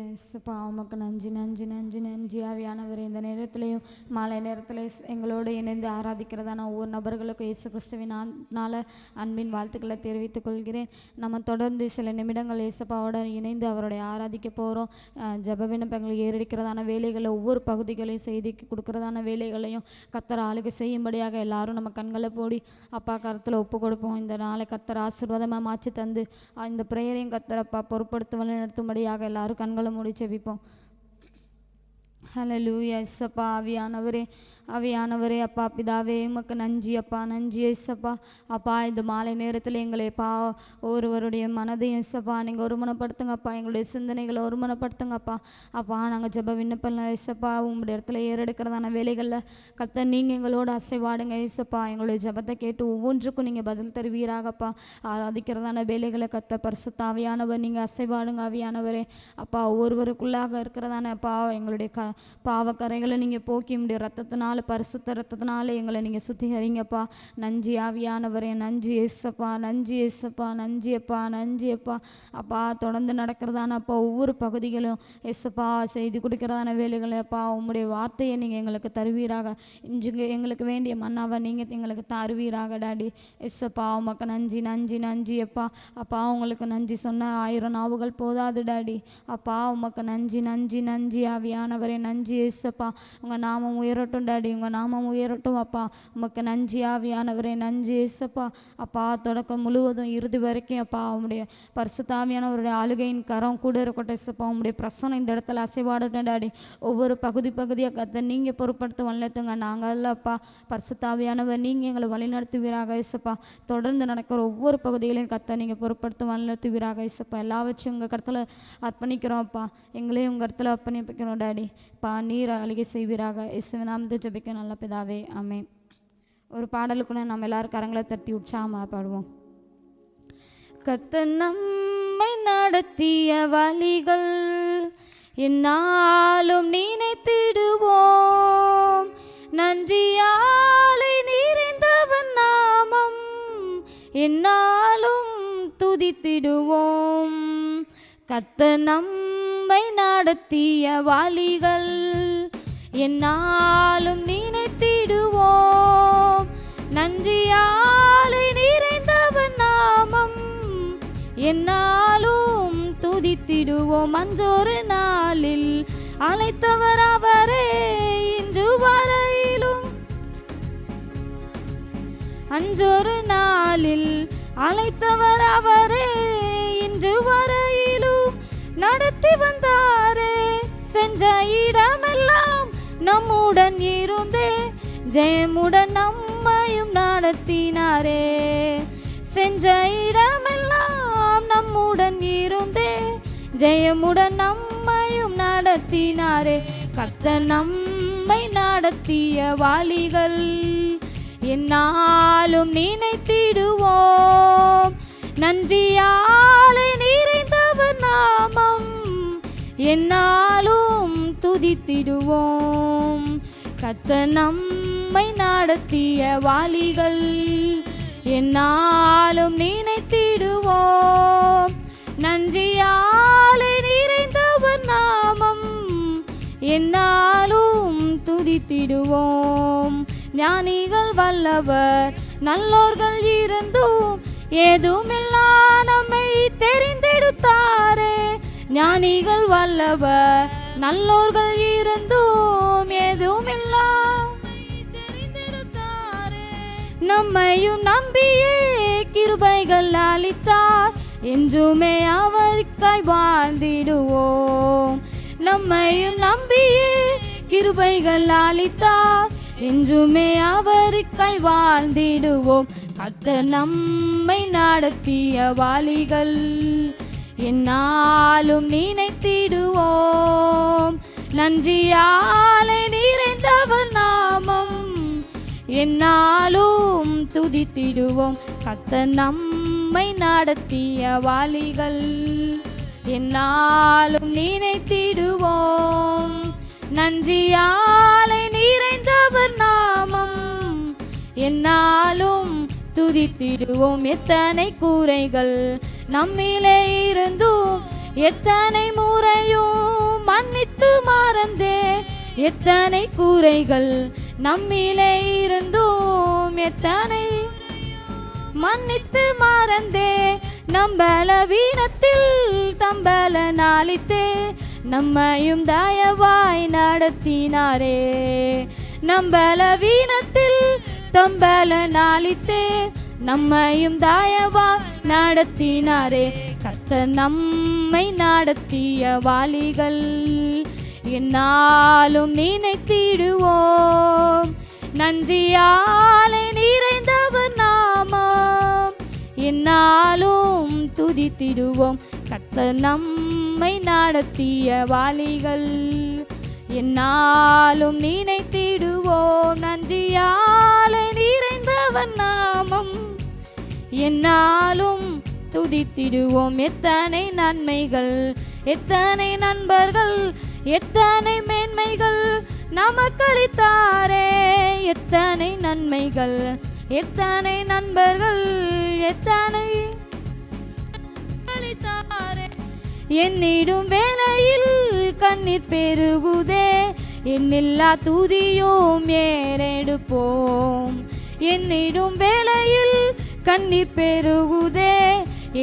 இயேசுப்பா உமக்கு நன்றி நன்றி நன்றி நன்றி ஆவியானவரே. இந்த நேரத்திலையும் மாலை நேரத்தில் எங்களோடு இணைந்து ஆராதிக்கிறதான ஒவ்வொரு நபர்களுக்கும் இயேசு கிறிஸ்துவினால அன்பின் வாழ்த்துக்களை தெரிவித்துக் கொள்கிறேன். நம்ம தொடர்ந்து சில நிமிடங்கள் இயேசுப்பாவோட இணைந்து அவருடைய ஆராதிக்க போகிறோம். ஜெப விண்ணப்பங்கள் ஏறெடுக்கிறதான வேலைகளை ஒவ்வொரு பகுதிகளையும் செய்தி கொடுக்குறதான வேலைகளையும் கர்த்தர் ஆளுகை செய்யும்படியாக எல்லாரும் நம்ம கண்களை போடி அப்பா கருத்தில் ஒப்பு கொடுப்போம். இந்த நாளை கர்த்தர் ஆசீர்வாதமாக மாற்றி தந்து இந்த பிரேயரையும் கர்த்தர் அப்பா பொறுப்படுத்த வழி நடத்தும்படியாக எல்லாரும் கண்களை மூடி ஜெபிப்போம். ஹல்லேலூயா. இயேசப்பா ஆவியானவரே ஆவியானவரே அப்பா பிதாவே உமக்கு நன்றி அப்பா நன்றி இயேசப்பா. அப்பா இந்த மாலை நேரத்தில் எங்களை ஒருவருடைய மனதையும் இயேசப்பா நீங்கள் ஒருமனப்படுத்துங்கப்பா, எங்களுடைய சிந்தனைகளை ஒருமனப்படுத்துங்கப்பா. அப்பா நாங்கள் ஜெப விண்ணப்பம் இயேசப்பா உங்களுடைய இடத்துல ஏறெடுக்கிறதான வேலைகளில் கர்த்தர் நீங்கள் எங்களோட அசைவாடுங்க இயேசப்பா. எங்களுடைய ஜெபத்தை கேட்டு ஒவ்வொன்றுக்கும் நீங்கள் பதில் தருவீராகப்பா. ஆராதிக்கிறதான வேலைகளை கர்த்தர் பரிசுத்த ஆவியானவர் நீங்கள் அசைவாடுங்க ஆவியானவரே. அப்பா ஒவ்வொருவருக்குள்ளாக இருக்கிறதான அப்பா எங்களுடைய பாவக்கரைகளை நீங்கள் போக்கி முடிய ரத்தத்தினால பரிசுத்த ரத்தத்தினால எங்களை நீங்கள் சுத்திகரிங்கப்பா. நன்றி ஆவியானவரே நன்றி ஏசப்பா நன்றி ஏசப்பா நன்றி அப்பா நன்றி அப்பா. அப்பா தொடர்ந்து நடக்கிறதான அப்பா ஒவ்வொரு பகுதிகளும் ஏசப்பா செய்து கொடுக்கிறதான வேலைகளை அப்பா உங்களுடைய வார்த்தையை நீங்கள் எங்களுக்கு தருவீராக. இன்று எங்களுக்கு வேண்டிய மன்னாவை நீங்கள் எங்களுக்கு தருவீராக டாடி. ஏசப்பா உமக்கு நன்றி நன்றி நன்றி அப்பா. அப்பா உங்களுக்கு நன்றி சொன்ன 1000 நாவுகள் போதாது டாடி. அப்பா உமக்கு நன்றி நன்றி நன்றி ஆவியானவரே நன்றி ஏசப்பா. உங்கள் நாமம் உயரட்டும் டாடி, உங்கள் நாமம் உயரட்டும் அப்பா. உமக்கு நன்றி ஆவியானவரே நன்றி ஏசப்பா. அப்பா தொடக்கம் முழுவதும் இறுதி வரைக்கும் அப்பா உங்களுடைய பரிசுத்த ஆவியானவருடைய ஆளுகையின் கரம் கூட இருக்கட்டும் ஏசப்பா. உங்களுடைய பிரசனம் இந்த இடத்துல அசைவாடட்டும் டாடி. ஒவ்வொரு பகுதியாக கத்த நீங்கள் பொறுப்படுத்த வழிநடத்துங்க. நாங்கள் இல்லைப்பா பரிசுத்த ஆவியானவர் நீங்கள் எங்களை வழிநடத்துவீராக ஏசப்பா. தொடர்ந்து நடக்கிற ஒவ்வொரு பகுதிகளையும் கத்த நீங்கள் பொறுப்படுத்த வழிநடத்துவீராக ஏசப்பா. எல்லாவற்றையும் உங்கள் கருத்தில் அர்ப்பணிக்கிறோம் அப்பா. எங்களையும் உங்கள் இடத்துல அர்ப்பணிப்பிக்கிறோம் டாடி. பா நீர் அழுகை செய்வீராக. இயேசுவின் நாமத்தில் ஜெபிக்க நல்ல பிதாவே ஆமென். ஒரு பாடலுக்குள்ள நம்ம எல்லாரும் கரங்களை தட்டி உற்சாகமாக பாடுவோம். கர்த்தர் நம்மை நடத்திய வழிகள் என்னாலும் நினைத்திடுவோம். நன்றியாலை நிறைந்தவன் நாமம் என்னாலும் துதித்திடுவோம். கர்த்தர் நம்மை நடத்திய வழிகள் என்னாலும் நினைத்திடுவோம். நன்றியாலை நிறைந்தவன் நாமம் என்னாலும் துதித்திடுவோம். அன்றொரு நாளில் அழைத்தவர் அவரே இன்று வரையிலும். அன்றொரு நாளில் அழைத்தவர் அவரே இன்று வரையிலும். நடத்தி வந்தாரே சென்ற இடமெல்லாம் நம்முடன் இருந்தே ஜெயமுடன் நம்மையும் நடத்தினாரே. சென்ற இடமெல்லாம் நம்முடன் இருந்தே ஜெயமுடன் நம்மையும் நடத்தினாரே. கர்த்தர் நம்மை நடத்திய வழிகள் என்னாலும் நினைத்திடுவோம். நன்றியாலை நிறைந்தவர் நாமம் என்னாலும் துதித்திடுவோம். கர்த்தர் நம்மை நடத்திய வழிகள் என்னாலும் நினைத்திடுவோம். நன்றியாலை நிறைந்தவர் நாமம் என்னாலும் துதித்திடுவோம். ஞானிகள் வல்லவர் நல்லோர்கள் இருந்தும் ஏதுமில்லா நம்மை தெரிந்தெடுத்தாரே. ஞானிகள் வல்லவர் நல்லோர்கள் இருந்தும் ஏதுமில்லா தெரிந்தெடுத்தாரே. நம்மையும் நம்பியே கிருபைகள் அளித்தார் என்றுமே அவருக்காய் வாழ்ந்திடுவோம். நம்மையும் நம்பியே கிருபைகள் அளித்தார் என்றுமே அவருக்காய் வாழ்ந்திடுவோம். கர்த்தர் நம்மை நடத்திய வழிகள் என்னாலும் நினைத்திடுவோம். நன்றியாலை நிறைந்தவர் நாமம் என்னாலும் துதித்திடுவோம். கர்த்தர் நம்மை நடத்திய வழிகள் என்னாலும் நினைத்திடுவோம். நன்றியாலை நிறைந்தவர் நாமம் என்னாலும் துதித்திடுவோம். எத்தனை கூரைகள் நம்மிலே இருந்தும் எத்தனை முறையும் எத்தனை கூரைகள் நம்மிலே இருந்தும் எத்தனை மன்னித்து மறந்தே நம்பல வீணத்தில் தம்பல நாளித்தே நம்மையும் தயவாய் நடத்தினாரே. நம்பல வீணத்தில் தம்பல நாளித்தே நம்மையும் தயவாய் நடத்தினாரே. கர்த்தர் நம்மை நடத்திய வாளிகள் என்னாலும் நினைத்திடுவோம். நன்றியாலே நிறைந்தவர் நாமம் என்னாலும் துதித்திடுவோம். கர்த்தர் நம்மை நடத்திய வாளிகள் என்னாலும் நினைத்திடுவோம். நன்றியாலே நிறைந்தவர் நாமம் என்னாலும் துதித்திடுவோம். எத்தனை நன்மைகள், எத்தனை நண்பர்கள், எத்தனை மேன்மைகள் நமக்களித்தாரே. எத்தனை நன்மைகள், எத்தனை நண்பர்கள், எத்தனை அளித்தாரே. என்னிடும் வேளையில் கண்ணீர் பெருகுதே என்னில்லா துதியும் ஏறெடுப்போம். என்னிடும் வேளையில் கண்ணீர் பெருகுதே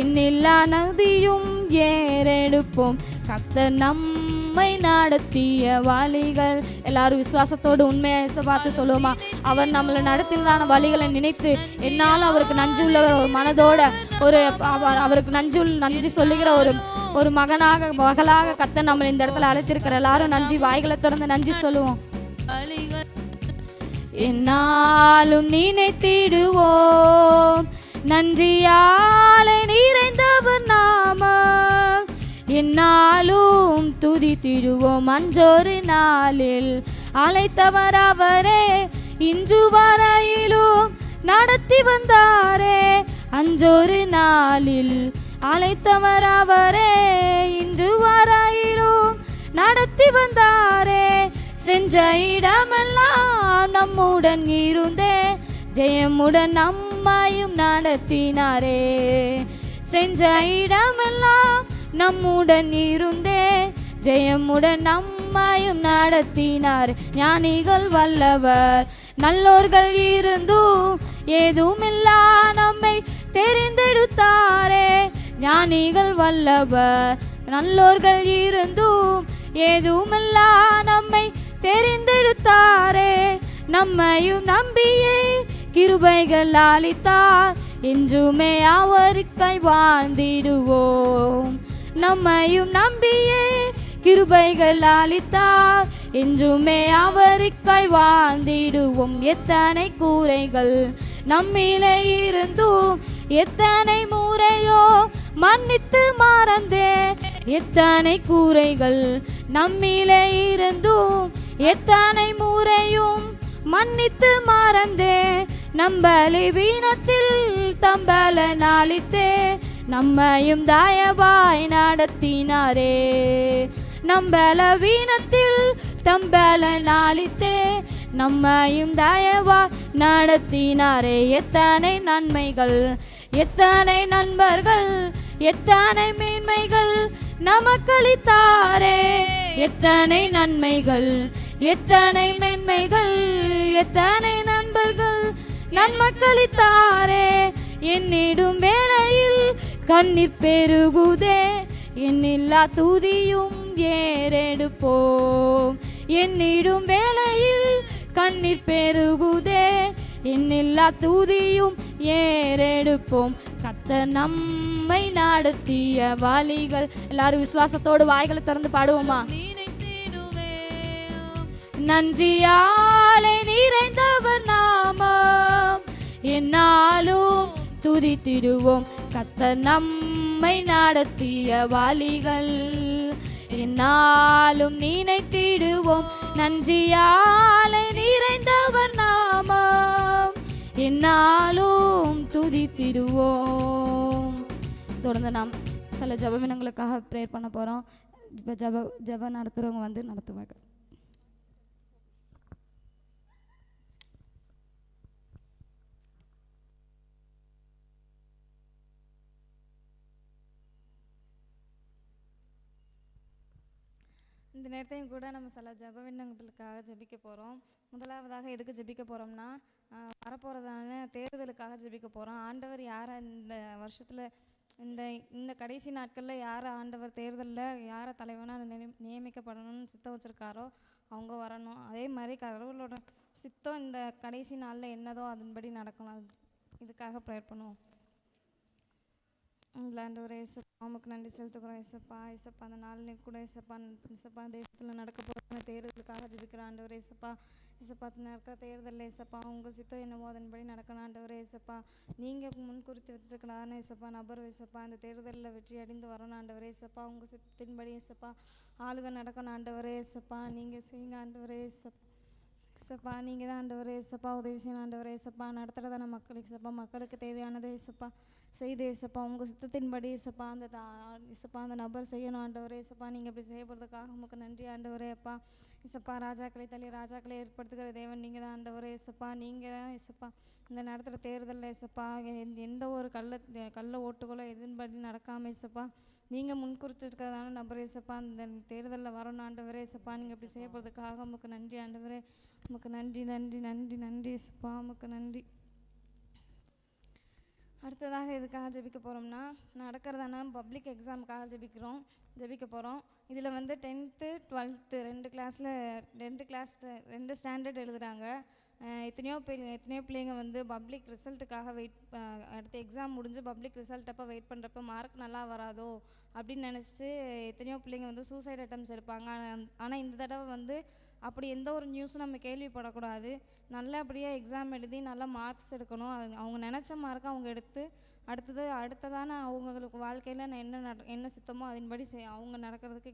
என்னில்லா நதியும் ஏறெடுப்போம். கர்த்தர் நம்மை நடத்திய வாளிகள். எல்லாரும் விசுவாசத்தோடு உண்மையை பார்த்து சொல்லுவோமா? அவர் நம்மளை நடத்தினதான வழிகளை நினைத்து என்னால் அவருக்கு நன்றி உள்ளவர் ஒரு மனதோட அவருக்கு நன்றி சொல்லுகிற ஒரு மகளாக கர்த்தர் நம்மளை இந்த இடத்துல அழைத்திருக்கிற எல்லாரும் நன்றி வாய்களை திறந்து நன்றி சொல்லுவோம். என்னாலும் நினைத்திடுவோம். நன்றியாலே நிறைந்தவர் நாமம் என்னாலும் துதித்திடுவோம். அன்றொரு நாளில் அழைத்தவர் அவரே இன்று வரையிலும் நடத்தி வந்தாரே. அன்றொரு நாளில் அழைத்தவர் அவரே இன்று வரையிலும் நடத்தி வந்தாரே. சென்ற இடமெல்லாம் நம்முடன் இருந்தே ஜெயமுடன் நம்மையும் நடத்தினாரே. சென்ற இடமெல்லாம் நம்முடன் இருந்தே ஜெயமுடன் நம்மையும் நடத்தினார். ஞானிகள் வல்லவர் நல்லோர்கள் இருந்தும் ஏதுமில்லா நம்மை தெரிந்தெடுத்தாரே. ஞானிகள் வல்லவர் நல்லோர்கள் இருந்தும் ஏதுமில்லா நம்மை தெரிந்தெடுத்தாரே. நம்மையும் நம்பியே கிருபைகள் அளித்தார் என்றுமே அவருக்காய் வாழ்ந்திடுவோம். நம்மையும் நம்பியே கிருபைகள் அளித்தார் என்றுமே அவருக்காய் வாழ்ந்திடுவோம். எத்தனை கூரைகள் நம்மிலே இருந்தும் எத்தனை முறையோ மன்னித்து மறந்தே. எத்தனை கூரைகள் நம்மிலே இருந்தும் எத்தனை முறையும் மன்னித்து மறந்தே. நம்பலி வீணத்தில் தம்பல நாளித்தே நம்மையும் தயவாய் நடத்தினாரே. நம்பல வீணத்தில் தம்பல நாளித்தே நம்மையும் தயவாய் நடத்தினாரே. எத்தனை நன்மைகள், எத்தனை நண்பர்கள், எத்தனை மேன்மைகள் நமக்களித்தாரே. எத்தனை நன்மைகள், எத்தனை மேன்மைகள், எத்தனை நண்பர்கள் நன்மக்களித்தாரே. என்னிடும் வேளையில் கண்ணீர் பெருகுதே என்னில்லா துதியும் ஏறெடுப்போம். என்னிடும் வேளையில் கண்ணீர் பெருகுதே என்னில்லா துதியும் ஏறெடுப்போம். கர்த்தர் நம்மை நடத்திய வழிகள். எல்லாரும் விசுவாசத்தோடு வாய்களை திறந்து பாடுவோமா? நன்றியாலே நிறைந்தவர் நாமம் என்னாலும் துதித்திடுவோம். கர்த்தர் நம்மை நடத்திய வழிகள் என்னாலும் நினைத்திடுவோம். நன்றியாலே நிறைந்தவர் நாமம் என்னாலும் துதித்திடுவோம். தொடர்ந்து நாம் சில ஜெபவினங்களுக்காக ப்ரேயர் பண்ண போகிறோம். இப்போ ஜெப நடத்துகிறவங்க வந்து நடத்துவாங்க. இந்த நேரத்தையும் கூட நம்ம சில ஜெப விண்ணப்பங்களுக்காக ஜெபிக்க போகிறோம். முதலாவதாக எதுக்கு ஜெபிக்க போகிறோம்னா, வரப்போகிறதான தேர்தலுக்காக ஜெபிக்க போகிறோம். ஆண்டவர் யாரை இந்த வருஷத்தில் இந்த இந்த கடைசி நாட்களில் யாரை ஆண்டவர் தேர்தலில் யாரை தலைவனாக நியமிக்கப்படணும்னு சித்தம் வச்சுருக்காரோ அவங்க வரணும். அதே மாதிரி கடவுளோட சித்தம் இந்த கடைசி நாளில் என்னதோ அதன்படி நடக்கணும். இதுக்காக ப்ரேயர் பண்ணுவோம். ஆண்டவரே இயேசப்பா, உமக்கு நன்றி செலுத்துக்கிறோம். இயேசப்பா இயேசப்பா அந்த நாளில் கூட இயேசப்பா தேசத்தில் நடக்க போகிற தேர்தலுக்காக ஜெபிக்கிற ஆண்டவரே இயேசப்பா இயேசப்பா நடக்கிற தேர்தலில் இயேசப்பா உங்கள் சித்தம் என்னவோ அதன்படி நடக்கணும் ஆண்டவரே இயேசப்பா. நீங்கள் முன்குறித்து வச்சுருக்கலான்னு இயேசப்பா நபர் இயேசப்பா அந்த தேர்தலில் வெற்றி அடைந்து வரணும் ஆண்டவரே இயேசப்பா. உங்கள் சித்தத்தின்படி இயேசப்பா ஆளுக நடக்கணும் ஆண்டவரே இயேசப்பா. நீங்கள் செய்யுங்க ஆண்டவரே இயேசப்பா. நீங்கள் தான் ஆண்டவரே இயேசப்பா உதவி செய்யணும் ஆண்டவரே இயேசப்பா. நடத்துகிறதான மக்களுக்கு இயேசப்பா மக்களுக்கு தேவையானது இயேசப்பா செய்து இயேசப்பா உங்கள் சித்தத்தின்படி இயேசப்பா அந்த இயேசப்பா அந்த நபர் செய்யணும் ஆண்டவரே இயேசப்பா. நீங்கள் இப்படி செய்யப்படுறதுக்காக உங்களுக்கு நன்றி ஆண்டவரே அப்பா. இயேசப்பா ராஜாக்களை தள்ளி ராஜாக்களை ஏற்படுத்துகிற தேவன் நீங்கள் தான் ஆண்டவரே இயேசப்பா. நீங்கள் தான் இயேசப்பா இந்த நடத்துகிற தேர்தலில் இயேசப்பா எந்த ஒரு கள்ள ஓட்டுகளோ எதின்படி நடக்காமல் இயேசப்பா நீங்கள் முன்குறிச்சிருக்கிறதான நபர் இயேசப்பா அந்த தேர்தலில் வரணும் ஆண்டவரே இயேசப்பா. நீங்கள் இப்படி செய்யப்படுறதுக்காக உங்களுக்கு நன்றி ஆண்டவரே. உமக்கு நன்றி நன்றி நன்றி நன்றி இயேசப்பா. உமக்கு நன்றி. அடுத்ததாக எதுக்காக ஜெபிக்க போகிறோம்னா, நடக்கிறதான பப்ளிக் எக்ஸாமுக்காக ஜெபிக்க போகிறோம். இதில் வந்து 10th 12th ரெண்டு ஸ்டாண்டர்ட் எழுதுகிறாங்க. எத்தனையோ பிள்ளைங்க வந்து பப்ளிக் ரிசல்ட்டுக்காக அடுத்த எக்ஸாம் முடிஞ்சு பப்ளிக் ரிசல்ட் அப்போ வெயிட் பண்ணுறப்ப மார்க் நல்லா வராதோ அப்படின்னு நினச்சிட்டு எத்தனையோ பிள்ளைங்க வந்து சூசைட் அட்டம்ஸ் எடுப்பாங்க. ஆனால் இந்த தடவை வந்து அப்படி எந்த ஒரு நியூஸும் நம்ம கேள்விப்படக்கூடாது. நல்லபடியாக எக்ஸாம் எழுதி நல்லா மார்க்ஸ் எடுக்கணும். அவங்க நினச்ச மார்க்கை அவங்க எடுத்து அடுத்ததான அவங்களுக்கு வாழ்க்கையில் என்ன சித்தமோ அதன்படி அவங்க நடக்கிறதுக்கு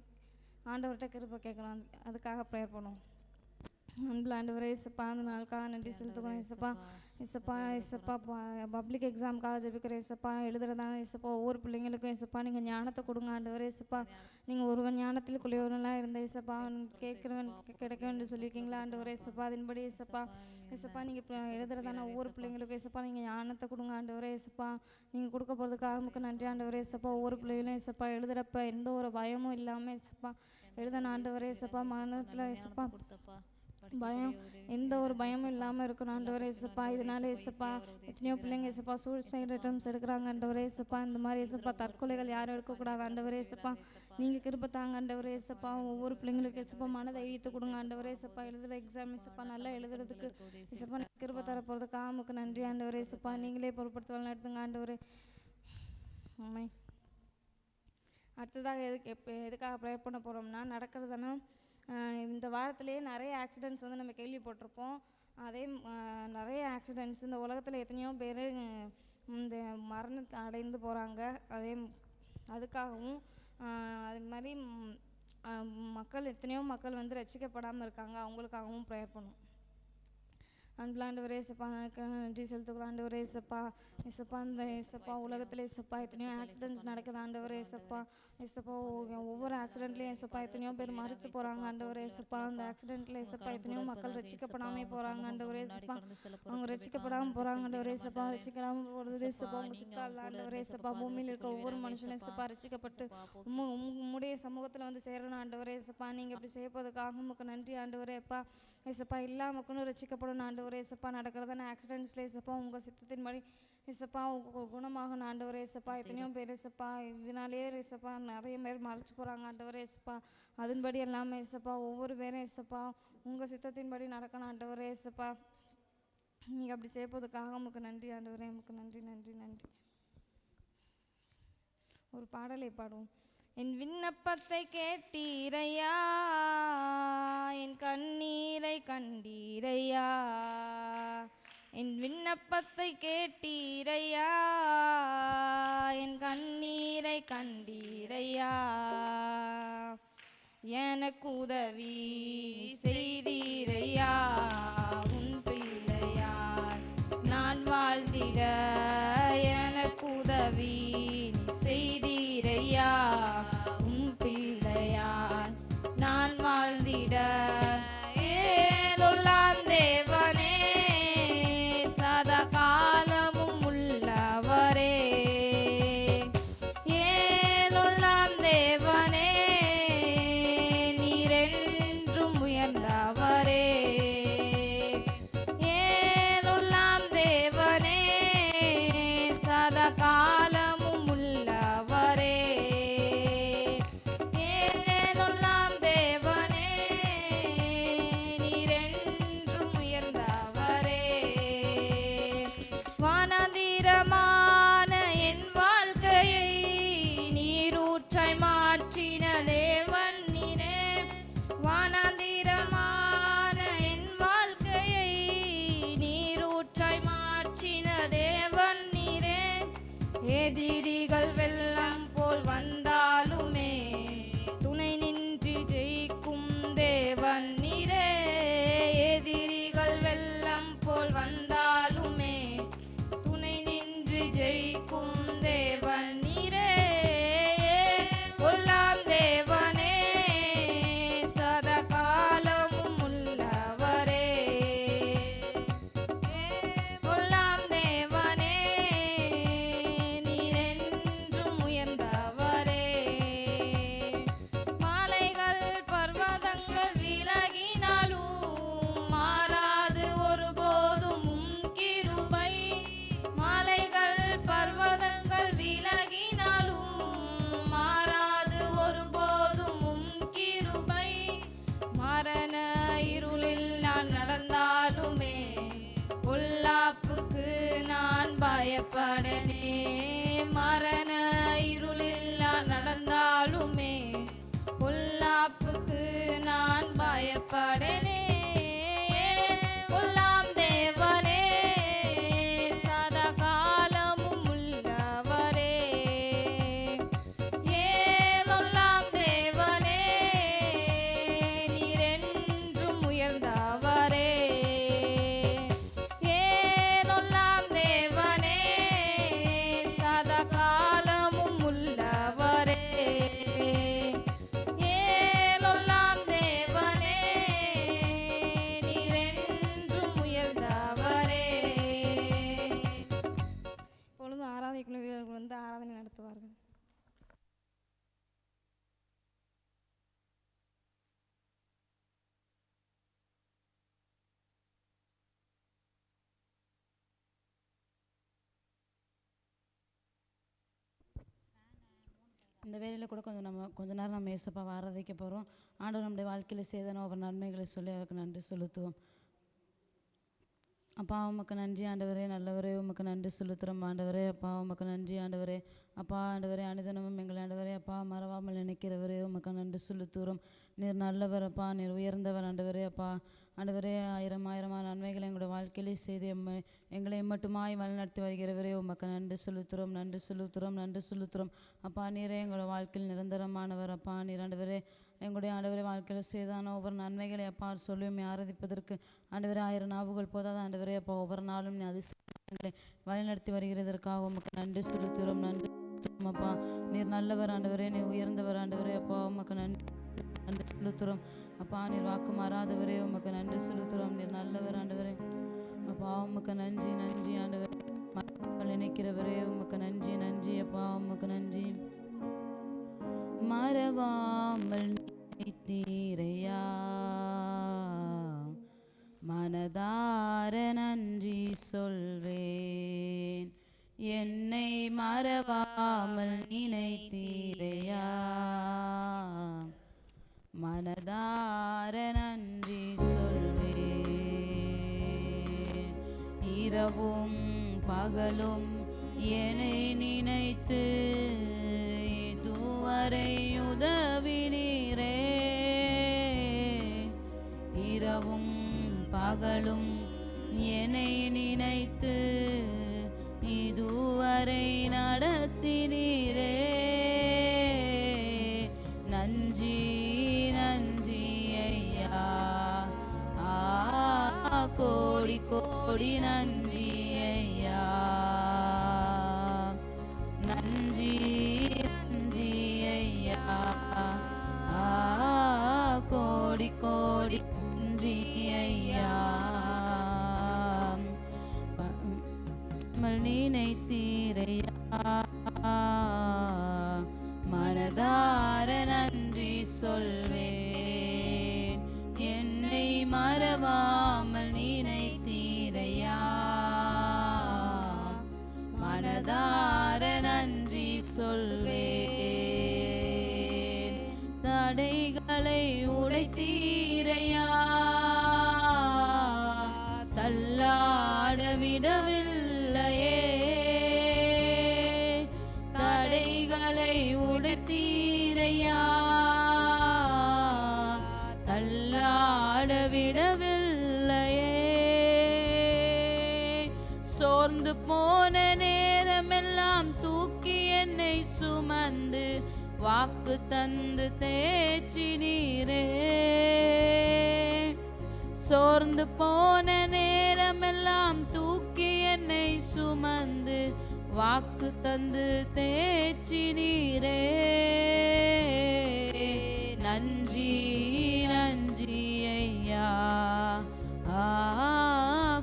ஆண்டவர்கிட்ட கிருபை கேட்கணும். அதுக்காக ப்ரேயர் பண்ணுவோம். அன்புள்ள ஆண்டவரே இயேசப்பா அந்த நாளுக்காக நன்றி செலுத்துக்கிறோம் இயேசப்பா. பப்ளிக் எக்ஸாமுக்காக ஜெபிக்கிற இயேசப்பா எழுதுறதான இயேசப்பா ஒவ்வொரு பிள்ளைங்களுக்கும் இயேசப்பா நீங்கள் ஞானத்தை கொடுங்க ஆண்டவரே இயேசப்பா. நீங்கள் ஒருவன் ஞானத்தில் குளியவரெல்லாம் இருந்த இயேசப்பா கேட்குறவன் கிடைக்கும் என்று சொல்லியிருக்கீங்களா ஆண்டவரே இயேசப்பா. அதன்படி இயேசப்பா நீங்கள் எழுதுறதான ஒவ்வொரு பிள்ளைங்களுக்கும் இயேசப்பா நீங்கள் ஞானத்தை கொடுங்க ஆண்டவரே இயேசப்பா. நீங்கள் கொடுக்க போகிறதுக்காக நமக்கு நன்றி ஆண்டவரே இயேசப்பா. ஒவ்வொரு பிள்ளைகளும் இயேசப்பா எழுதுறப்ப எந்த ஒரு பயமும் இல்லாமல் இயேசப்பா எழுதணும் ஆண்டவரே இயேசப்பா. மனத்தில் இயேசப்பா எந்த ஒரு பயமும் இல்லாமல் இருக்கணும் ஆண்டவரே இயேசப்பா. இதனால இயேசப்பா எத்தனையோ பிள்ளைங்க இயேசப்பா சூசைட் அட்டம்ஸ் எடுக்கிறாங்க ஆண்டவரே இயேசப்பா. இந்த மாதிரி இயேசப்பா தற்கொலைகள் யாரும் எடுக்கக்கூடாது ஆண்டவரே இயேசப்பா. நீங்கள் கிருபை தாங்க ஆண்டவரே இயேசப்பா. ஒவ்வொரு பிள்ளைங்களுக்கு இயேசப்பா மன தைரியத்தை கொடுங்க ஆண்டவரே இயேசப்பா. எழுதுகிற எக்ஸாம் இயேசப்பா நல்லா எழுதுறதுக்கு இயேசப்பா கிருபை தரப்போகிறதுக்காக நமக்கு நன்றி ஆண்டவரே இயேசப்பா. நீங்களே பொருட்படுத்த நடத்துங்க ஆண்டவரே. ஆமாம். அடுத்ததாக எதுக்காக ப்ரேயர் பண்ண போகிறோம்னா, நடக்கிறதுனா இந்த வாரத்திலே நிறைய ஆக்சிடெண்ட்ஸ் வந்து நம்ம கேள்விப்பட்டிருப்போம். அதே நிறைய ஆக்சிடெண்ட்ஸ் இந்த உலகத்தில் எத்தனையோ பேர் இந்த மரணத்தை அடைந்து போகிறாங்க. அதுக்காகவும் அது மாதிரி எத்தனையோ மக்கள் வந்து ரட்சிக்கப்படாமல் இருக்காங்க. அவங்களுக்காகவும் ப்ரேயர் பண்ணுவோம். அன்புள்ள ஆண்டவரே இயேசப்பா நன்றி செலுத்துக்கிறோம் ஆண்டவரே இயேசப்பா. இந்த இயேசப்பா உலகத்தில் இயேசப்பா எத்தனையோ ஆக்சிடெண்ட்ஸ் நடக்குது ஆண்டவரே இயேசப்பா. ஒவ்வொரு ஆக்சிடெண்ட்லேயும் இயேசப்பா எத்தனையோ பேர் மறித்து போகிறாங்க ஆண்டவரே இயேசப்பா. அந்த ஆக்சிடெண்ட்டில் இயேசப்பா எத்தனையோ மக்கள் ரட்சிக்கப்படாமல் போகிறாங்க ஆண்டவரே இயேசப்பா. அவங்க ரட்சிக்கப்படாமல் போகிறாங்க ஆண்டவரே இயேசப்பா. ரட்சிக்கப்படாமல் போகிறது இயேசப்பா உங்கள் சித்தால் ஆண்டவரே இயேசப்பா. பூமியில் இருக்க ஒவ்வொரு மனுஷனும் இயேசப்பா ரட்சிக்கப்பட்டு உம்முடைய சமூகத்தில் வந்து சேரணும் ஆண்டவரே இயேசப்பா. நீங்கள் இப்படி செய்யப்போதுக்காக உங்களுக்கு நன்றி ஆண்டவரே அப்பா. இயேசப்பா எல்லா மக்களும் ரட்சிக்கப்படணும் ஆண்டவரே இயேசப்பா. நடக்கிறதான ஆக்சிடெண்ட்ஸில் இயேசப்பா உங்கள் சித்தத்தின்படி இயேசப்பா குணமாகணும் ஆண்டவரே இயேசப்பா. எத்தனையோ பேர் இயேசப்பா இதனாலேயே இயேசப்பா நிறைய பேர் மறைச்சு போகிறாங்க ஆண்டவரே இயேசப்பா. அதன்படி எல்லாமே இயேசப்பா ஒவ்வொரு பேரும் இயேசப்பா உங்கள் சித்தத்தின்படி நடக்கணும் ஆண்டவரே இயேசப்பா. நீங்கள் அப்படி செய்யப்போதுக்காக உங்களுக்கு நன்றி ஆண்டவரே. உங்களுக்கு நன்றி நன்றி நன்றி. ஒரு பாடலை பாடுவோம். என் விண்ணப்பத்தை கேட்டீரையா, என் கண்ணீரை கண்டீரையா. என் விண்ணப்பத்தை கேட்டீரையா, என் கண்ணீரை கண்டீரையா. எனக்கு உதவி செய்தீரையா, உன் பிள்ளையார் நான் வாழ்ந்திட எனக்கு உதவி செய்தீரையா, உன் பிள்ளையார் நான் வாழ்ந்திட. ஏலொல்லாம் தேவனே சதா காலமும் உள்ளவரே, ஏலொல்லாம் தேவனே நீரே எதிரிகள் வெள்ளம் போல் வந்தாலுமே துணை நின்று ஜெயிக்கும் தேவன் நீரே. எதிரிகள் வெள்ளம் போல் வந்தாலுமே துணை நின்று ஜெயிக்கும் தேவன் நீரே. கொல்லாம் தேவனே சதா காலமும் உள்ளவரே. கொல்லாம் தேவனே நீரென்றும் உயர்ந்தவரே. மாலைகள் பர்வதங்கள் விலகினாலும் மாறாது ஒருபோதும் உம் கிருபை. மாலைகள் பர்வதங்கள் விலகினாலும் மாறாது ஒருபோதும் உம் கிருபை. மரண இருளில் நான் நடந்தாலுமே பொல்லாப்புக்கு நான் பயப்படனே. மரண இருளில் நான் நடந்தாலுமே பொல்லாப்புக்கு நான் பயப்படனே. கொல்லாம் தேவனே சதா காலமும் உள்ளவரே. கொல்லாம் தேவனே நீரென்றும் உயர்ந்தவரே. கொல்லாம் தேவனே சதா காலமும் உள்ளவரே. கொல்லாம் தேவனே நீரென்றும் உயர்ந்தவரே. இப்பொழுது ஆராதனை வீரர்கள் வந்து ஆராதனை நடத்துவார்கள். இந்த வேலையில் கூட கொஞ்ச நேரம் நம்ம ஏசப்பாவை ஆராதிக்க போகிறோம். ஆண்டவர் நம்முடைய வாழ்க்கையில் செய்தன ஒவ்வொரு நன்மைகளை சொல்லி அவருக்கு நன்றி செலுத்துவோம். அப்பா உமக்கு நன்றி ஆண்டவரே, நல்லவரே உமக்கு நன்றி செலுத்துகிறோம் ஆண்டவரே. அப்பா உமக்கு நன்றி ஆண்டவரே. அப்பா ஆண்டவரே, அனுதினமும் எங்கள் ஆண்டவரே அப்பா மறவாமல் நினைக்கிறவரே உமக்கு நன்றி செலுத்துகிறோம். நீர் நல்லவர் அப்பா, நீர் உயர்ந்தவர் ஆண்டவரே. அப்பா ஆண்டவரே, ஆயிரம் ஆயிரமான நன்மைகளை எங்களுடைய வாழ்க்கையிலே செய்து எங்களை மட்டுமாய் வழிநடத்தி வருகிறவரே உமக்கு நன்றி செலுத்துகிறோம், நன்றி செலுத்துகிறோம், நன்றி செலுத்துகிறோம். அப்பா நீரே எங்களோட வாழ்க்கையில் நிரந்தரமானவர். அப்பா நீர் ஆண்டவரே எங்களுடைய ஆண்டவரே வாழ்க்கையில் செய்தான ஒவ்வொரு நன்மைகளை அப்பா சொல்லியுமே ஆராதிப்பதற்கு ஆண்டவரே ஆயிரம் நாவுகள் போதாத ஆண்டவரே. அப்பா ஒவ்வொரு நாளும் நீ அதிசயங்களை வழிநடத்தி வருகிறதற்காக உமக்கு நன்றி செலுத்துகிறோம், நன்றி செலுத்துகிறோம். அப்பா நீர் நல்லவர் ஆண்டவரே, நீ உயர்ந்தவர் ஆண்டவரே. அப்பா உமக்கு நன்றி நன்றி செலுத்துகிறோம். அப்பா நீர் வாக்கு மாறாதவரே உமக்கு நன்றி செலுத்துகிறோம். நீர் நல்லவர் ஆண்டவரே. அப்பா உமக்கு நன்றி நன்றி ஆண்டவரே. நினைக்கிறவரே உமக்கு நன்றி நன்றி. அப்பா உமக்கு நன்றி. மறவாமல் நினைத்தீரையா, மனதார நன்றி சொல்வேன். என்னை மறவாமல் நினைத்தீரையா, மனதார நன்றி சொல்வேன். இரவும் பகலும் என்னை நினைத்து இதுவரை உதவினீரே. இரவும் பகலும் என்னை நினைத்து இதுவரை நடத்தினீரே. நன்றி நன்றி ஐயா, கோடி கோடி நன்றி ஐயா. நன்றி நன்றி ஐயா, கோடி கோடி நன்றி ஐயா. நினைத்தீரையா, மனதார நன்றி சொல்வேன். என்னை மறவாமல் நினைத்தீரையா, மனதார நன்றி சொல்வேன். தடைகளை உடைத்தீரையா, தள்ளாட விடவில்லையே. தடைகளை உடைத்தீரையா, தள்ளாட விடவில்லையே. சோர்ந்து போன நேரமெல்லாம் தூக்கி வாக்கு தந்து தேற்றினீரே. சோர்ந்து போன நேரமெல்லாம் தூக்கி என்னை சுமந்து வாக்கு தந்து தேற்றினீரே. நன்றி நன்றி ஐயா,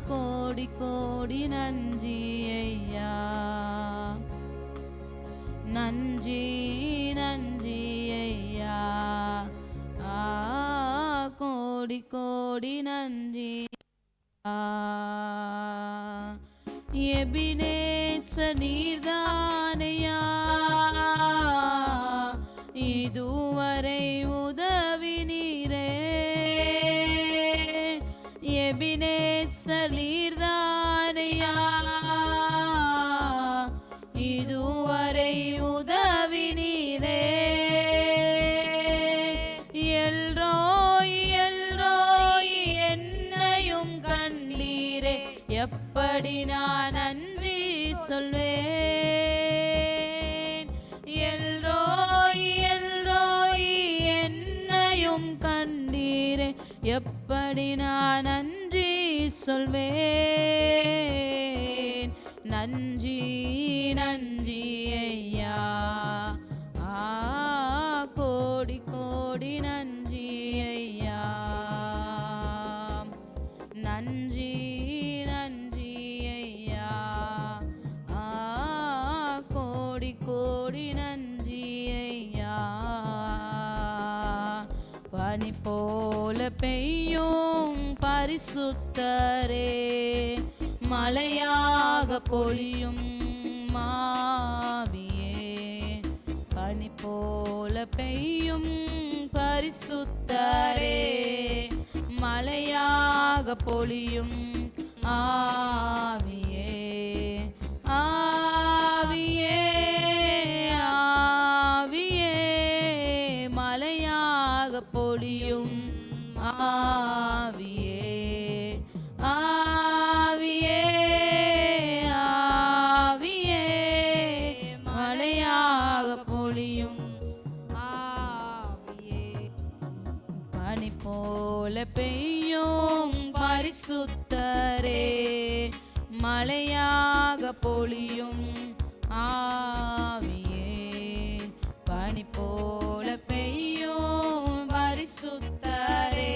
கோடி கோடி நன்றி ஐயா. நன்றி நன்றி ஐயா, கோடி கோடி நன்றி. எபினேச நீர்தானையா, இதுவரை உதவினீரே. எபினேச நீர்தானையா, இதுவரை உதவினீரே. எல்ரோய் எல்ரோய் என்னையும் கண்டீரே, எப்படி நான் நன்றி சொல்வேன். எல்ரோய் எல்ரோய் என்னையும் கண்டீரே, எப்படி நான் நன்றி சொல்வேன். நன்றி நன்றி ஐயா, கோடி கோடி நன்றி ஐயா. நன்றி நன்றி ஐயா, கோடி கோடி நன்றி ஐயா. பனி போல பெய்யும் பரிசுத்தரே, மழையாக பொழியும் மாவியே. பனி போல பெய்யும் பரிசுத்தரே, மழையாக பொழியும் ஆவியே. ஆவியே ஆவியே, மழையாக பொழியும் ஆவியே. ஆவியே ஆவியே, மழையாக பொழியும் ஆவியே. பனி போல பெய்யும் பரிசுத்தரே, மழையாக பொழியும் ஆவியே. பனி போல பெய்யும் பரிசுத்தரே,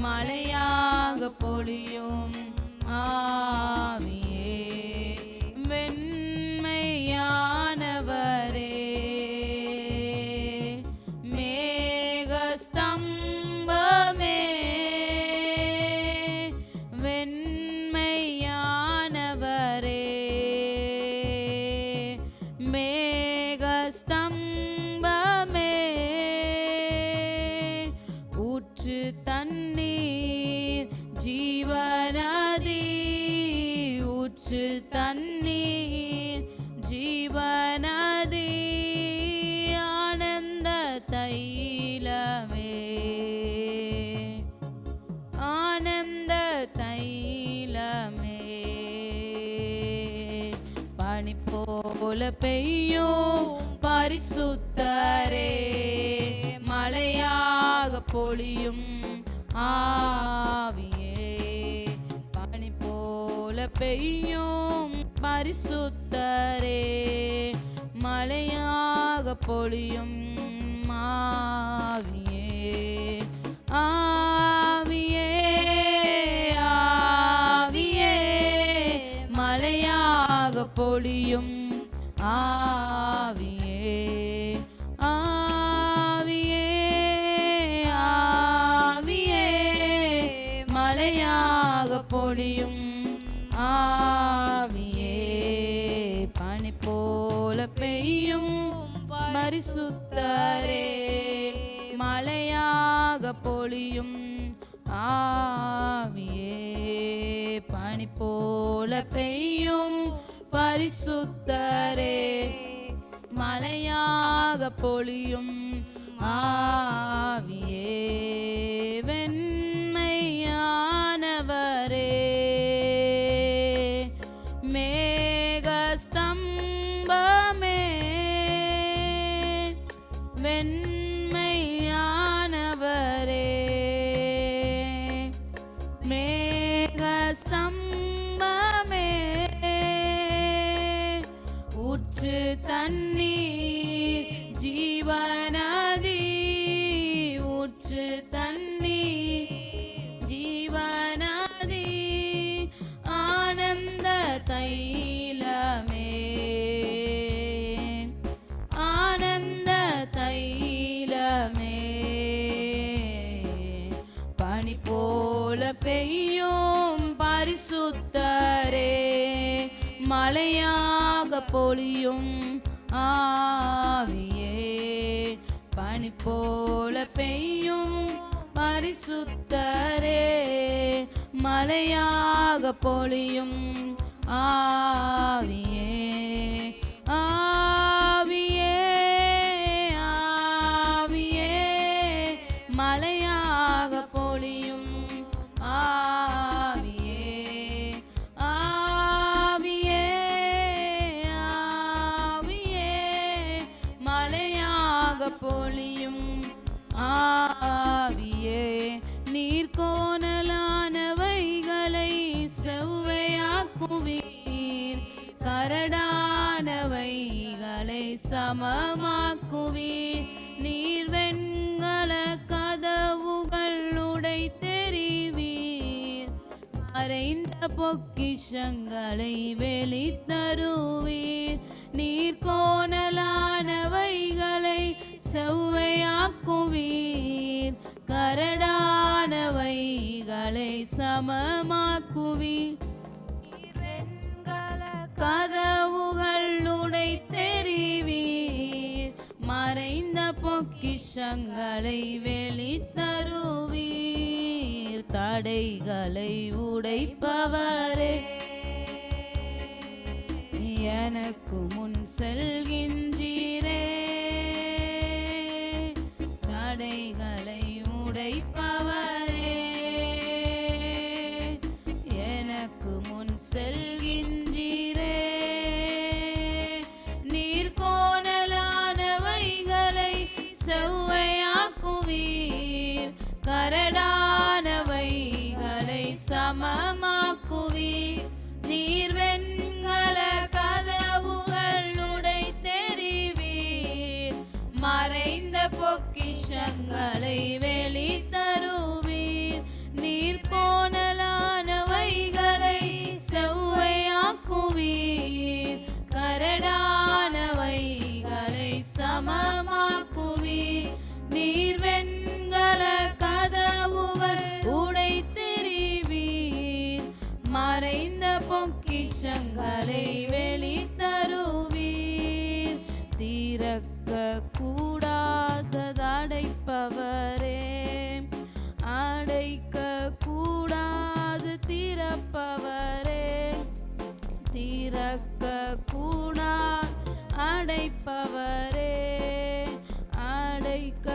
மழையாக பொழியும் ஆவியே. வெண்மையானவரே, மேகஸ்தம்பமே. வெண்மையானவரே, மேகஸ்தம்பமே. ஊற்று தண்ணீர் ஜீவநதி, ஊற்று தண்ணீர் ஜீவநதி. ஆனந்த தைலமே, ஆனந்த தைலமே. பனி போல பெய்யும் பரிசுத்தரே, மழையாக பொழியும் ஆவியே. பனி போல பெய்யும் பரிசுத்தரே, மழையாக பொழியும் ஆவியே. ஆவியே ஆவியே, மழையாக பொழியும் ஆவியே. ஆவியே ஆவியே, மழையாக பொழியும் ஆவியே. பனி போல பெய்யும் பரிசுத்தரே, மழையாக பொழியும் ஆவியே. பனி போல பெய்யும் பரிசுத்தரே, மழையாக பொழியும் ஆவியே. வெண்மையானவரே, மேகஸ்தம்பமே. மழையாக பொழியும் ஆவியே, பனி போல பெய்யும் பரிசுத்தரே, மழையாக பொழியும் ஆவியே, ஆவியே, ஆவியே, மழையாக பொழியும் ஆவியே, ஆவியே, ஆவியே, மழையாக பொழியும் ஆவியே, நீர்கோணலானவைகளை செவ்வையாக்குவீர், கரடானவைகளை சமமாக்குவீர், நீர் வெண்கல கதவுகள் உடைத்தெறிவீர், மறைந்த பொக்கிஷங்களை வெளித்தருவீர், நீர்கோணலானவைகளை செவ்வையாக்குவீர், கரடானவைகளை சமமாக்குவீர், கதவுகள் உடைத்தெறிவீர், மறைந்த பொக்கிஷங்களை வெளித்தருவீர், தடைகளை உடைப்பவரே, எனக்கு முன் செல்கின்றீரே, தடைகளை உடைப்பவரே, எனக்கு முன் செல்கின்றீரே, நீர்கோணலானவைகளை செவ்வையாக்குவீர், கரடானவைகளை சமமாக்குவீர், நீர் வெண்கல கதவுகள் உடைத்தெறிவீர், மறைந்த பொக்கிஷங்களை வெளித்தருவீர், நீர்கோணலானவைகளை செவ்வையாக்குவீர், கரடானவைகளை சமமாக்குவீர், நீர் வெண்கல கதவுகள் உடைத்தெறிவீர், மறைந்த பொக்கிஷங்களை வெளித்தருவீர், திறக்க கூடாதடைப்பவரே, அடைக்க கூடாது திறப்பவரே, திறக்க கூடா அடைப்பவரே, அடைக்க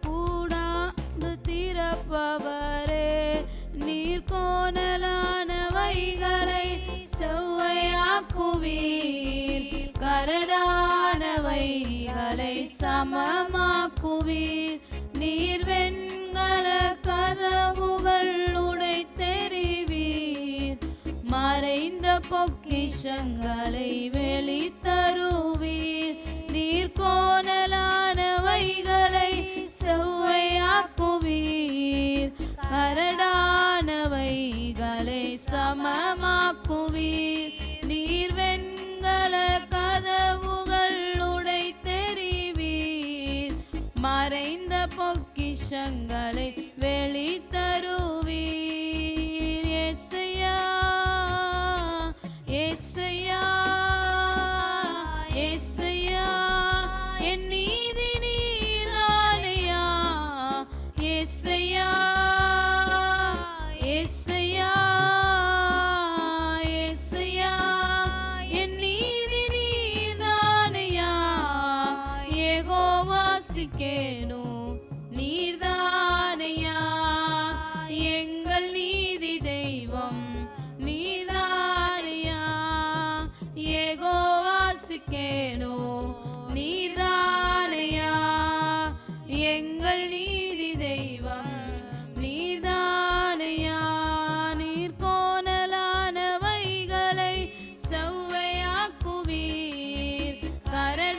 கூடாது திறப்பவரே, நீர்கோணலானவைகளை செவ்வையாக்குவீர், கரடானவைகளை சமமாக்குவீர், நீர் வெண்கல கதவுகள் உடைத்தெறிவீர், மறைந்த பொக்கிஷங்களை வெளித்தருவீர், நீர்கோணலானவைகளை செவ்வையாக்குவீர், கரடானவைகளை சமமாக்குவீர், நீர் வெண்கல கதவுகள் உடைத்தெறிவீர், மறைந்த பொக்கிஷங்களை வெளித்தருவீர், ஏசையா, ஏசையா, ஏசையா, என் நீதி நீரானையா, ஏசையா, ஏசையா, ஏசையா, என் நீதி நீர்தானையா, யெகோவா சிக்கேனோ நீர்தானையா, எங்கள் நீதி தெய்வம் நீர்தானையா, யெகோவா சிக்கேனோ நீர்தானையா, எங்கள் நீதி தெய்வம் நீர்தானையா, நீர்கோணலானவைகளை செவ்வையாக்குவீர், கரடானவைகளை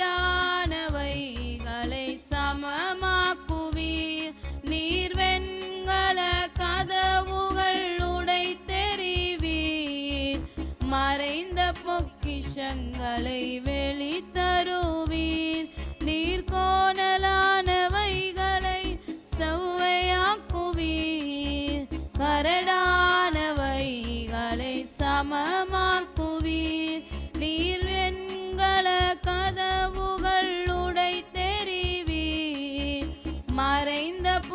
சமமாக்குவீர், நீர் வெண்கல கதவுகள் உடைத்தெறிவீர், மறைந்த பொக்கிஷங்களை வெளித்தருவீர், நீர்கோணலானவைகளை செவ்வையாக்குவீர், கரடானவைகளை சமமாக்குவீர், நீர்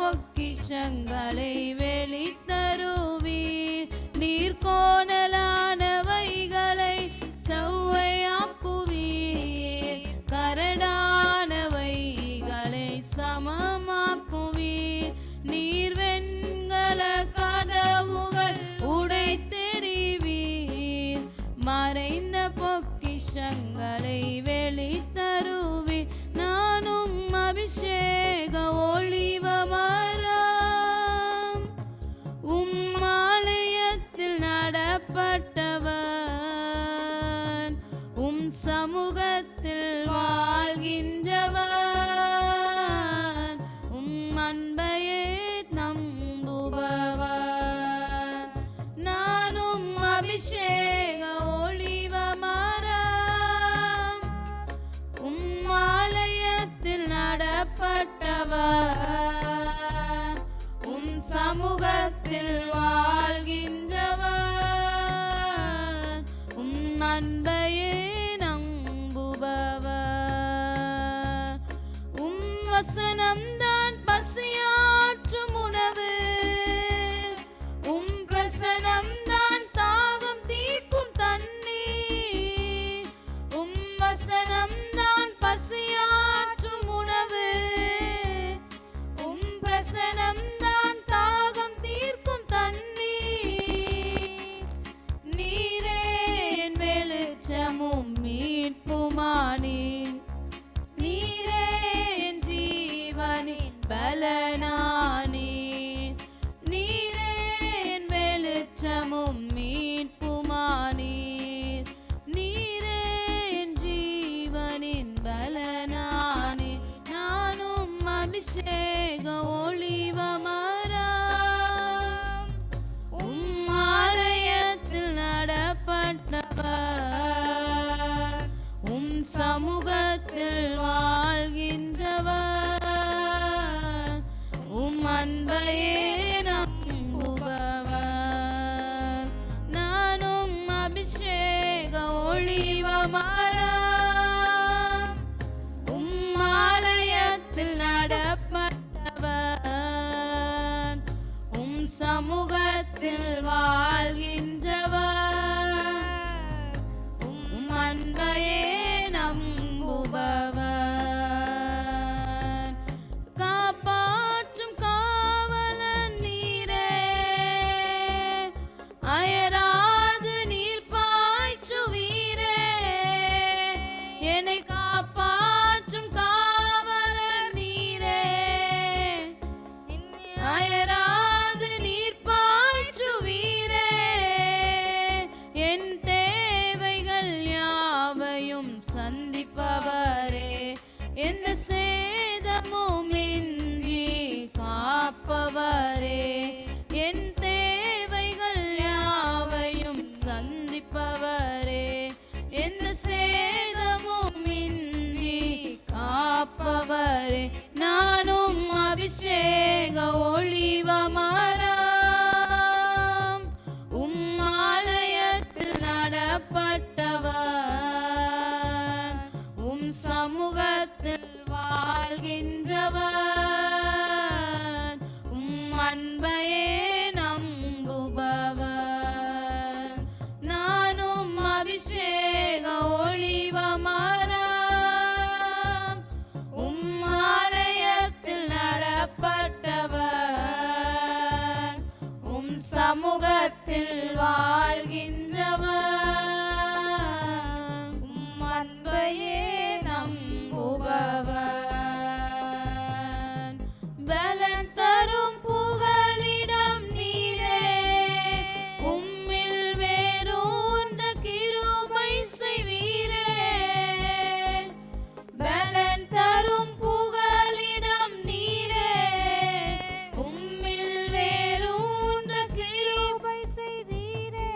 பொக்கிஷங்களை வெளித்தருவீர். நீர் கோணலானவைகளை செவ்வையாக்குவீர். கரடானவைகளை சமமாக்குவீர். நீர் வெண்கல கதவுகள் உடைத்தெறிவீர். மறைந்த பொக்கிஷங்களை வெளித்தருவீர். நானும் அபிஷேக ஒளிவ மரம், உம் ஆலயத்தில் நடப்பட்டவன், உம் சமூகத்தில் வாழ்கின்றவன், உம் அன்பையே நம்புபவன். நானும் அபிஷேக ஒளிவ மரம், உம் ஆலயத்தில் நடப்பட்டவன், உம் சமூகத்தில் வாழ்கின்றவன், உம் அன்பையே நம்புபவன். உம் வசனம்தான் பசியாற்றும் உணவு, உம் பிரசனம்தான் தாகம் தீர்க்கும் தண்ணீர். உம் வசனம்தான் பசியாற்றும் உணவு, உம் பிரசனம்தான் தாகம் தீர்க்கும் தண்ணீர். நீரே என் வெளிச்சமும் மீட்புமானீர். நீரே என் ஜீவனின் பலனானீர். நீரே என் வெளிச்சமும் மீட்புமானீர். நீரே என் ஜீவனின் பலனானீர். நானும் அபிஷேக ஒளிவ மரம், உம் ஆலயத்தில் நடப்பட்டவர், உம் சமூகத்தில் வாழ்கின்றவர், உம் அன்பையே நம்புபவர். நானும் அபிஷேக ஒளிவ மரம், உம் ஆலயத்தில் நடப்பட்டவர், உம் சமூகத்தில் வாழ்கின்றவர், உம் அன்பையே நம்புபவர். காப்பாற்றும் காவலன் நீரே, அயராது நீர் பாய்ச்சுவீரே. என்னை காப்பாற்றும் காவலன் நீரே, அயராது நீர் பாய்ச்சுவீரே. என் தேவைகள் யாவையும் சந்திப்பவரே, எந்த சேதமும் இன்றி காப்பவரே. என் தேவைகள் யாவையும் சந்திப்பவரே, எந்த சேதமும் இன்றி காப்பவரே. நானும் அபிஷேக ஒளிவ மரம், உம் ஆலயத்தில் நடப்பட்டவன், உம் சமூகத்தில் வாழ்கின்றவன், உம் அன்பையே நம்புபவன். நானும் அபிஷேக ஒளிவ மரம், உம் ஆலயத்தில் நடப்பட்டவன், உம் சமூகத்தில் வாழ்கின்றவன், உம் அன்பையே நம்புபவன். பலன் தரும் புகலிடம் நீரே, உம்மில் வேரூன்ற கிருபை செய்வீரே. பலன் தரும் புகலிடம் நீரே, உம்மில் வேரூன்ற கிருபை செய்தீரே.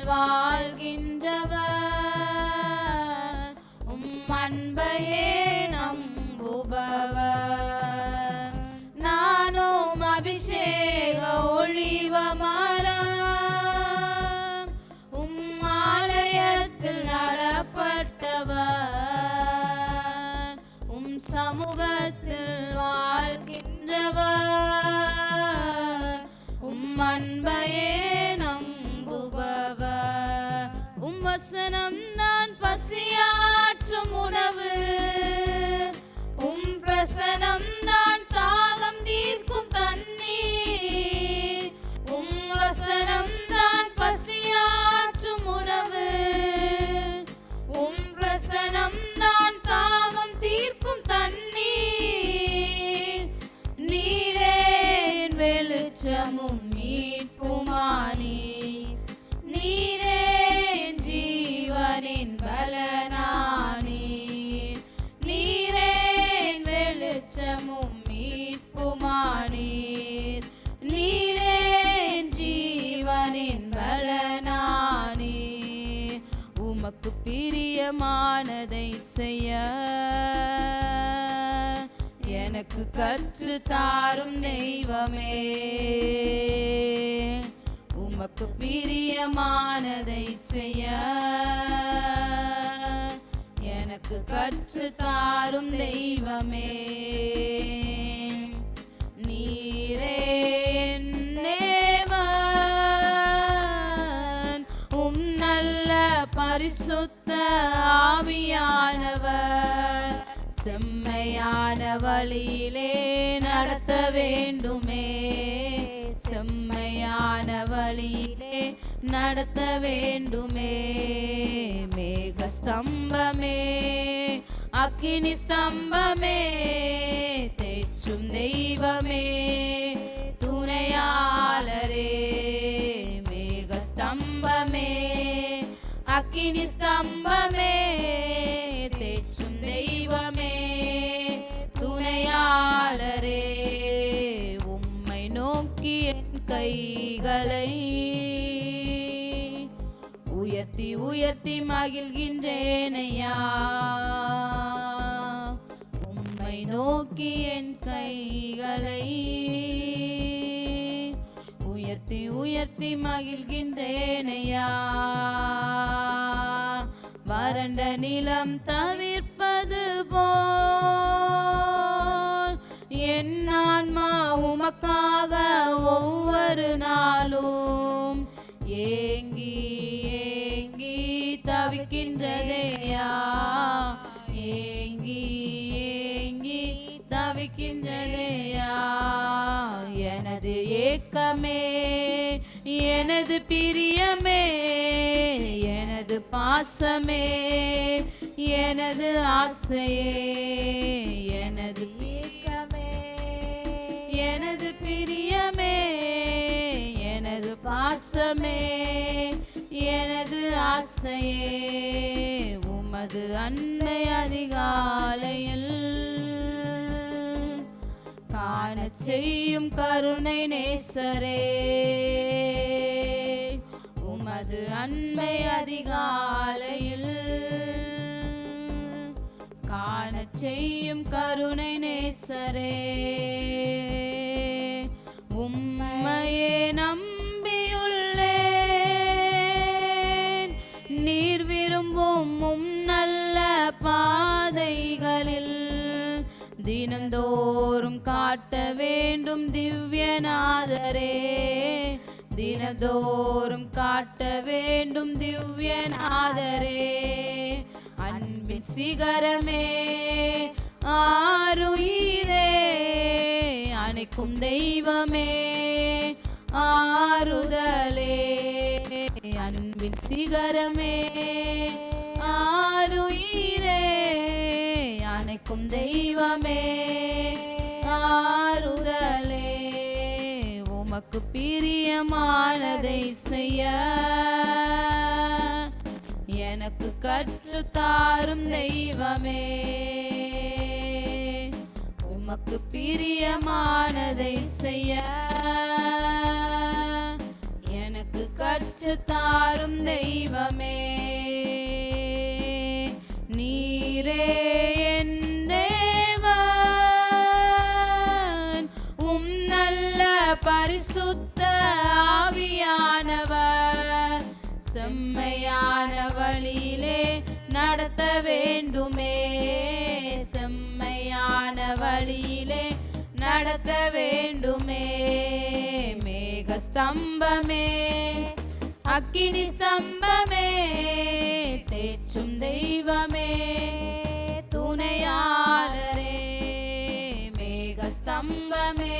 வாழ்கின்றவர், அன்பையே நம்புபவர். நானும் அபிஷேக ஒளிவ மரம், ஆலயத்தில் நடப்பட்டவர், சமூகத்தில் வாழ்கின்றவர், அன்பையே நம்புபவர். வசனம் நான் பசியாற்றும் உணவு, பிரசனம் தான் தாகம் தீர்க்கும் தண்ணீர். வசனம் தான் பசியாற்றும் உணவு, பிரசனம் தான் தாகம் தீர்க்கும் தண்ணீர். நீரே வெளிச்சமும் மீட்புமானீர், நீரே ஜீவனின் பலனானீர். நீரே வெளிச்சமும் மீட்புமானீர், நீரே ஜீவனின் பலனானீர். உமக்கு பிரியமானதை செய்ய எனக்கு கற்று தாரும் தெய்வமே. உமக்கு பிரியமானதை செய்ய எனக்கு கற்று தாரும் தெய்வமே. நீரே என் தேவன், நல்ல பரிசுத்த ஆவியானவர் செம்மையான வழியிலே நடத்த வேண்டுமே. செம்மையான வழியிலே நடத்த வேண்டுமே. மேக ஸ்தம்பமே, அக்கினி ஸ்தம்பமே, தேற்றும் தெய்வமே, துணையாளரே. மேக ஸ்தம்பமே, அக்கினி ஸ்தம்பமே, தேற்றும் தெய்வமே, துணையாளரே. உம்மை நோக்கி என் கைகளை உயர்த்தி உயர்த்தி மகிழ்கின்றேனையா. உம்மை நோக்கி என் கைகளை உயர்த்தி உயர்த்தி மகிழ்கின்றேனையா. வறண்ட நிலம் தவிர்ப்பது போல் என் ஆன்மா உமக்காக ஒவ்வொரு நாளும் ஏங்கி ஏங்கி தவிக்கின்றதையா. ஏங்கி ஏங்கி தவிக்கின்றதையா. எனது ஏக்கமே, எனது பிரியமே, எனது பாசமே, எனது ஆசையே, எனது ஏக்கமே, எனது பிரியமே, எனது பாசமே, எனது ஆசையே. உமது அன்பை அதிகாலையில் காணச் செய்யும் கருணை நேசரே. உமது அன்பை அதிகாலையில் காணச் செய்யும் கருணை நேசரே. உம்மையே நம்பியுள்ளேன், நீர் விரும்பும் நல்ல பாதைகளில் தினந்தோறும் காட்ட வேண்டும் திவ்யநாதரே. தினந்தோறும் காட்ட வேண்டும் திவ்யநாதரே. அன்பின் சிகரமே, ஆருயிரே, அணைக்கும் தெய்வமே, ஆறுதலே. அன்பின் சிகரமே, ஆருயிரே, அணைக்கும் தெய்வமே, ஆறுதலே. உமக்கு பிரியமானதை செய்ய எனக்கு கற்று தாரும் தெய்வமே. உமக்கு பிரியமானதை செய்ய எனக்கு கற்றுத்தாரும் தெய்வமே, நீரே என் தேவன். நல்ல பரிசுத்த ஆவியானவர் செம்மையான வழியிலே நடத்த வேண்டுமே, செம்மையான வழியிலே நடத்த வேண்டுமே. மேக ஸ்தம்பமே, அக்கினி ஸ்தம்பமே, தேற்றும் தெய்வமே, துணையாளரே. மேக ஸ்தம்பமே,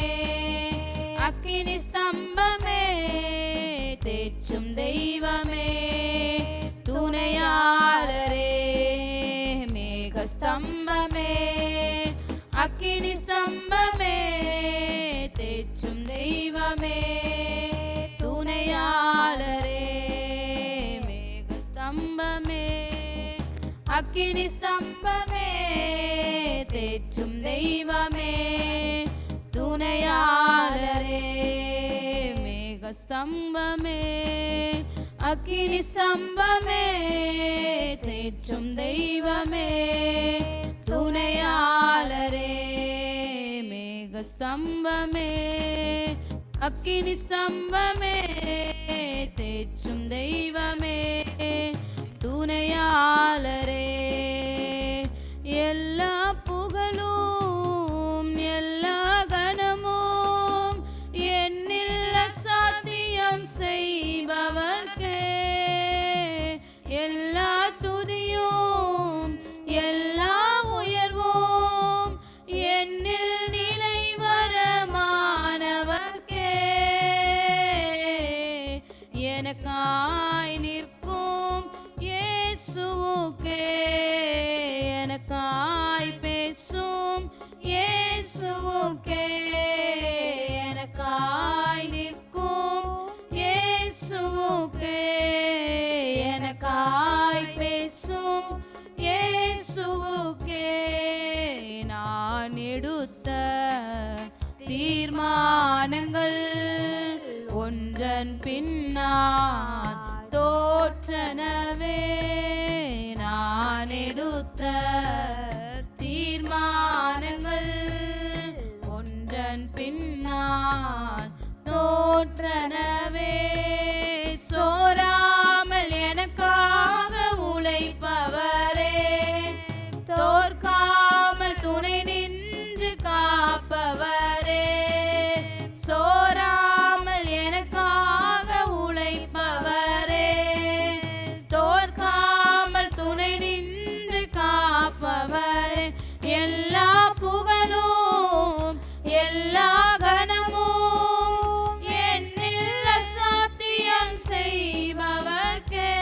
அக்கினி ஸ்தம்பமே, தேற்றும் தெய்வமே, துணையாளரே. மேக ஸ்தம்பமே, அக்கினி ஸ்தம்பமே, தேற்றும் தெய்வமே, துணையாளரே. மேக ஸ்தம்பமே, அக்கினி ஸ்தம்பமே, தேற்றும் தெய்வமே, துணையாளரே. மேக ஸ்தம்பமே, அக்கினி ஸ்தம்பமே, தேற்றும் தெய்வமே, துணையாளரே. மேக ஸ்தம்பமே, அக்கினி ஸ்தம்பமே, தேற்றும் தெய்வமே, துணையாளரே. எல்லா புகழும் எல்லா கனமும் என்னில் அசாத்தியம் செய்பவர்க்கே, எல்லா துதியும் எல்லா உயர்வும் என்னில் நிலைவரமானவர்க்கே. எனக்காய் நிற்கும் இயேசுவுக்கே, எனக்காய் பேசும் இயேசுவுக்கே, எனக்காய் நிற்கும் இயேசுவுக்கே, எனக்காய் பேசும் இயேசுவுக்கே. நான் எடுத்த தீர்மானங்கள் ஒன்றன் பின்னால் தோற்றனவே, நான் எடுத்த தீர்மானங்கள் ஒன்றன் பின்னால் தோற்றனவே. சோராமல் எனக்காக உழைப்பவரே, தோற்காமல் துணை நின்று காப்பவரே, சோராமல் எனக்காக உழைப்பவரே, தோற்காமல் துணை நின்று காப்பவரே. எல்லா புகழும் எல்லா கனமும் என்னில் அசாத்தியம் செய்பவர்க்கே,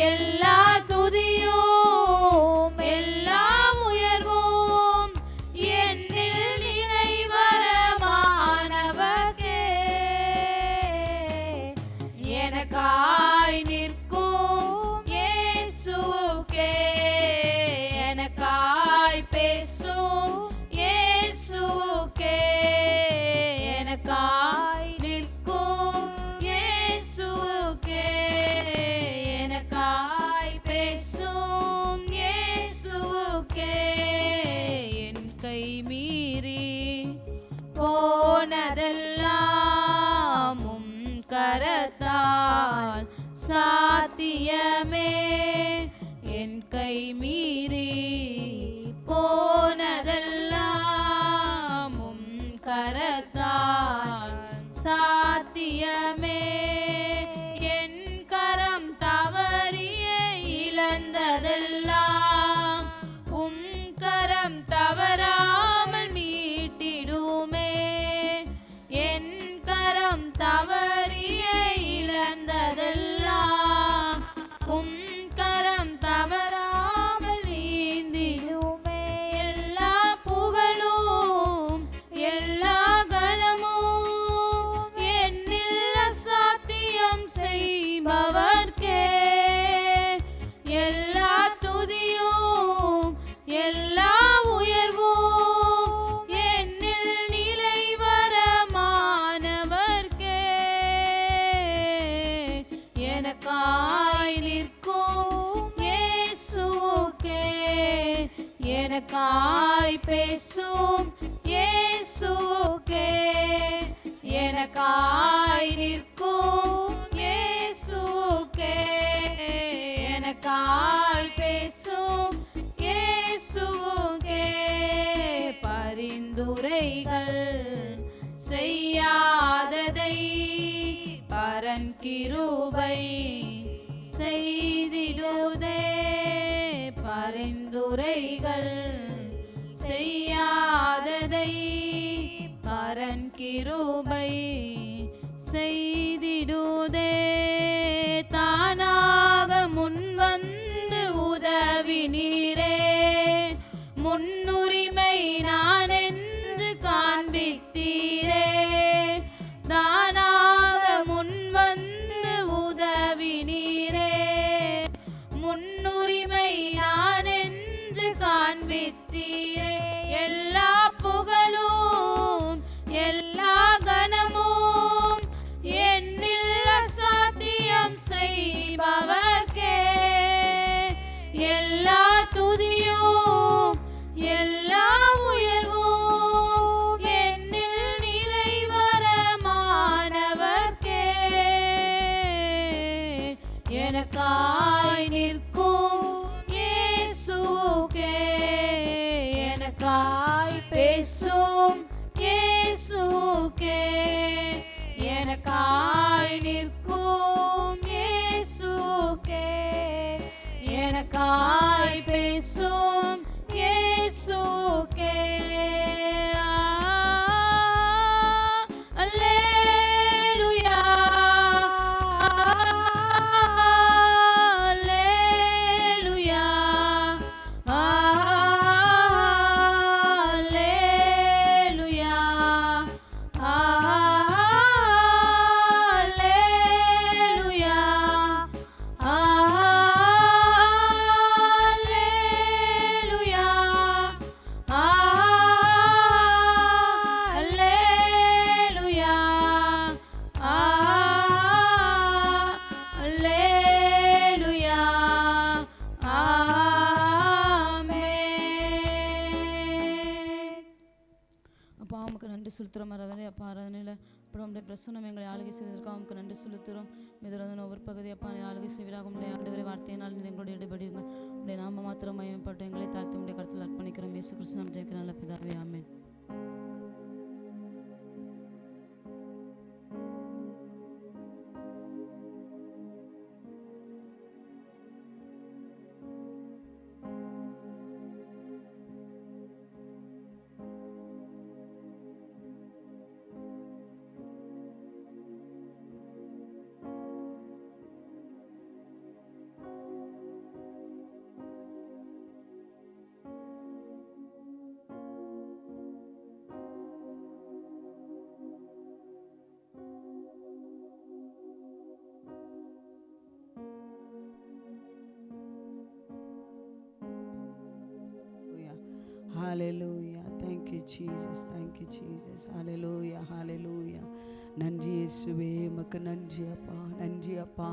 எல்லா துதியும் எல்லா உயர்வும் என்னில் நிலைவரமானவர்க்கே. எனக்காய் நிற்கும் இயேசுவுக்கே, எனக்காய் பேசும் இயேசுவுக்கே, எனக்காய் நிற்கும் இயேசுவுக்கே, எனக்காய் பேசும் இயேசுவுக்கே. என் கை மீறி போனதெல்லாம் உம் கரத்தால் சாத்தியமே, என் கை மீறி போனதெல்லாம் உம் கரத்தால் சாத்தியமே. என் கரம் தவறிய இழந்ததெல்லாம் உம் கரம் தவறாமல் மீட்டிடுமே, என் கரம் தவறிய இழந்ததெல்லாம் உம் கரம் தவறாமல் எனக்காய் பேசும் இயேசுவுக்கே, எனக்காய் நிற்கும் இயேசுவுக்கே, எனக்காய் பேசும் இயேசுவுக்கே, பரிந்துரைகள் செய்யாததை பரன் கிருபை செய்திடுதே, பரிந்துரைகள் செய்யாததை பரன் கிருபை செய்திடுதே, தானாக முன்வந்து உதவி நீரே, முன்னுரிமை நான் என்று காண்பித்தீரே, தானாக முன்வந்து உதவி நீரே, முன்னுரிமை நான் என்று காண்பித்தீரே, எல்லா புகழும் எல்லா கனமும் என்னில் அசாத்தியம் செய்பவர்க்கே, எல்லா துதியும் எல்லா உயர்வும் என்னில் நிலைவரமானவர்க்கே, எனக்காய் நிற்கும் இயேசுவுக்கே, எனக்காய் பேசும் இயேசுவுக்கே, எனக்காய் நிற்கும் இயேசுவுக்கே, எனக்காய் பேசும் இயேசுவுக்கே. அல்லேலூயா, அல்லேலூயா, அல்லேலூயா, அல்லேலூயா, அல்லேலூயா, அல்லேலூயா, அல்லேலூயா, ஆமென். அப்பா உமக்கு நன்றி செலுத்துகிறோம் அரவரே. அப்பா ஆராதனையில் அப்புறம் உடைய பிரசன்னம் எங்களை ஆளுகை செய்ததற்காக உமக்கு நன்றி செலுத்துகிறோம். இதில் ஒவ்வொரு பகுதி அப்பா நீ ஆளுகை செய்வீராக. உடைய ஆண்டவரை வார்த்தையினால் நீர் எங்களோட இடைபடிங்க. உடைய நாம மாத்திரம் மயமப்பட்டு எங்களை தாழ்த்தி உடைய கருத்தில் அர்ப்பணிக்கிறோம். இயேசு கிறிஸ்து நாம் ஜெயிக்கிற நல்ல பிதாவே, ஆமென். Hallelujah. Thank you, Jesus. Thank you, Jesus. Hallelujah. Hallelujah. நன்றி இயேசுவே, உமக்கு நன்றி அப்பா, நன்றி அப்பா.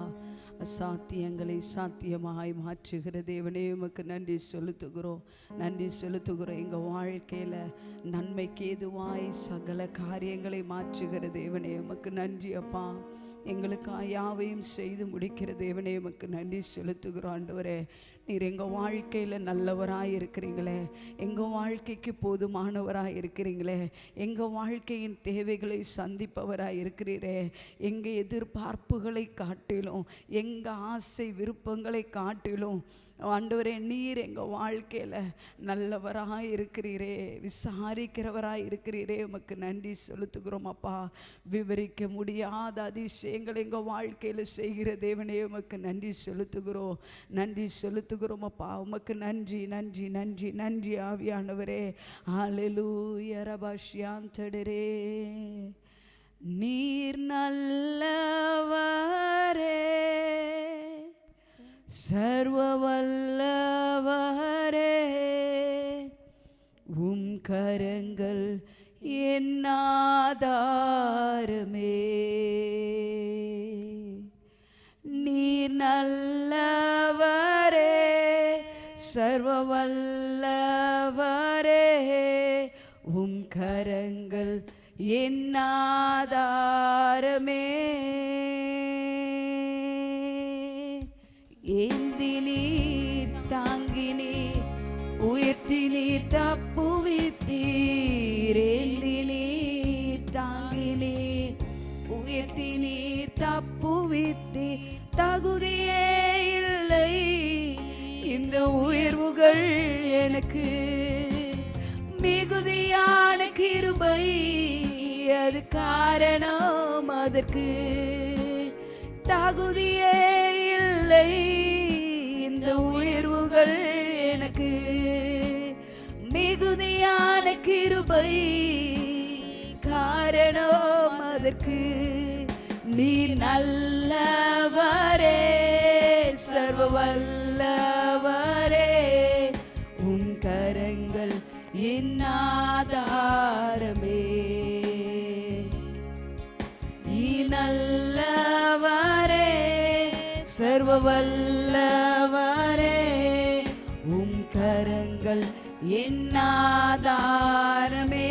அசாத்தியங்களை சாத்தியமாய் மாற்றுகிற தேவனே உமக்கு நன்றி செலுத்துகிறோம், நன்றி செலுத்துகிறோம். எங்கள் வாழ்க்கையில் நன்மைக்கு ஏதுவாய் சகல காரியங்களை மாற்றுகிற தேவனே உமக்கு நன்றி அப்பா. எங்களுக்காக யாவையும் செய்து முடிக்கிற தேவனே உமக்கு நன்றி செலுத்துகிறோம். ஆண்டவரே, நீர் எங்கள் வாழ்க்கையில் நல்லவராக இருக்கிறீங்களே, எங்கள் வாழ்க்கைக்கு போதுமானவராக இருக்கிறீங்களே, எங்கள் வாழ்க்கையின் தேவைகளை சந்திப்பவராக இருக்கிறீரே, எங்கள் எதிர்பார்ப்புகளை காட்டிலும் எங்கள் ஆசை விருப்பங்களை காட்டிலும் ஆண்டவரே நீர் எங்கள் வாழ்க்கையில் நல்லவராக இருக்கிறீரே, விசாரிக்கிறவராக இருக்கிறீரே, உமக்கு நன்றி செலுத்துகிறோம் அப்பா. விவரிக்க முடியாத அதிசயங்கள் எங்கள் வாழ்க்கையில் செய்கிற தேவனே உமக்கு நன்றி செலுத்துகிறோம், நன்றி செலுத்துகிறோம் அப்பா. உமக்கு நன்றி நன்றி நன்றி நன்றி ஆவியானவரே. ஹல்லேலூயா ரபாஷ்யாந்தடரே. நீர் நல்லவரே, சர்வ வல்லவரே, உம் கரங்கள் என் ஆதாரமே. நீர் நல்லவரே, சர்வ வல்லவரே உம் கரங்கள் என் ஆதாரமே. ஏந்தி நீர் தாங்கி நீர் உயர்த்தி நீர் தப்புவித்தீர். ஏந்தி நீர் தாங்கி நீர் உயர்த்தி நீர் தப்புவித்தீர். தகுதியே இல்லை இந்த உயர்வுகள் எனக்கு, மிகுதியான கிருபை அது காரணம் அதற்கு. தகுதியே இல்லை இந்த உயர்வுகள் எனக்கு, மிகுதியான கிருபை காரணம் அதற்கு. நீ நல்லவரே சர்வ வல்லவரே உம் கரங்கள் என் ஆதாரமே. நீ நல்லவரே சர்வ வல்லவரே உம் கரங்கள் என் ஆதாரமே.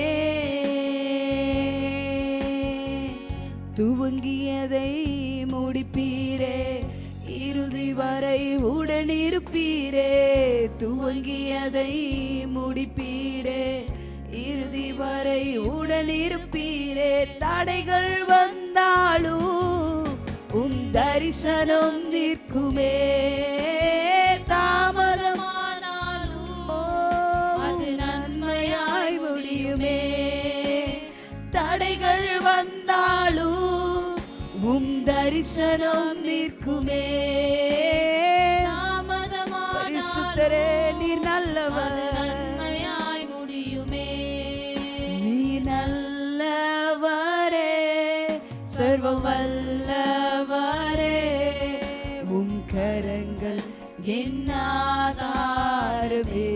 துவங்கியதை முடிப்பீரே இறுதி வரை உடனிருப்பீரே. துவங்கியதை முடிப்பீரே இறுதி வரை உடனிருப்பீரே. தடைகள் வந்தாலும் உம் தரிசனம் நிற்குமே. தாமதமானாலும் அது நன்மையாய் முடியுமே. தடைகள் வந்தாலும் உம் தரிசனம் நிற்குமே. பரிசுத்தரே நீர் நல்லவர், நன்மையாய் முடியுமே. நீ நல்லவரே சர்வ வல்லவரே உம் கரங்கள் என் ஆதாரமே.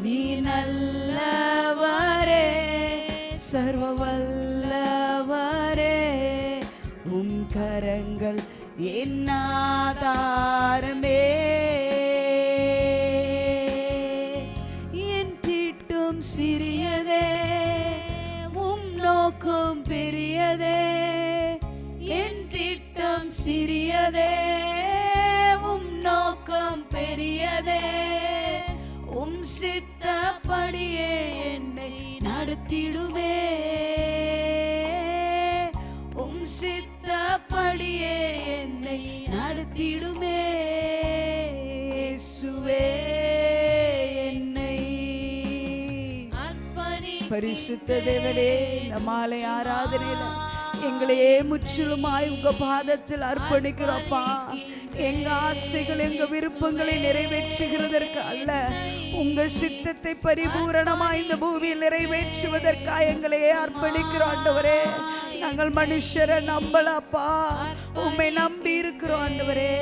நீ நல்லவரே சர்வ வல்லவரே உம் கரங்கள் என் ஆதாரமே. என் திட்டம் சிறியதே உம் நோக்கம் பெரியதே. என் திட்டம் சிறியதே உம் நோக்கம் பெரியதே. உம் சித்தப்படியே என்னை நடத்திடுமே. உம் சித்தப்படியே என்னை நடத்திடுமே. இயேசுவே என்னை பரிசுத்த தேவனே, இந்த மாலை ஆராதனையில எங்களையே முற்றிலுமாய் உங்க பாதத்தில் அர்ப்பணிக்கிறோப்பா. எங்க ஆசைகள் எங்க விருப்பங்களை நிறைவேற்றுகிறதற்கு அல்ல, உங்க சித்தத்தை பரிபூரணமாய் இந்த பூமியில் நிறைவேற்றுவதற்காக எங்களையே அர்ப்பணிக்கிறோம் ஆண்டவரே. நாங்கள் மனுஷரை நம்பலப்பா, உம்மை நம்பி இருக்கிறோம் ஆண்டவரே.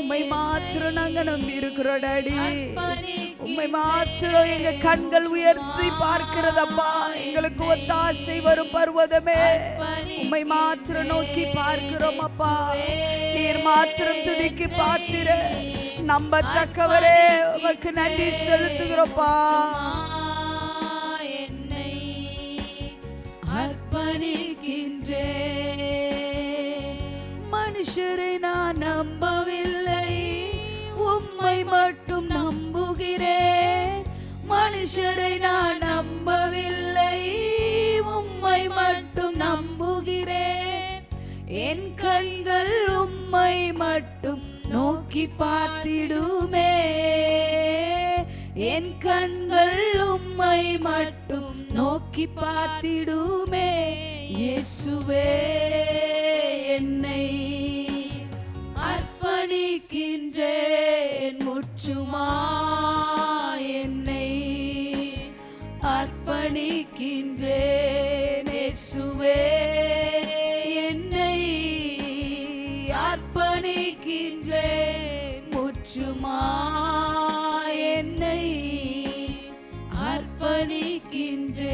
உம்மை மாத்திரம் நாங்க நம்பி இருக்கிறோம் டாடி. உம்மை மாத்திரம் எங்க கண்கள் உயர்த்தி பார்க்கிறதப்பா. எங்களுக்கு ஒத்தாசை வரும் பர்வதமே, உம்மை மாத்திரம் நோக்கி பார்க்கிறோம் அப்பா. நீர் மாத்திரம் துதிக்கு பாத்திர நம்பத்தக்கவரே, உமக்கு நன்றி செலுத்துகிறோப்பா. என்னை அர்ப்பணிக்கின்றேன். மனுஷரை நான் நம்பவில்லை, உம்மை மட்டும் நம்புகிறேன். மனுஷரை நான் நம்பவில்லை, உம்மை மட்டும் நம்புகிறேன். என் கண்கள் உம்மை மட்டும் நோக்கி பார்த்திடுமே. என் கண்கள் உம்மை மட்டும் நோக்கி பார்த்திடுமே. இயேசுவே என்னை அர்ப்பணிக்கின்றேன். முற்றுமா என்னை அர்ப்பணிக்கின்றேன். இயேசுவே என்னை அர்ப்பணிக்கின்றேன். முற்றுமா என்னை அர்ப்பணிக்கின்றேன்.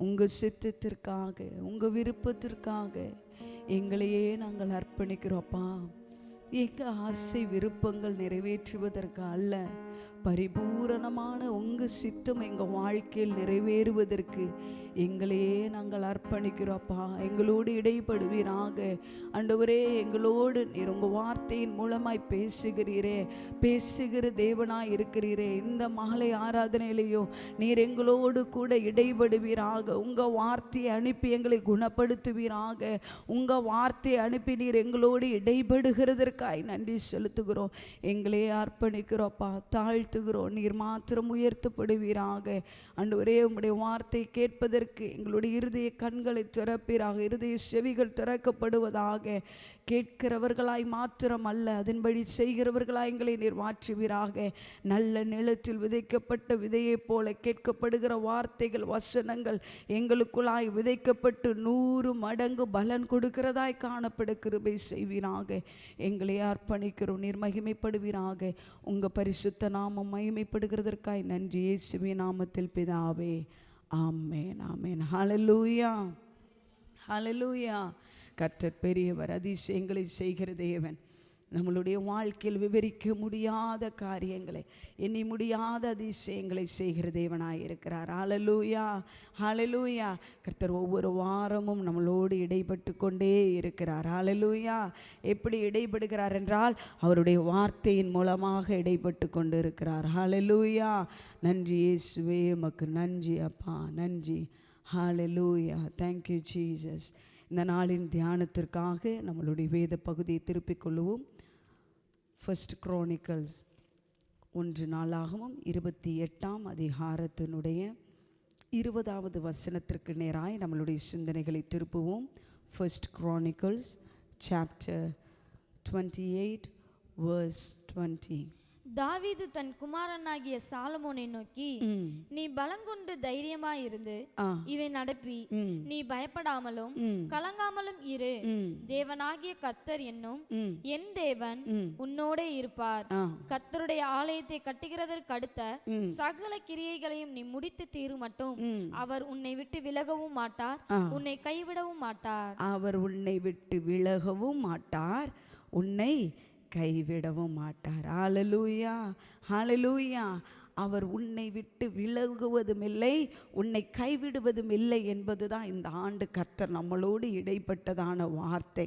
உங்க உங்கள் சித்தத்திற்காக, உங்கள் விருப்பத்திற்காக எங்களையே நாங்கள் அர்ப்பணிக்கிறோம்ப்பா. எங்கள் ஆசை விருப்பங்கள் நிறைவேற்றுவதற்கு அல்ல, பரிபூரணமான உங்கள் சித்தம் எங்கள் வாழ்க்கையில் நிறைவேறுவதற்கு எங்களையே நாங்கள் அர்ப்பணிக்கிறோம்ப்பா. எங்களோடு இடைப்படுவீராக ஆண்டவரே. எங்களோடு நீர் உங்கள் வார்த்தையின் மூலமாய் பேசுகிறீரே, பேசுகிற தேவனாய் இருக்கிறீரே. இந்த மாலை ஆராதனையிலேயோ நீர் எங்களோடு கூட இடைப்படுவீராக. உங்கள் வார்த்தையை அனுப்பி எங்களை குணப்படுத்துவீராக. உங்கள் வார்த்தையை அனுப்பி நீர் எங்களோடு இடைப்படுகிறதற்காய் நன்றி செலுத்துகிறோம். எங்களையே அர்ப்பணிக்கிறோம்ப்பா, தாழ்த்துகிறோம். நீர் மாத்திரம் உயர்த்தப்படுவீராக ஆண்டவரே. உம்முடைய வார்த்தை கேட்பதற்கு எங்களுடைய இருதய கண்களை திறப்பீராக, இருதய செவிகள் திறக்கப்படுவதாக. கேட்கிறவர்களாய் மாத்திரம் அல்ல, அதன்படி செய்கிறவர்களாய் எங்களை நீர் மாற்றுவீராக. நல்ல நிலத்தில் விதைக்கப்பட்ட விதையைப் போல கேட்கப்படுகிற வார்த்தைகள், வசனங்கள் எங்களுக்குள்ளாய் விதைக்கப்பட்டு 100 மடங்கு பலன் கொடுக்கிறதாய் காணப்பட கிருபை செய்வீராக. எங்களை அர்ப்பணிக்கிறோம். நீர் மகிமைப்படுவீராக. உங்கள் பரிசுத்த நாமம் மகிமைப்படுகிறதற்காய் நன்றி. இயேசுவின் நாமத்தில் பிதாவே, ஆமென், ஆமென். ஹல்லேலூயா, ஹல்லேலூயா. கர்த்தர் பெரியவர், அதிசயங்களை செய்கிற தேவன். நம்மளுடைய வாழ்க்கையில் விவரிக்க முடியாத காரியங்களை, எண்ணி முடியாத அதிசயங்களை செய்கிற தேவனாய் இருக்கிறார். ஹல்லேலூயா, ஹல்லேலூயா. கர்த்தர் ஒவ்வொரு வாரமும் நம்மளோடு இடைப்பட்டு கொண்டே இருக்கிறார். ஹல்லேலூயா. எப்படி இடைப்படுகிறார் என்றால் அவருடைய வார்த்தையின் மூலமாக இடைப்பட்டு கொண்டு இருக்கிறார். ஹல்லேலூயா. நன்றி இயேசுவே, உமக்கு நன்றி அப்பா, நன்றி. ஹல்லேலூயா. Thank you Jesus. இந்த நாளின் தியானத்திற்காக நம்மளுடைய வேத பகுதியை திருப்பிக் கொள்ளுவோம். 1 Chronicles 1 நாளாகவும் 28ஆம் அதிகாரத்தினுடைய 20வது வசனத்திற்கு நேராய் நம்மளுடைய சிந்தனைகளை திருப்புவோம். 1 Chronicles chapter 28 verse 20. தாவீது தன் குமாரனாகிய சாலமோனை நோக்கி, நீ பலங்கொண்டு தைரியமாயிருந்து இதை நடப்பி நீ பயப்படாமலும் கலங்காமலும் இரு. தேவனாகிய கர்த்தர் என்னும் என் தேவன் உன்னோடே இருப்பார். கர்த்தருடைய ஆலயத்தை கட்டுகிறதற்கு அடுத்த சகல கிரியைகளையும் நீ முடித்து தீரும் மட்டும் அவர் உன்னை விட்டு விலகவும் மாட்டார், உன்னை கைவிடவும் மாட்டார். அவர் உன்னை விட்டு விலகவும் மாட்டார், உன்னை கைவிடவும் மாட்டார். ஹல்லேலூயா, ஹல்லேலூயா. அவர் உன்னை விட்டு விலகுவதும் இல்லை, உன்னை கைவிடுவதும் இல்லை என்பதுதான் இந்த ஆண்டு கர்த்தர் நம்மளோடு இடைப்பட்டதான வார்த்தை.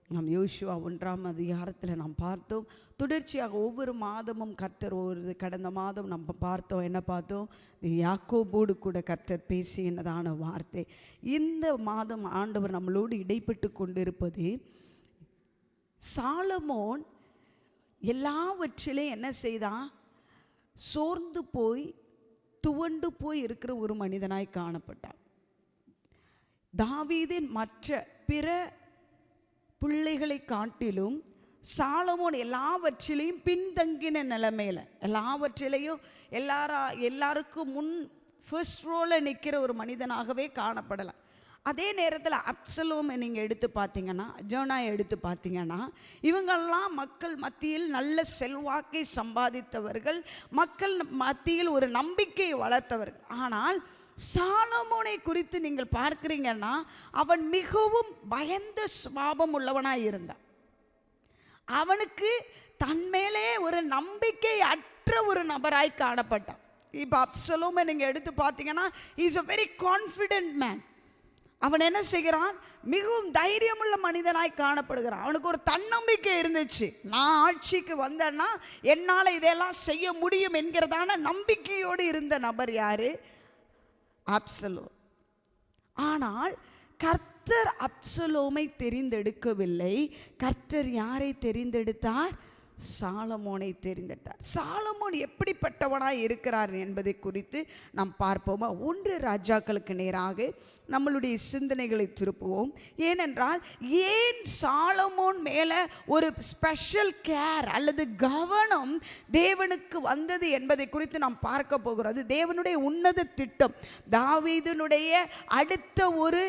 நாம் யோசுவா 1ஆம் அதிகாரத்தில் நாம் பார்த்தோம். தொடர்ச்சியாக ஒவ்வொரு மாதமும் கர்த்தர் கடந்த மாதம் நம்ம பார்த்தோம். என்ன பார்த்தோம்? யாக்கோபோடு கூட கர்த்தர் பேசினதான வார்த்தை. இந்த மாதம் ஆண்டவர் நம்மளோடு இடைப்பட்டு கொண்டிருப்பது, சாலமோன் எல்லாவற்றிலையும் என்ன செய்தான்? சோர்ந்து போய் துவண்டு போய் இருக்கிற ஒரு மனிதனாய் காணப்பட்டான். தாவீதின் மற்ற பிற பிள்ளைகளை காட்டிலும் சாலமோன் எல்லாவற்றிலையும் பின்தங்கின நிலைமையில், எல்லாவற்றிலையும் எல்லாருக்கும் முன் ஃபர்ஸ்ட் ரோல நிற்கிற ஒரு மனிதனாகவே காணப்படலாம். அதே நேரத்தில் அப்சலோமை நீங்கள் எடுத்து பார்த்தீங்கன்னா, ஜோனாயை எடுத்து பார்த்தீங்கன்னா, இவங்கெல்லாம் மக்கள் மத்தியில் நல்ல செல்வாக்கை சம்பாதித்தவர்கள், மக்கள் மத்தியில் ஒரு நம்பிக்கையை வளர்த்தவர்கள். ஆனால் சாலமோனை குறித்து நீங்கள் பார்க்குறீங்கன்னா, அவன் மிகவும் பயந்த சுபாவம் உள்ளவனாக இருந்தான். அவனுக்கு தன்மேலே ஒரு நம்பிக்கை அற்ற ஒரு நபராய் காணப்பட்டான். இப்போ அப்சலோமை நீங்கள் எடுத்து பார்த்தீங்கன்னா, is a very confident man. அவன் என்ன செய்கிறான்? மிகவும் தைரியமுள்ள மனிதனாய் காணப்படுகிறான். அவனுக்கு ஒரு தன்னம்பிக்கை இருந்துச்சு. நான் ஆட்சிக்கு வந்தேன்னா என்னால் இதெல்லாம் செய்ய முடியும் என்கிறதான நம்பிக்கையோடு இருந்த நபர் யாரு? அப்சலோம். ஆனால் கர்த்தர் அப்சலோமை தெரிந்தெடுக்கவில்லை. கர்த்தர் யாரை தெரிந்தெடுத்தார்? சாலமோனை தெரிந்தெடுத்தார். சாலமோன் எப்படிப்பட்டவனாய் இருக்கிறார் என்பதை குறித்து நாம் பார்ப்போமா? 1 ராஜாக்களுக்கு நேராக நம்மளுடைய சிந்தனைகளை திருப்புவோம். ஏனென்றால் ஏன் சாலமோன் மேலே ஒரு ஸ்பெஷல் கேர் அல்லது கவனம் தேவனுக்கு வந்தது என்பதை குறித்து நாம் பார்க்க போகிறோம். அது தேவனுடைய உன்னத திட்டம். தாவீதினுடைய அடுத்த ஒரு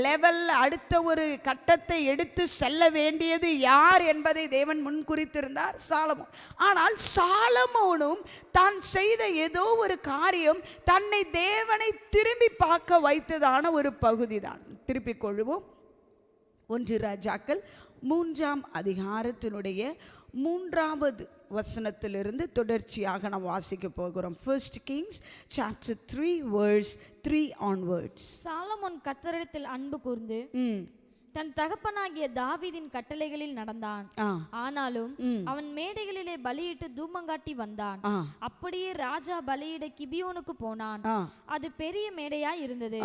லெவல், அடுத்த ஒரு கட்டத்தை எடுத்து செல்ல வேண்டியது யார் என்பதை தேவன் முன்குறித்திருந்தார். சாலமோன். ஆனால் சாலமோனும் தான் செய்த ஏதோ ஒரு காரியம் தன்னை தேவனை திரும்பி பார்க்க வைத்ததான ஒரு பகுதி தான். திருப்பிக் கொள்வோம். 1 ராஜாக்கள் 3ஆம் அதிகாரத்தினுடைய 3வது வசனத்திலிருந்து தொடர்ச்சியாக நாம் வாசிக்க போகிறோம். 1 Kings chapter 3 verse 3 onwards. Solomon கர்த்தரிடத்தில் அன்பு கூர்ந்து தன் தகப்பனாகிய தாவீதின் கட்டளைகளில் நடந்தான். ஆனாலும் அவன் மேடைகளிலே பலியிட்டு தூபங்காட்டி வந்தான். அப்படியே ராஜா பலியிட கிபியோனுக்கு போனான். அது பெரிய மேடையாய் இருந்தது.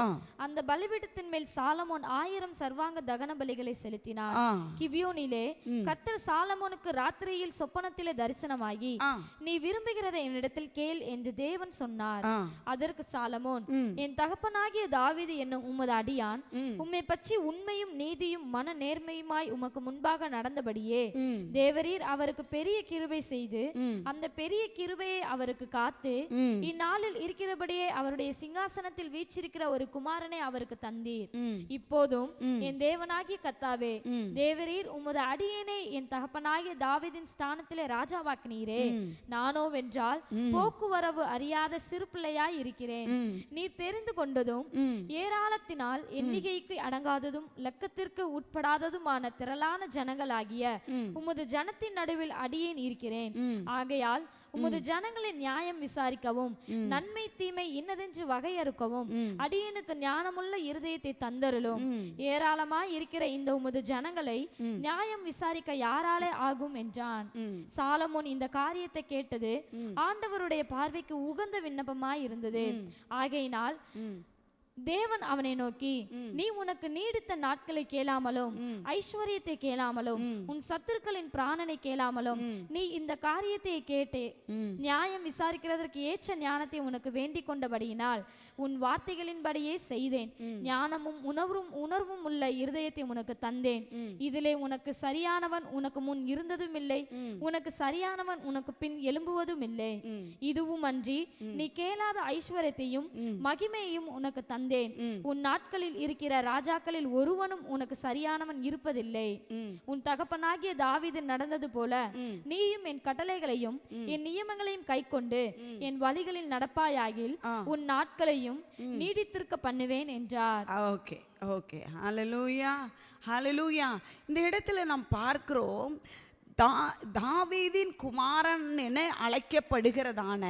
அந்த பலிபீடத்தின் மேல் சாலமோன் 1000 சர்வாங்க தகன பலிகளை செலுத்தினான். கிபியோனிலே கர்த்தர் சாலமோனுக்கு ராத்திரியில் சொப்பனத்திலே தரிசனமாகி, நீ விரும்புகிறதை என்னிடத்தில் கேள் என்று தேவன் சொன்னார். அதற்கு சாலமோன், என் தகப்பனாகிய தாவீது என்னும் உமது அடியான் உம்மை பற்றி உண்மையும் நீதியும் மன நேர்மையுமாய் உமக்கு முன்பாக நடந்தபடியே தேவரீர் அவருக்கு பெரிய கிருபை செய்து அந்த பெரிய கிருபையை அவருக்கு காத்து இந்நாளில் இருக்கிறபடியே அவருடைய சிங்காசனத்தில் வீற்றிருக்கிற ஒரு குமாரனை அவருக்கு தந்தீர். இப்போதும் என் தேவனாகிய கர்த்தாவே, தேவரீர் உமது அடியேனை என் தகப்பனாகிய தாவீதின் ஸ்தானத்திலே ராஜாவாக்கினீரே. நானோ வென்றால் போக்குவரவு அறியாத சிறு பிள்ளையாய் இருக்கிறேன். நீர் தெரிந்து கொண்டதும் ஏராளத்தினால் எண்ணிக்கைக்கு அடங்காததும் லக்கத்திற்கு உட்படாததுமான திரளான ஜனங்களாகிய உமது ஜனத்தின் நடுவில் அடியேன் இருக்கிறேன். ஆகையால் உமது ஜனங்களின் நியாயம் விசாரிக்கவும் நன்மை தீமை இன்னதென்று வகையறுக்கவும் அடியேனுக்கு ஞானமுள்ள இருதயத்தை தந்தருளும். ஏராளமாய் இருக்கிற இந்த உமது ஜனங்களை நியாயம் விசாரிக்க யாராலே ஆகும் என்றான். சாலமோன் இந்த காரியத்தை கேட்டது ஆண்டவருடைய பார்வைக்கு உகந்த விண்ணப்பமாய் இருந்தது. ஆகையினால் தேவன் அவனை நோக்கி, நீ உனக்கு நீடித்த நாட்களை கேளாமலும் ஐஸ்வர்யத்தை கேளாமலும் உன் சத்துருக்களின் பிராணனை கேளாமலும் நீ இந்த காரியத்தை கேட்டு நியாயம் விசாரிக்கிறதற்கு ஏற்ற ஞானத்தை உனக்கு வேண்டிக் கொண்டபடியினால் உன் வார்த்தைகளின்படியே செய்தேன். ஞானமும் உணர்வும் உள்ள இருதயத்தை உனக்கு தந்தேன். இதிலே உனக்கு சரியானவன் உனக்கு முன் இருந்ததும் இல்லை, உனக்கு சரியானவன் உனக்கு பின் எழும்புவதும் இல்லை. இதுவும் அன்றி நீ கேளாத ஐஸ்வர்யத்தையும் மகிமையையும் உனக்கு தந்தேன். உன் நாட்களில் இருக்கிற ராஜாக்களில் ஒருவனும் உனக்கு சரியானவன் இருப்பதில்லை. உன் தகப்பனாகிய தாவீது நடந்தது போல நீயும் என் கட்டளைகளையும் என் நியமங்களையும் கைக்கொண்டு என் வழிகளில் நடப்பாயாகில் உன் நாட்களையும் நீடித்திருக்க பண்ணுவேன் என்றார். ஓகே ஓகே, ஹல்லேலூயா ஹல்லேலூயா. இந்த இடத்துல நாம் பார்க்கிறோம், தாவீதின் குமாரன் என அழைக்கப்படுகிறதான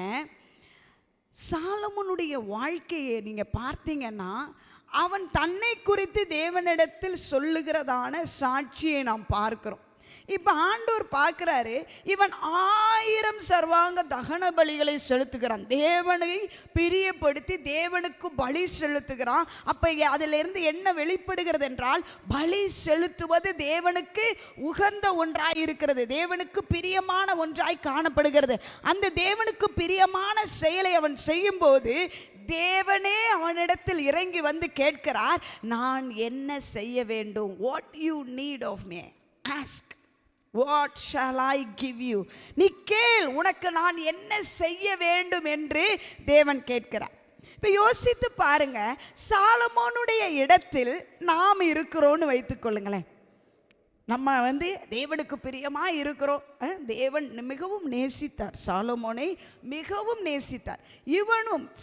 சாலமோனுடைய வாழ்க்கையை நீங்க பார்த்தீங்கன்னா, அவன் தன்னை குறித்து தேவனிடத்தில் சொல்லுகிறதான சாட்சியை நாம் பார்க்கிறோம். இப்போ ஆண்டவர் பார்க்குறாரு, இவன் 1000 சர்வாங்க தகன பலிகளை செலுத்துகிறான், தேவனை பிரியப்படுத்தி தேவனுக்கு பலி செலுத்துகிறான். அப்போ அதிலிருந்து என்ன வெளிப்படுகிறது என்றால், பலி செலுத்துவது தேவனுக்கு உகந்த ஒன்றாய் இருக்கிறது, தேவனுக்கு பிரியமான ஒன்றாய் காணப்படுகிறது. அந்த தேவனுக்கு பிரியமான செயலை அவன் செய்யும்போது தேவனே அவனிடத்தில் இறங்கி வந்து கேட்கிறார், நான் என்ன செய்ய வேண்டும்? What you need of me? Ask. What shall I give you? நீ கேள், உனக்கு நான் என்ன செய்ய வேண்டும் என்று தேவன் கேட்கிறார். இப்போ யோசித்து பாருங்க, சாலமோனுடைய இடத்தில் நாம் இருக்கிறோன்னு வைத்துக்கொள்ளுங்களேன். நம்ம தேவனுக்கு பிரியமாக இருக்கிறோம். தேவன் மிகவும் நேசித்தார், சாலமோனை மிகவும் நேசித்தார்.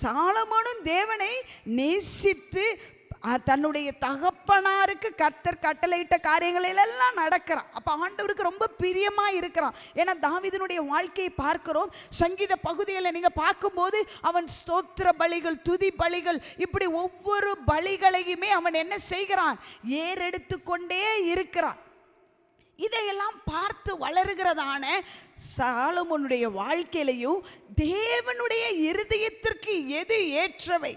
சாலமோனும் தேவனை நேசித்து தன்னுடைய தகப்பனாருக்கு கர்த்தர் கட்டளையிட்ட காரியங்களெல்லாம் நடக்கிறான். அப்போ ஆண்டவருக்கு ரொம்ப பிரியமாக இருக்கிறான். ஏன்னா தாவீதினுடைய வாழ்க்கையை பார்க்கிறோம். சங்கீத பகுதியில் நீங்கள் பார்க்கும்போது அவன் ஸ்தோத்திர பலிகள், துதி பலிகள், இப்படி ஒவ்வொரு பலிகளையுமே அவன் என்ன செய்கிறான்? ஏறெடுத்து கொண்டே இருக்கிறான். இதையெல்லாம் பார்த்து வளருகிறதான சாலமோனுடைய வாழ்க்கையிலையும் தேவனுடைய இருதயத்திற்கு எது ஏற்றவை?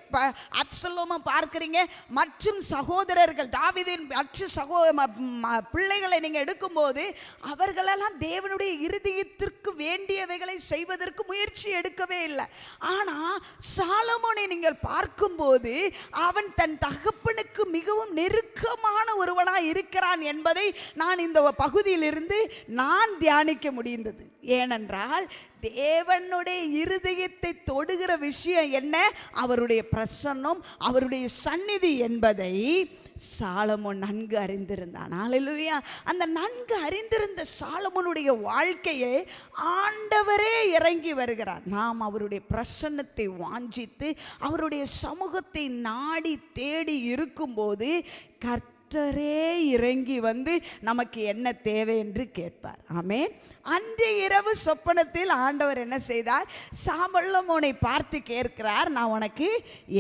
அப்சலோமை பார்க்குறீங்க, மற்றும் சகோதரர்கள், தாவீதின் மற்ற பிள்ளைகளை நீங்கள் எடுக்கும்போது அவர்களெல்லாம் தேவனுடைய இருதயத்திற்கு வேண்டியவைகளை செய்வதற்கு முயற்சி எடுக்கவே இல்லை. ஆனால் சாலமோனை நீங்கள் பார்க்கும்போது அவன் தன் தகப்பனுக்கு மிகவும் நெருக்கமான ஒருவனாக இருக்கிறான் என்பதை நான் இந்த பகுதியிலிருந்து நான் தியானிக்க முடிந்தது. ஏனென்றால் தேவனுடைய இருதயத்தை தொடுகிற விஷயம் என்ன? அவருடைய பிரசன்னம், அவருடைய சந்நிதி என்பதை சாலமோன் நன்கு அறிந்திருந்தான். ஹல்லேலூயா. அந்த நன்கு அறிந்திருந்த சாலமோனுடைய வாழ்க்கையை ஆண்டவரே இறங்கி வருகிறார். நாம் அவருடைய பிரசன்னத்தை வாஞ்சித்து அவருடைய சமூகத்தை நாடி தேடி இருக்கும்போது கர்த்தரே இறங்கி வந்து நமக்கு என்ன தேவை என்று கேட்பார். ஆமென். அன்றைய இரவு சொப்பனத்தில் ஆண்டவர் என்ன செய்தார்? சாலமோனை பார்த்து கேட்கிறார், நான் உனக்கு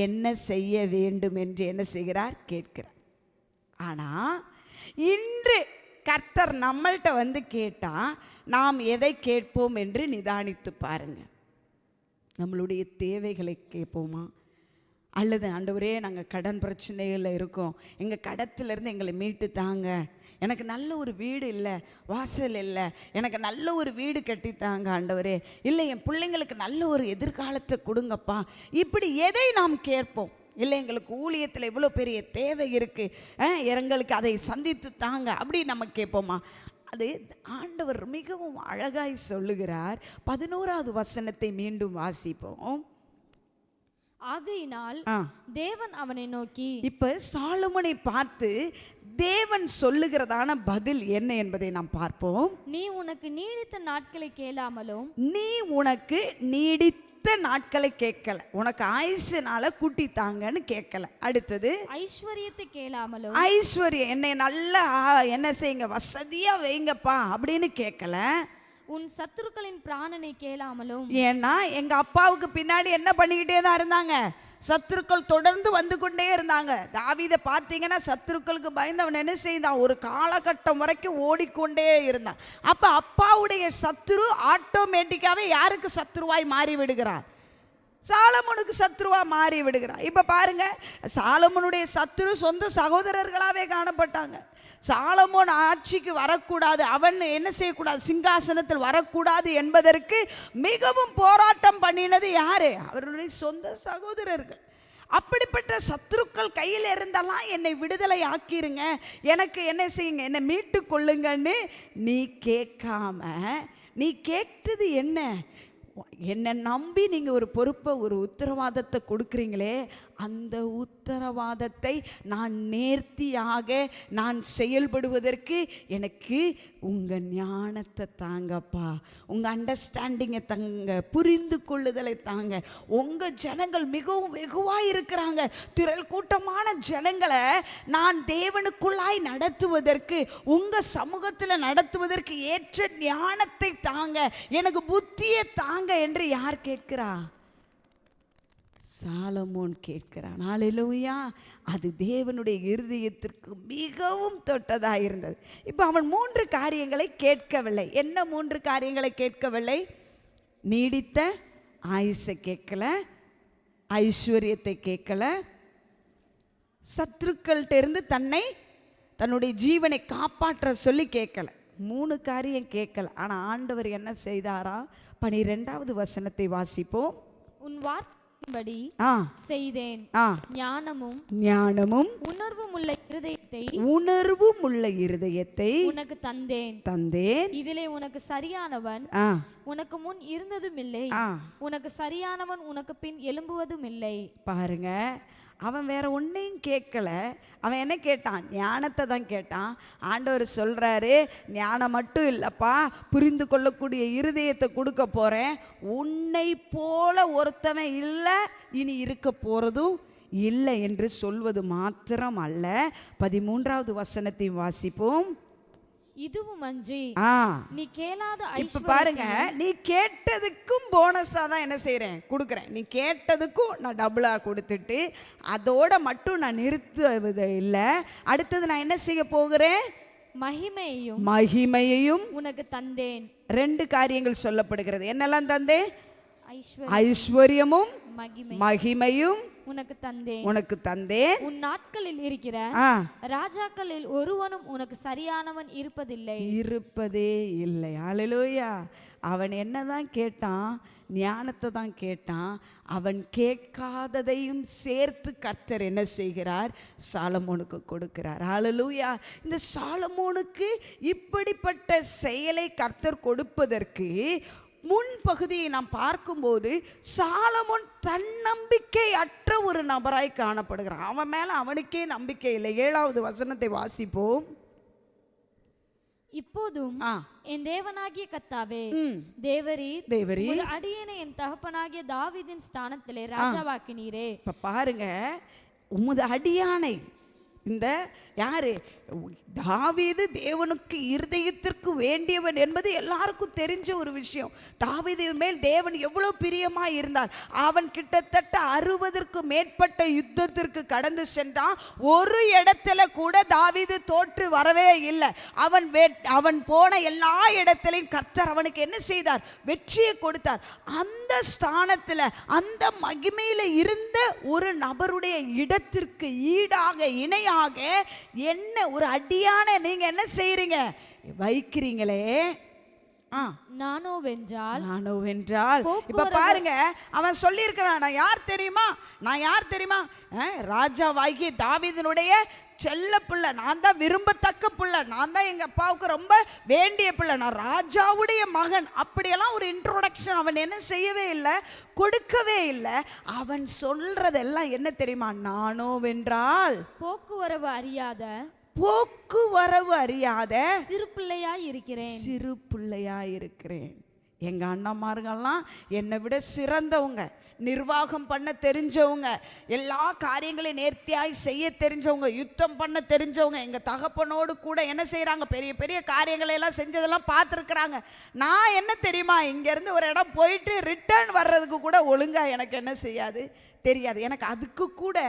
என்ன செய்ய வேண்டும் என்று என்ன செய்கிறார்? கேட்கிறார். ஆனால் இன்று கர்த்தர் நம்மள்கிட்ட வந்து கேட்டால் நாம் எதை கேட்போம் என்று நிதானித்து பாருங்க. நம்மளுடைய தேவைகளை கேட்போமா? அல்லது ஆண்டவரே நாங்கள் கடன் பிரச்சனையில் இருக்கோம், எங்கள் கடத்திலிருந்து எங்களை மீட்டு தாங்க, எனக்கு நல்ல ஒரு வீடு இல்லை, வாசல் இல்லை, எனக்கு நல்ல ஒரு வீடு கட்டித்தாங்க ஆண்டவரே, இல்லை என் பிள்ளைங்களுக்கு நல்ல ஒரு எதிர்காலத்தை கொடுங்கப்பா, இப்படி எதை நாம் கேட்போம்? இல்லை எங்களுக்கு ஊழியத்தில் இவ்வளோ பெரிய தேவை இருக்குது, எங்களுக்கு அதை சந்தித்து தாங்க, அப்படி நம்ம கேட்போமா? அது ஆண்டவர் மிகவும் அழகாய் சொல்லுகிறார். 11வது வசனத்தை மீண்டும் வாசிப்போம். ஆகையினால் தேவன் அவனை நோக்கி, இப்ப சாலமோனை பார்த்து தேவன் சொல்லுகிறதான பதில் என்ன என்பதை நாம் பார்ப்போம். நீ உனக்கு நீடித்த நாட்களை கேளாமலும், நீ உனக்கு நீடித்த நாட்களை கேட்கல, உனக்கு ஆயுசுனால கூட்டி தாங்கன்னு கேட்கல. அடுத்தது ஐஸ்வர்யத்தை கேளாமலும், ஐஸ்வர்யம் என்னை நல்லா என்ன செய்யுங்க, வசதியா வைங்கப்பா அப்படின்னு கேட்கல. உன் சத்துருக்களின் பிராணனை கேளாமலும், ஏன்னா எங்க அப்பாவுக்கு பின்னாடி என்ன பண்ணிக்கிட்டே தான் இருந்தாங்க, சத்துருக்கள் தொடர்ந்து வந்து கொண்டே இருந்தாங்க. தாவீதை பார்த்தீங்கன்னா சத்துருக்களுக்கு பயந்து அவன் என்ன செய்தான், ஒரு காலகட்டம் வரைக்கும் ஓடிக்கொண்டே இருந்தான். அப்ப அப்பாவுடைய சத்துரு ஆட்டோமேட்டிக்காவே யாருக்கு சத்துருவாய் மாறி விடுகிறார்? சாலமோனுக்கு சத்துருவா மாறி விடுகிறார். இப்ப பாருங்க, சாலமோனுடைய சத்துரு சொந்த சகோதரர்களாவே காணப்பட்டாங்க. சாலமோன் ஆட்சிக்கு வரக்கூடாது, அவன் என்ன செய்யக்கூடாது, சிங்காசனத்தில் வரக்கூடாது என்பதற்கு மிகவும் போராட்டம் பண்ணினது யாரு? அவருடைய சொந்த சகோதரர்கள். அப்படிப்பட்ட சத்துருக்கள் கையில் இருந்தெல்லாம் என்னை விடுதலை ஆக்கிருங்க, எனக்கு என்ன செய்யுங்க, என்னை மீட்டு கொள்ளுங்கன்னு நீ கேட்காம, நீ கேட்டது என்ன? என்னை நம்பி நீங்கள் ஒரு பொறுப்பை, ஒரு உத்தரவாதத்தை கொடுக்குறீங்களே, அந்த உத்தரவாதத்தை நான் நேர்த்தியாக நான் செயல்படுவதற்கு எனக்கு உங்கள் ஞானத்தை தாங்கப்பா, உங்கள் அண்டர்ஸ்டாண்டிங்கை தாங்க, புரிந்து கொள்ளுதலை தாங்க. உங்கள் ஜனங்கள் மிகவும் வெகுவாக இருக்கிறாங்க, திரள் கூட்டமான ஜனங்களை நான் தேவனுக்குள்ளாய் நடத்துவதற்கு, உங்கள் சமூகத்தில் நடத்துவதற்கு ஏற்ற ஞானத்தை தாங்க, எனக்கு புத்தியை தாங்க என்று யார் கேட்கிறா? சாலமோன் கேட்கிறான். ஹல்லேலூயா. அது தேவனுடைய இருதயத்திற்கு மிகவும் தொட்டதாக இருந்தது. இப்போ அவன் 3 காரியங்களை கேட்கவில்லை. என்ன 3 காரியங்களை கேட்கவில்லை? நீடித்த ஆயுசை கேட்கல, ஐஸ்வர்யத்தை கேட்கல, சத்துருக்கள்கிட்ட இருந்து தன்னுடைய ஜீவனை காப்பாற்ற சொல்லி கேட்கல. 3 காரியம் கேட்கல. ஆனால் ஆண்டவர் என்ன செய்தாரா? 12வது வசனத்தை வாசிப்போம். உன் வார்த்தையின்படி செய்தேன், ஞானமும் உணர்வும் உள்ள இருதயத்தை உனக்கு தந்தேன். இதிலே உனக்கு சரியானவன் உனக்கு முன் இருந்ததும் இல்லை, உனக்கு சரியானவன் உனக்கு பின் எழும்புவதும் இல்லை. பாருங்க, அவன் வேற ஒன்றையும் கேட்கல. அவன் என்ன கேட்டான்? ஞானத்தை தான் கேட்டான். ஆண்டவர் சொல்கிறாரு, ஞானம் மட்டும் இல்லைப்பா, புரிந்து கொள்ளக்கூடிய இருதயத்தை கொடுக்க போகிறேன். உன்னை போல ஒருத்தவன் இல்லை, இனி இருக்க போகிறதும் இல்லை என்று சொல்வது மாத்திரம் அல்ல. 13வது வசனத்தை வாசிப்போம். இதுவும் அன்றி நீ கேளாத இப்ப பாருங்க, நீ கேட்டதுக்கும் போனஸா தான் என்ன செய்யறேன், கொடுக்குறேன். நீ கேட்டதுக்கும் நான் டபுளா கொடுத்துட்டு அதோட மட்டும் நான் நிறுத்துவது இல்லை. அடுத்தது நான் என்ன செய்ய போகிறேன்? மகிமையையும் உனக்கு தந்தேன். 2 காரியங்கள் சொல்லப்படுகிறது. என்னெல்லாம் தந்தேன்? ஐஸ்வர்யமும் மகிமையும் உனக்கு தந்தேன். உன் நாட்களில் இருக்கிற ராஜாக்களில் ஒருவனும் உனக்கு சரியானவன் இருப்பதே இல்லை. ஹல்லேலூயா. அவன் என்னதான் கேட்டான்? ஞானத்தை தான் கேட்டான். அவன் கேட்காததையும் சேர்த்து கர்த்தர் என்ன செய்கிறார்? சாலமோனுக்கு கொடுக்கிறார். ஹல்லேலூயா. இந்த சாலமோனுக்கு இப்படிப்பட்ட செயலை கர்த்தர் கொடுப்பதற்கு முன் பகுதியை நாம் பார்க்கும்போது சாலமோன் தன்னம்பிக்கை அற்ற ஒரு நபராய் காணப்படுகிறான். அவன் மேல அவனுக்கே நம்பிக்கை இல்லை. 7வது வசனத்தை வாசிப்போம். இப்போதும் என் தேவனாகிய கர்த்தாவே, தேவரீர் உமது அடியேனை என் தகப்பனாகிய தாவீதின் ஸ்தானத்திலே ராஜாவாக்கினீரே. இப்ப பாருங்க, உமது அடியானை, இந்த யாரு, தாவீது தேவனுக்கு இருதயத்திற்கு வேண்டியவன் என்பது எல்லாருக்கும் தெரிஞ்ச ஒரு விஷயம். தாவீது மேல் தேவன் எவ்வளவு பிரியமாய் இருந்தார். அவன் கிட்டத்தட்ட 60ற்கு மேற்பட்ட யுத்தத்திற்கு கடந்து சென்றான். ஒரு இடத்துல கூட தாவீது தோற்று வரவே இல்லை. அவன் போன எல்லா இடத்திலையும் கர்த்தர் அவனுக்கு என்ன செய்தார்? வெற்றியை கொடுத்தார். அந்த ஸ்தானத்தில், அந்த மகிமையில் இருந்த ஒரு நபருடைய இடத்திற்கு ஈடாக, இணையாக என்ன ஒரு அடியான நீங்க என்ன செய்றீங்க? வைக்கிறீங்களே. நானோ வென்றால் இப்ப பாருங்க, அவன் சொல்லி இருக்கிறான், நான் யார் தெரியுமா? ராஜாவாகிய தாவீதினுடைய செல்ல பிள்ளை, நான் தான் விரும்பத்தக்க பிள்ளை, நான் தான் எங்க அப்பாவுக்கு ரொம்ப வேண்டிய பிள்ளை, நான் ராஜாவுடைய மகன். அப்படியெல்லாம் ஒரு இன்ட்ரோடக்ஷன் அவன் என்ன செய்யவே இல்லை, கொடுக்கவே இல்லை. அவன் சொல்றதெல்லாம் என்ன தெரியுமா? நானோ வென்றால் போக்குவரவு அறியாத சிறு பிள்ளையாய் இருக்கிறேன். எங்க அண்ணாமார்கள்லாம் என்னை விட சிறந்தவங்க, நிர்வாகம் பண்ண தெரிஞ்சவங்க, எல்லா காரியங்களையும் நேர்த்தியாய் செய்ய தெரிஞ்சவங்க, யுத்தம் பண்ண தெரிஞ்சவங்க. எங்கள் தகப்பனோடு கூட என்ன செய்கிறாங்க? பெரிய பெரிய காரியங்களை எல்லாம் செஞ்சதெல்லாம் பார்த்துருக்குறாங்க. நான் என்ன தெரியுமா? இங்கேருந்து ஒரு இடம் போயிட்டு ரிட்டர்ன் வர்றதுக்கு கூட ஒழுங்காக எனக்கு என்ன செய்யாது, தெரியாது. எனக்கு அதுக்கு கூட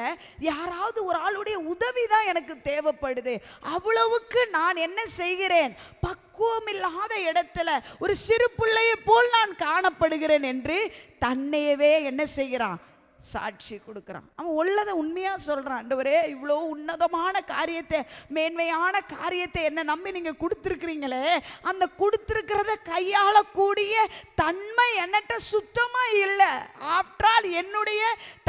யாராவது ஒரு ஆளுடைய உதவி தான் எனக்கு தேவைப்படுது. அவ்வளவுக்கு நான் என்ன செய்கிறேன்? பக்குவம் இல்லாத இடத்துல ஒரு சிறு பிள்ளையை போல் நான் காணப்படுகிறேன் என்று தன்னையவே என்ன செய்கிறான்? சாட்சி கொடுக்குறான். அவன் உள்ளதை உண்மையாக சொல்கிறான். ஆண்டவரே, இவ்வளோ உன்னதமான காரியத்தை, மேன்மையான காரியத்தை என்ன நம்பி நீங்கள் கொடுத்துருக்குறீங்களே, அந்த கொடுத்துருக்கிறத கையாளக்கூடிய தன்மை என்னட்ட சுத்தமாக இல்லை. ஆஃப்டர் ஆல் என்னுடைய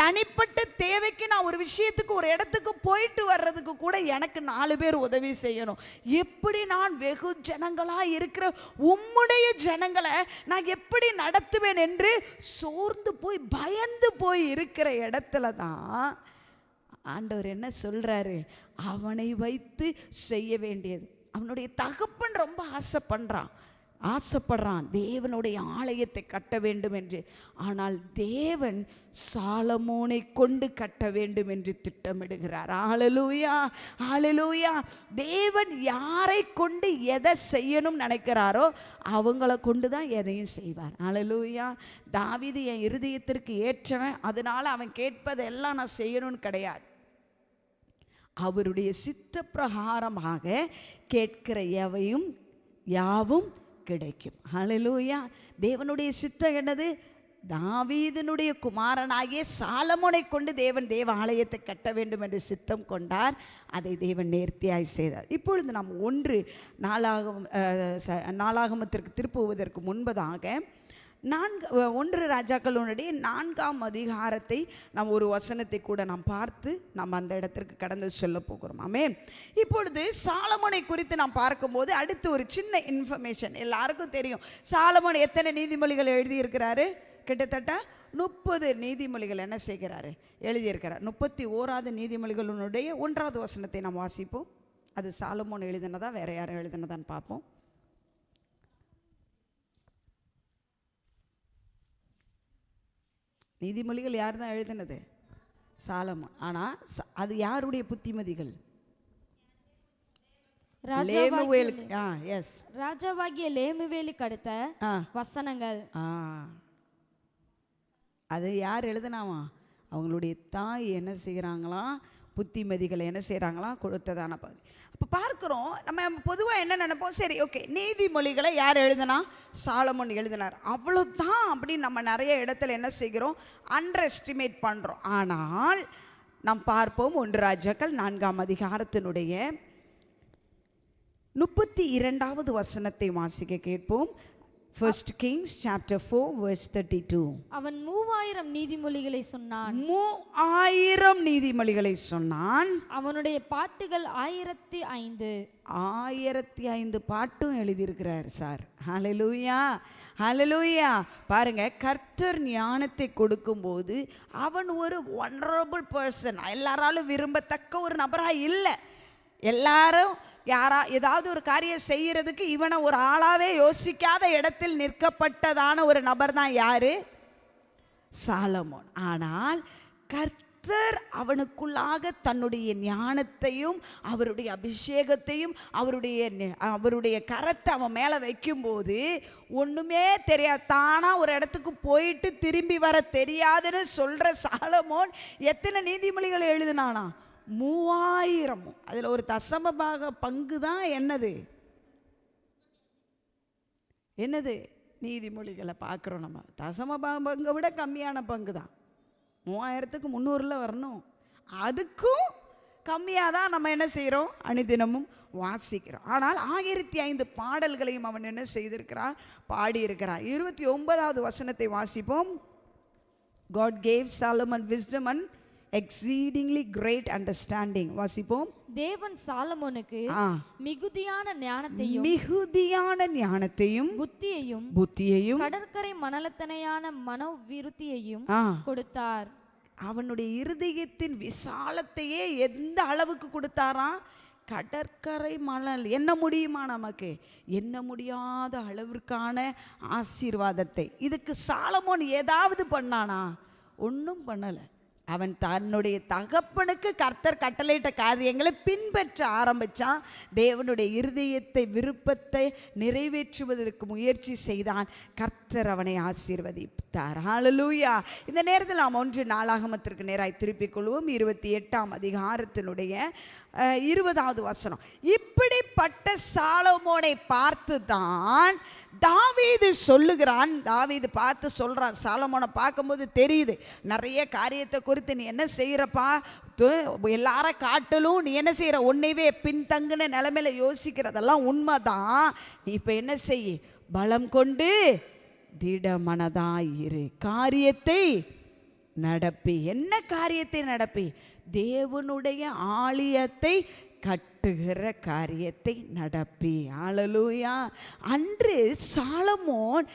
தனிப்பட்ட தேவைக்கு நான் ஒரு விஷயத்துக்கு, ஒரு இடத்துக்கு போயிட்டு வர்றதுக்கு கூட எனக்கு 4 பேர் உதவி செய்யணும். எப்படி நான் வெகு ஜனங்களாக இருக்கிற உம்முடைய ஜனங்களை நான் எப்படி நடத்துவேன் என்று சோர்ந்து போய், பயந்து போய் இருக்கிற இடத்துல தான் ஆண்டவர் என்ன சொல்றாரு? அவனை வைத்து செய்ய வேண்டியது. அவனுடைய தகப்பன் ரொம்ப ஆசைப்படுறான் தேவனுடைய ஆலயத்தை கட்ட வேண்டும் என்று. ஆனால் தேவன் சாலமோனை கொண்டு கட்ட வேண்டும் என்று திட்டமிடுகிறார். ஹல்லேலூயா, ஹல்லேலூயா. தேவன் யாரை கொண்டு எதை செய்யணும் நினைக்கிறாரோ அவங்கள கொண்டு தான் எதையும் செய்வார். ஹல்லேலூயா. தாவீது என் இருதயத்திற்கு ஏற்றவன், அதனால அவன் கேட்பதெல்லாம் நான் செய்யணும்னு கிடையாது. அவருடைய சித்த பிரகாரமாக கேட்கிற யாவும் கிடைக்கும். ஹல்லேலூயா. தேவனுடைய சித்தம் என்னது? தாவீதினுடைய குமாரனாகிய சாலமோனை கொண்டு தேவன் தேவ ஆலயத்தை கட்ட வேண்டும் என்று சித்தம் கொண்டார். அதை தேவன் நேர்த்தியாய் செய்தார். இப்பொழுது நாம் நாளாகமத்திற்கு திருப்புவதற்கு முன்பதாக 1 ராஜாக்களுடைய 4ஆம் அதிகாரத்தை நாம் ஒரு வசனத்தை கூட நாம் பார்த்து நாம் அந்த இடத்திற்கு கடந்து செல்ல போகிறோம். ஆமென். இப்பொழுது சாலமோனை குறித்து நாம் பார்க்கும்போது அடுத்து ஒரு சின்ன இன்ஃபர்மேஷன். எல்லாருக்கும் தெரியும், சாலமோன் எத்தனை நீதிமொழிகள் எழுதியிருக்கிறாரு? கிட்டத்தட்ட 30 நீதிமொழிகள் என்ன செய்கிறாரு? எழுதியிருக்கிறார். 31வது நீதிமொழிகளுடைய 1வது வசனத்தை நாம் வாசிப்போம். அது சாலமோன் எழுதினதா வேற யாரும் எழுதினதான்னு பார்ப்போம். நீதிமொழிகள் யார் தான் எழுதினது? சாலமோன். ஆனால் அது யாருடைய புத்திமதிகள்? ராஜாவாகிய லேமுவேலுக்கு அடுத்த வசனங்கள். அது யார் எழுதினாமா? அவங்களுடைய தாய் என்ன செய்கிறாங்களாம்? புத்திமதிகளை என்ன செய்கிறாங்களாம்? கொடுத்ததான பகுதி. அப்போ பார்க்குறோம், நம்ம பொதுவாக என்ன நினைப்போம், சரி ஓகே, நீதிமொழிகளை யார் எழுதினா? சாலமோன் எழுதினார், அவ்வளோதான் அப்படின்னு நம்ம நிறைய இடத்துல என்ன செய்கிறோம்? அண்டர் எஸ்டிமேட் பண்ணுறோம். ஆனால் நாம் பார்ப்போம் 1 ராஜாக்கள் 4ஆம் அதிகாரத்தினுடைய 32வது வசனத்தை வாசிக்க கேட்போம். 1 Kings chapter 4 verse 32. அவன் 3000 நீதிமொழிகளை சொன்னான். 3000 நீதிமொழிகளை சொன்னான். அவனுடைய பாட்டுகள் 1005. 1005 பாட்டும் எழுதியிருக்கிறார் சார். ஹalleluya, ஹalleluya. பாருங்க, கர்த்தர் ஞானத்தை கொடுக்கும்போது அவன் ஒரு ஒனரபிள் பர்சன், எல்லாராலும் விரும்பத்தக்க ஒரு நபராக இல்லை. எல்லாரும் ஏதாவது ஒரு காரியம் செய்யறதுக்கு இவனை ஒரு ஆளாவே யோசிக்காத இடத்தில் நிற்கப்பட்டதான ஒரு நபர் தான் யாரு? சாலமோன். ஆனால் கர்த்தர் அவனுக்குள்ளாக தன்னுடைய ஞானத்தையும் அவருடைய அபிஷேகத்தையும் அவருடைய கரத்தை அவன் மேலே வைக்கும்போது ஒன்றுமே தெரியாது, தானா ஒரு இடத்துக்கு போயிட்டு திரும்பி வர தெரியாதுன்னு சொல்கிற சாலமோன் எத்தனை நீதிமொழிகளை எழுதினானா? 3000. அதில் ஒரு தசமபாக பங்கு தான் என்னது நீதிமொழிகளை பார்க்குறோம். நம்ம தசமபாக பங்கை விட கம்மியான பங்கு தான். 3000க்கு 300ல் வரணும். அதுக்கும் கம்மியாக தான் நம்ம என்ன செய்கிறோம்? அனுதினமும் வாசிக்கிறோம். ஆனால் 1005 பாடல்களையும் அவன் என்ன செய்திருக்கிறான்? பாடியிருக்கிறான். 29வது வசனத்தை வாசிப்போம். God gave Solomon wisdom and exceedingly great understanding. வாசிப்போம். தேவன் சாலமோனுக்கு மிகுதியான ஞானத்தையும் புத்தியையும் கடற்கரை மணலத்தனையான மனோவிருத்தியையும் கொடுத்தார். அவனுடைய இருதயத்தின் விசாலத்தையே எந்த அளவுக்கு கொடுத்தாராம்? கடற்கரை மணல் எண்ண முடியுமா? நமக்கு எண்ண முடியாத அளவிற்கான ஆசீர்வாதத்தை. இதுக்கு சாலமோன் ஏதாவது பண்ணானா? ஒன்றும் பண்ணலை. அவன் தன்னுடைய தகப்பனுக்கு கர்த்தர் கட்டளையிட்ட காரியங்களை பின்பற்ற ஆரம்பித்தான். தேவனுடைய இருதயத்தை விருப்பத்தை நிறைவேற்றுவதற்கு முயற்சி செய்தான். கர்த்தர் அவனை ஆசீர்வதித்தார். ஹல்லேலூயா. இந்த நேரத்தில் நாம் 1 நாளாகமத்திற்கு நேராய் திருப்பிக் கொள்வோம். 28ஆம் அதிகாரத்தினுடைய 20வது வசனம். இப்படிப்பட்ட சாலமோனை பார்த்து தான் தாவீது சொல்லுகிறான். தாவீது பார்த்து சொல்கிறான். சாலமோனை பார்க்கும்போது தெரியுது, நிறைய காரியத்தை குறித்து நீ என்ன செய்கிறப்பா, எல்லாரும் காட்டலும் நீ என்ன செய்கிற, ஒன்னைவே பின்தங்குன நிலைமையில யோசிக்கிறதெல்லாம் உண்மைதான். நீ இப்போ என்ன செய்ய, பலம் கொண்டு திடமனதாயிரு, காரியத்தை நடப்பி. என்ன காரியத்தை நடப்பி? தேவனுடைய ஆலயத்தை கட்டுகிற காரியத்தை நடப்பி. ஹல்லேலூயா. அன்று சாலமோன்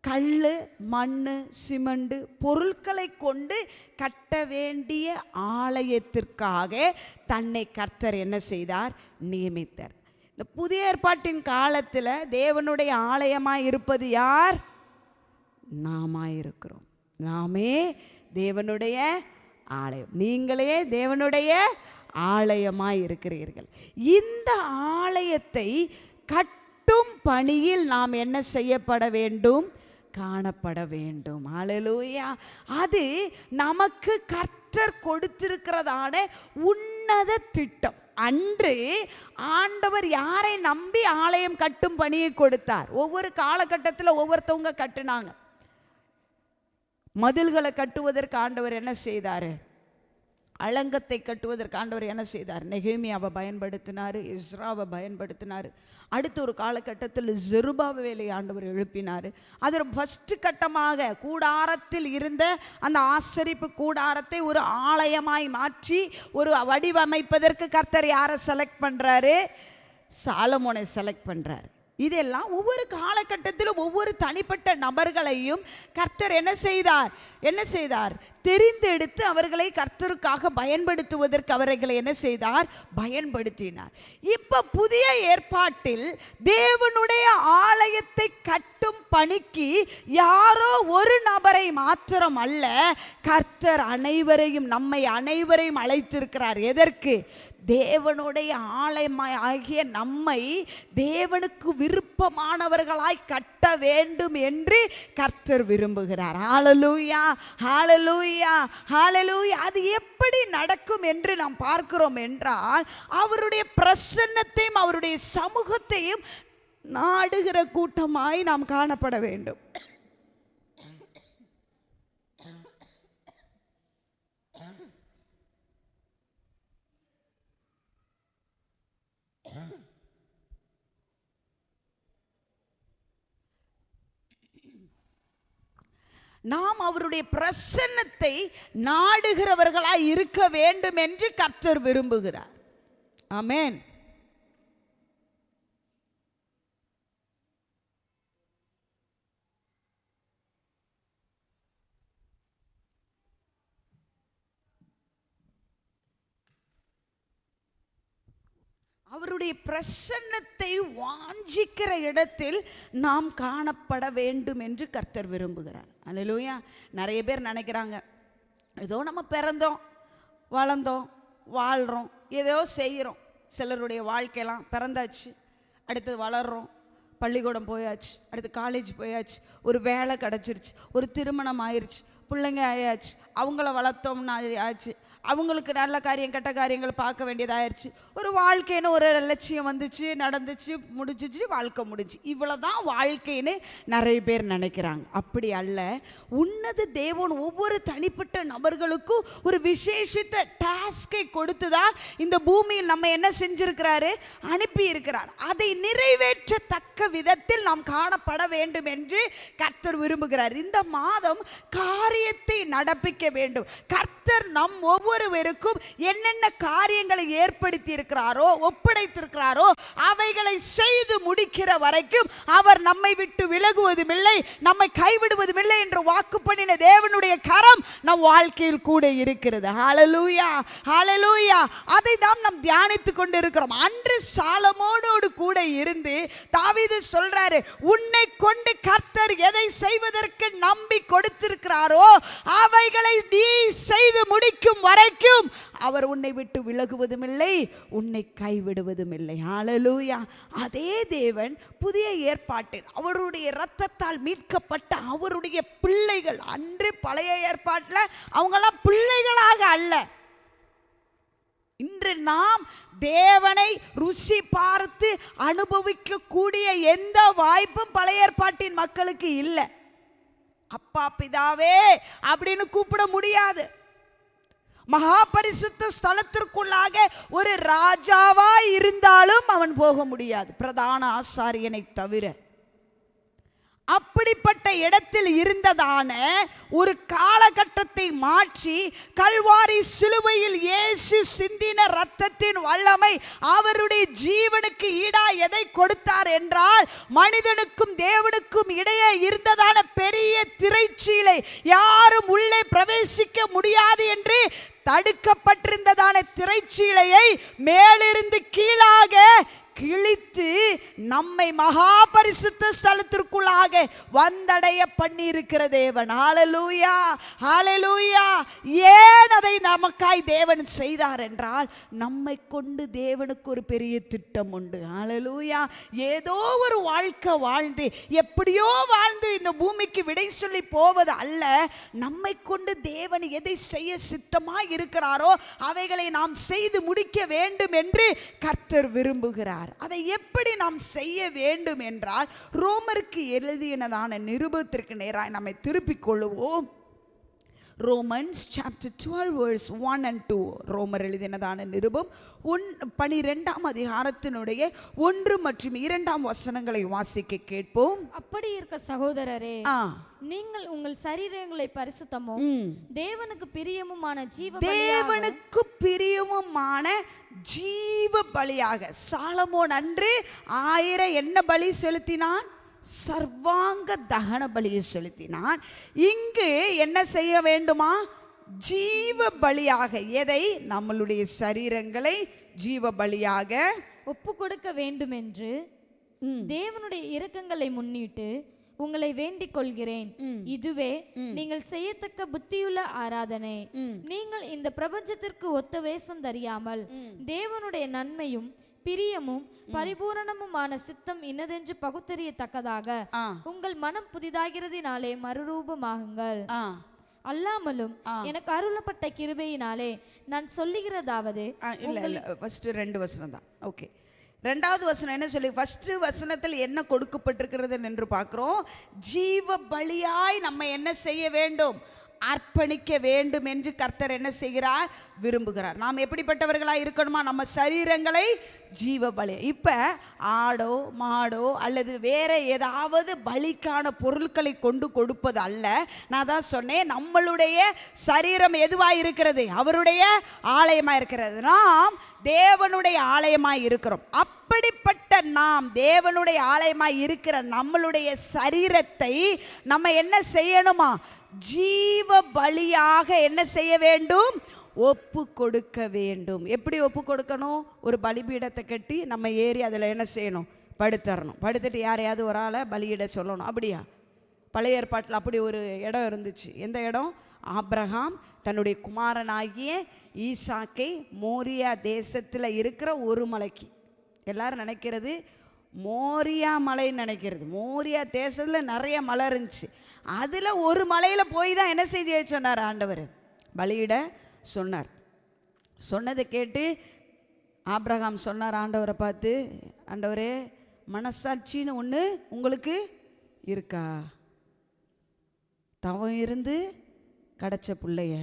கல், மண், சிமெண்ட் பொருட்களை கொண்டு கட்ட வேண்டிய ஆலயத்திற்காக தன்னை கர்த்தர் என்ன செய்தார்? நியமித்தார். இந்த புதிய ஏற்பாட்டின் காலத்தில் தேவனுடைய ஆலயமாய் இருப்பது யார்? நாமாயிருக்கிறோம். நாமே தேவனுடைய ஆலயம். நீங்களே தேவனுடைய ஆலயமாய் இருக்கிறீர்கள். இந்த ஆலயத்தை கட்டும் பணியில் நாம் என்ன செய்யப்பட வேண்டும்? காணப்பட வேண்டும். ஹல்லேலூயா. அது நமக்கு கர்த்தர் கொடுத்திருக்கிறதான உன்னத திட்டம். அன்று ஆண்டவர் யாரை நம்பி ஆலயம் கட்டும் பணியை கொடுத்தார்? ஒவ்வொரு காலகட்டத்தில் ஒவ்வொருத்தவங்க கட்டுனாங்க. மதில்களை கட்டுவதற்கு ஆண்டவர் என்ன செய்தார்? அலங்கத்தை கட்டுவதற்கு ஆண்டவர் என்ன செய்தார்? நெகேமியாவை பயன்படுத்தினார், எஸ்ராவை பயன்படுத்தினார். அடுத்த ஒரு காலகட்டத்தில் செருபாபேலை ஆண்டவர் எழுப்பினார். அதில் ஃபஸ்ட்டு கட்டமாக கூடாரத்தில் இருந்த அந்த ஆசரிப்பு கூடாரத்தை ஒரு ஆலயமாய் மாற்றி ஒரு வடிவமைப்பதற்கு கர்த்தர் யாரை செலக்ட் பண்ணுறாரு? சாலமோனை செலக்ட் பண்ணுறாரு. இதெல்லாம் ஒவ்வொரு காலகட்டத்திலும் ஒவ்வொரு தனிப்பட்ட நபர்களையும் கர்த்தர் என்ன செய்தார்? தெரிந்தெடுத்து அவர்களை கர்த்தருக்காக பயன்படுத்துவதற்கு அவர்களை என்ன செய்தார்? பயன்படுத்தினார். இப்போ புதிய ஏற்பாட்டில் தேவனுடைய ஆலயத்தை கட்டும் பணிக்கு யாரோ ஒரு நபரை மாத்திரம் அல்ல, கர்த்தர் அனைவரையும், நம்மை அனைவரையும் அழைத்திருக்கிறார். எதற்கு? தேவனுடைய ஆலயமாகிய நம்மை தேவனுக்கு விருப்பமானவர்களாய் கட்ட வேண்டும் என்று கர்த்தர் விரும்புகிறார். ஹல்லேலூயா, ஹல்லேலூயா, ஹல்லேலூயா. அது எப்படி நடக்கும் என்று நாம் பார்க்கிறோம் என்றால், அவருடைய பிரசன்னத்தையும் அவருடைய சமூகத்தையும் நாடுகிற கூட்டமாய் நாம் காணப்பட வேண்டும். நாம் அவருடைய பிரசன்னத்தை நாடுகிறவர்களாய் இருக்க வேண்டும் என்று கர்த்தர் விரும்புகிறார். ஆமென். அவருடைய பிரசன்னத்தை வாஞ்சிக்கிற இடத்தில் நாம் காணப்பட வேண்டும் என்று கர்த்தர் விரும்புகிறார். அல்லேலூயா. நிறைய பேர் நினைக்கிறாங்க, ஏதோ நம்ம பிறந்தோம், வளர்ந்தோம், வாழ்கிறோம், ஏதோ செய்கிறோம். சிலருடைய வாழ்க்கையெல்லாம் பிறந்தாச்சு, அடுத்தது வளர்கிறோம், பள்ளிக்கூடம் போயாச்சு, அடுத்து காலேஜ் போயாச்சு, ஒரு வேலை கிடச்சிருச்சு, ஒரு திருமணம் ஆயிடுச்சு, பிள்ளைங்க ஆயாச்சு, அவங்கள வளர்த்தோம்னா ஆச்சு, அவங்களுக்கு நல்ல காரியம் கெட்ட காரியங்கள் பார்க்க வேண்டியதாயிருச்சு, ஒரு வாழ்க்கைன்னு ஒரு லட்சியம் வந்துச்சு, நடந்துச்சு, முடிஞ்சிச்சு, வாழ்க்கை முடிஞ்சு, இவ்வளோதான் வாழ்க்கைன்னு நிறைய பேர் நினைக்கிறாங்க. அப்படி அல்ல. உன்னத தேவன் ஒவ்வொரு தனிப்பட்ட நபர்களுக்கும் ஒரு விசேஷித்த டாஸ்கை கொடுத்து தான் இந்த பூமியில் நம்ம என்ன செஞ்சிருக்கிறாரு, அனுப்பி இருக்கிறார். அதை நிறைவேற்றத்தக்க விதத்தில் நாம் காணப்பட வேண்டும் என்று கர்த்தர் விரும்புகிறார். இந்த மாதம் காரியத்தை நடப்பிக்க வேண்டும். கர்த்தர் நம் ஒவ்வொருவருக்கும் என்னென்ன காரியங்களை ஏற்படுத்தி இருக்கிறாரோ, ஒப்படைத்திருக்கிறாரோ, அவைகளை செய்து முடிக்கிற வரைக்கும் அவர் நம்மை விட்டு விலகுவதும் இல்லை, நம்மை கைவிடுவதும் இல்லை என்று வாக்கு பண்ணின தேவனுடைய கரம் நம் வாழ்க்கையில் கூட இருக்கிறது. ஹல்லேலூயா, ஹல்லேலூயா. அதை தான் நாம் தியானித்துக் கொண்டு இருக்கிறோம். அன்று சாலமோனோடு கூட இருந்து தாவீது சொல்றாரு, உன்னை கொண்டு கர்த்தர் எதை செய்வதற்கு நம்பி கொடுத்திருக்கிறாரோ அவைகளை நீ செய்து முடிக்கும் வரைக்கும் அவர் உன்னை விட்டு விலகுவதும் இல்லை, உன்னை கைவிடுவதும் இல்லை. ஹல்லேலூயா. அதே தேவன் புதிய ஏற்பாட்டில் அவருடைய இரத்தத்தால் மீட்கப்பட்ட அவருடைய பிள்ளைகள், அன்று பழைய ஏற்பாட்டில் அவங்களாம் பிள்ளைகளாக அல்ல, இன்று நாம் தேவனை ருசி பார்த்து அனுபவிக்கக்கூடிய எந்த வாய்ப்பும் பழைய ஏற்பாட்டின் மக்களுக்கு இல்லை. அப்பா பிதாவே அப்படின்னு கூப்பிட முடியாது. மகா பரிசுத்த ஸ்தலத்திற்குள்ளாக ஒரு ராஜாவா இருந்தாலும் அவன் போக முடியாது, பிரதான ஆசாரியனை தவிர. அப்படிப்பட்ட இடத்தில் இருந்ததான ஒரு காலகட்டத்தை மாற்றி கல்வாரி சிலுவையில் இயேசு சிந்தின இரத்தத்தின் வல்லமை அவருடைய ஜீவனுக்கு ஈடா எதை கொடுத்தார் என்றால், மனிதனுக்கும் தேவனுக்கும் இடையே இருந்ததான பெரிய திரைச்சீலை, யாரும் உள்ளே பிரவேசிக்க முடியாது என்று தடுக்கப்பட்டிருந்ததான திரைச்சீலையை மேலிருந்து கீழாக கிழித்து நம்மை மகா பரிசுத்த ஸ்தலத்திற்குள்ளாக வந்தடைய பண்ணி இருக்கிற தேவன். ஹல்லேலூயா, ஹல்லேலூயா. ஏன் அதை நமக்காய் தேவன் செய்தார் என்றால், நம்மை கொண்டு தேவனுக்கு ஒரு பெரிய திட்டம் உண்டு. ஹல்லேலூயா. ஏதோ ஒரு வாழ்க்கை வாழ்ந்து எப்படியோ வாழ்ந்து இந்த பூமிக்கு விடை சொல்லி போவது அல்ல. நம்மை கொண்டு தேவன் எதை செய்ய சித்தமாய் இருக்கிறாரோ அவைகளை நாம் செய்து முடிக்க வேண்டும் என்று கர்த்தர் விரும்புகிறார். அதை எப்படி நாம் செய்ய வேண்டும் என்றால், ரோமருக்கு எழுதினதான நிருபத்திற்கு நேராக நம்மை திருப்பிக் கொள்ளுவோம். Romans chapter 12 verse 1 and 2. ரோமர் எழுதினதான நிருபம் 12ஆம் அதிகாரத்தினுடைய 1 மற்றும் 2ஆம் வசனங்களை வாசிக்க கேட்போம். அப்படி இருக்க சகோதரரே, நீங்கள் உங்கள் சரீரங்களை பரிசுத்தமும் தேவனுக்கு பிரியமுமான தேவனுக்கு பிரியமுமான ஜீவ பலியாக. சாலமோன் அன்று 1000 என்ன பலி செலுத்தினான்? சர்வாங்க தகன பலியை செலுத்தினான். இங்கு என்ன செய்ய வேண்டுமா? ஜீவ பலியாக. எதை? நம்மளுடைய சரீரங்களை ஜீவ பலியாக ஒப்பு கொடுக்க வேண்டும் என்று தேவனுடைய இரக்கங்களை முன்னிட்டு உங்களை வேண்டிக் கொள்கிறேன். இதுவே நீங்கள் செய்யத்தக்க புத்தியுள்ள ஆராதனை. நீங்கள் இந்த பிரபஞ்சத்திற்கு ஒத்த வேஷம் தெரியாமல் தேவனுடைய நன்மையும் பிரியமும் பரிபூரணமுமான சித்தம் இன்னதென்று பகுத்தறியத்தக்கதாக உங்கள் மனம் புதிதாகிறதினாலே மறுரூபமாகுங்கள். அல்லாமலும் எனக்கு அருளப்பட்ட கிருபையினாலே நான் சொல்லுகிறதாவது, ஃபர்ஸ்ட் 2 வசனம் தான். ஓகே, 2வது வசனம் என்ன சொல்லி? ஃபர்ஸ்ட் வசனத்தில் என்ன கொடுக்கப்பட்டிருக்கிறது என்று பார்க்கிறோம். ஜீவ பலியாய் நம்ம என்ன செய்ய வேண்டும்? அர்ப்பணிக்க வேண்டும் என்று கர்த்தர் என்ன செய்கிறார்? விரும்புகிறார். நாம் எப்படிப்பட்டவர்களாக இருக்கணுமா? நம்ம சரீரங்களை ஜீவ பலி. இப்போ ஆடோ மாடோ அல்லது வேற ஏதாவது பலிக்கான பொருட்களை கொண்டு கொடுப்பது அல்ல. நான் தான் சொன்னேன், நம்மளுடைய சரீரம் எதுவாக இருக்கிறது? அவருடைய ஆலயமாக இருக்கிறது. நாம் தேவனுடைய ஆலயமாக இருக்கிறோம். அப்படிப்பட்ட நாம் தேவனுடைய ஆலயமாக இருக்கிற நம்மளுடைய சரீரத்தை நம்ம என்ன செய்யணுமா? ஜீவ பலியாக என்ன செய்ய வேண்டும்? ஒப்பு கொடுக்க வேண்டும். எப்படி ஒப்பு கொடுக்கணும்? ஒரு பலிபீடத்தை கட்டி நம்ம ஏறி அதில் என்ன செய்யணும்? படுத்துறணும். படுத்துட்டு யாரையாவது ஒரு ஆளை பலியிட சொல்லணும். அப்படியா? பழைய ஏற்பாட்டில் அப்படி ஒரு இடம் இருந்துச்சு. எந்த இடம்? ஆபிரகாம் தன்னுடைய குமாரனாகிய ஈசாக்கை மோரியா தேசத்தில் இருக்கிற ஒரு மலைக்கு, எல்லாரும் நினைக்கிறது மோரியா மலைன்னு நினைக்கிறது. மோரியா தேசத்தில் நிறைய மலை இருந்துச்சு. அதில் ஒரு மலையில் போய் தான் என்ன செய்தியை சொன்னார்? ஆண்டவர் பலியிட சொன்னார். சொன்னதை கேட்டு ஆபிரகாம் சொன்னார் ஆண்டவரை பார்த்து, ஆண்டவரே, மனசாட்சின்னு ஒன்று உங்களுக்கு இருக்கா? தவம் இருந்து கிடச்ச பிள்ளைய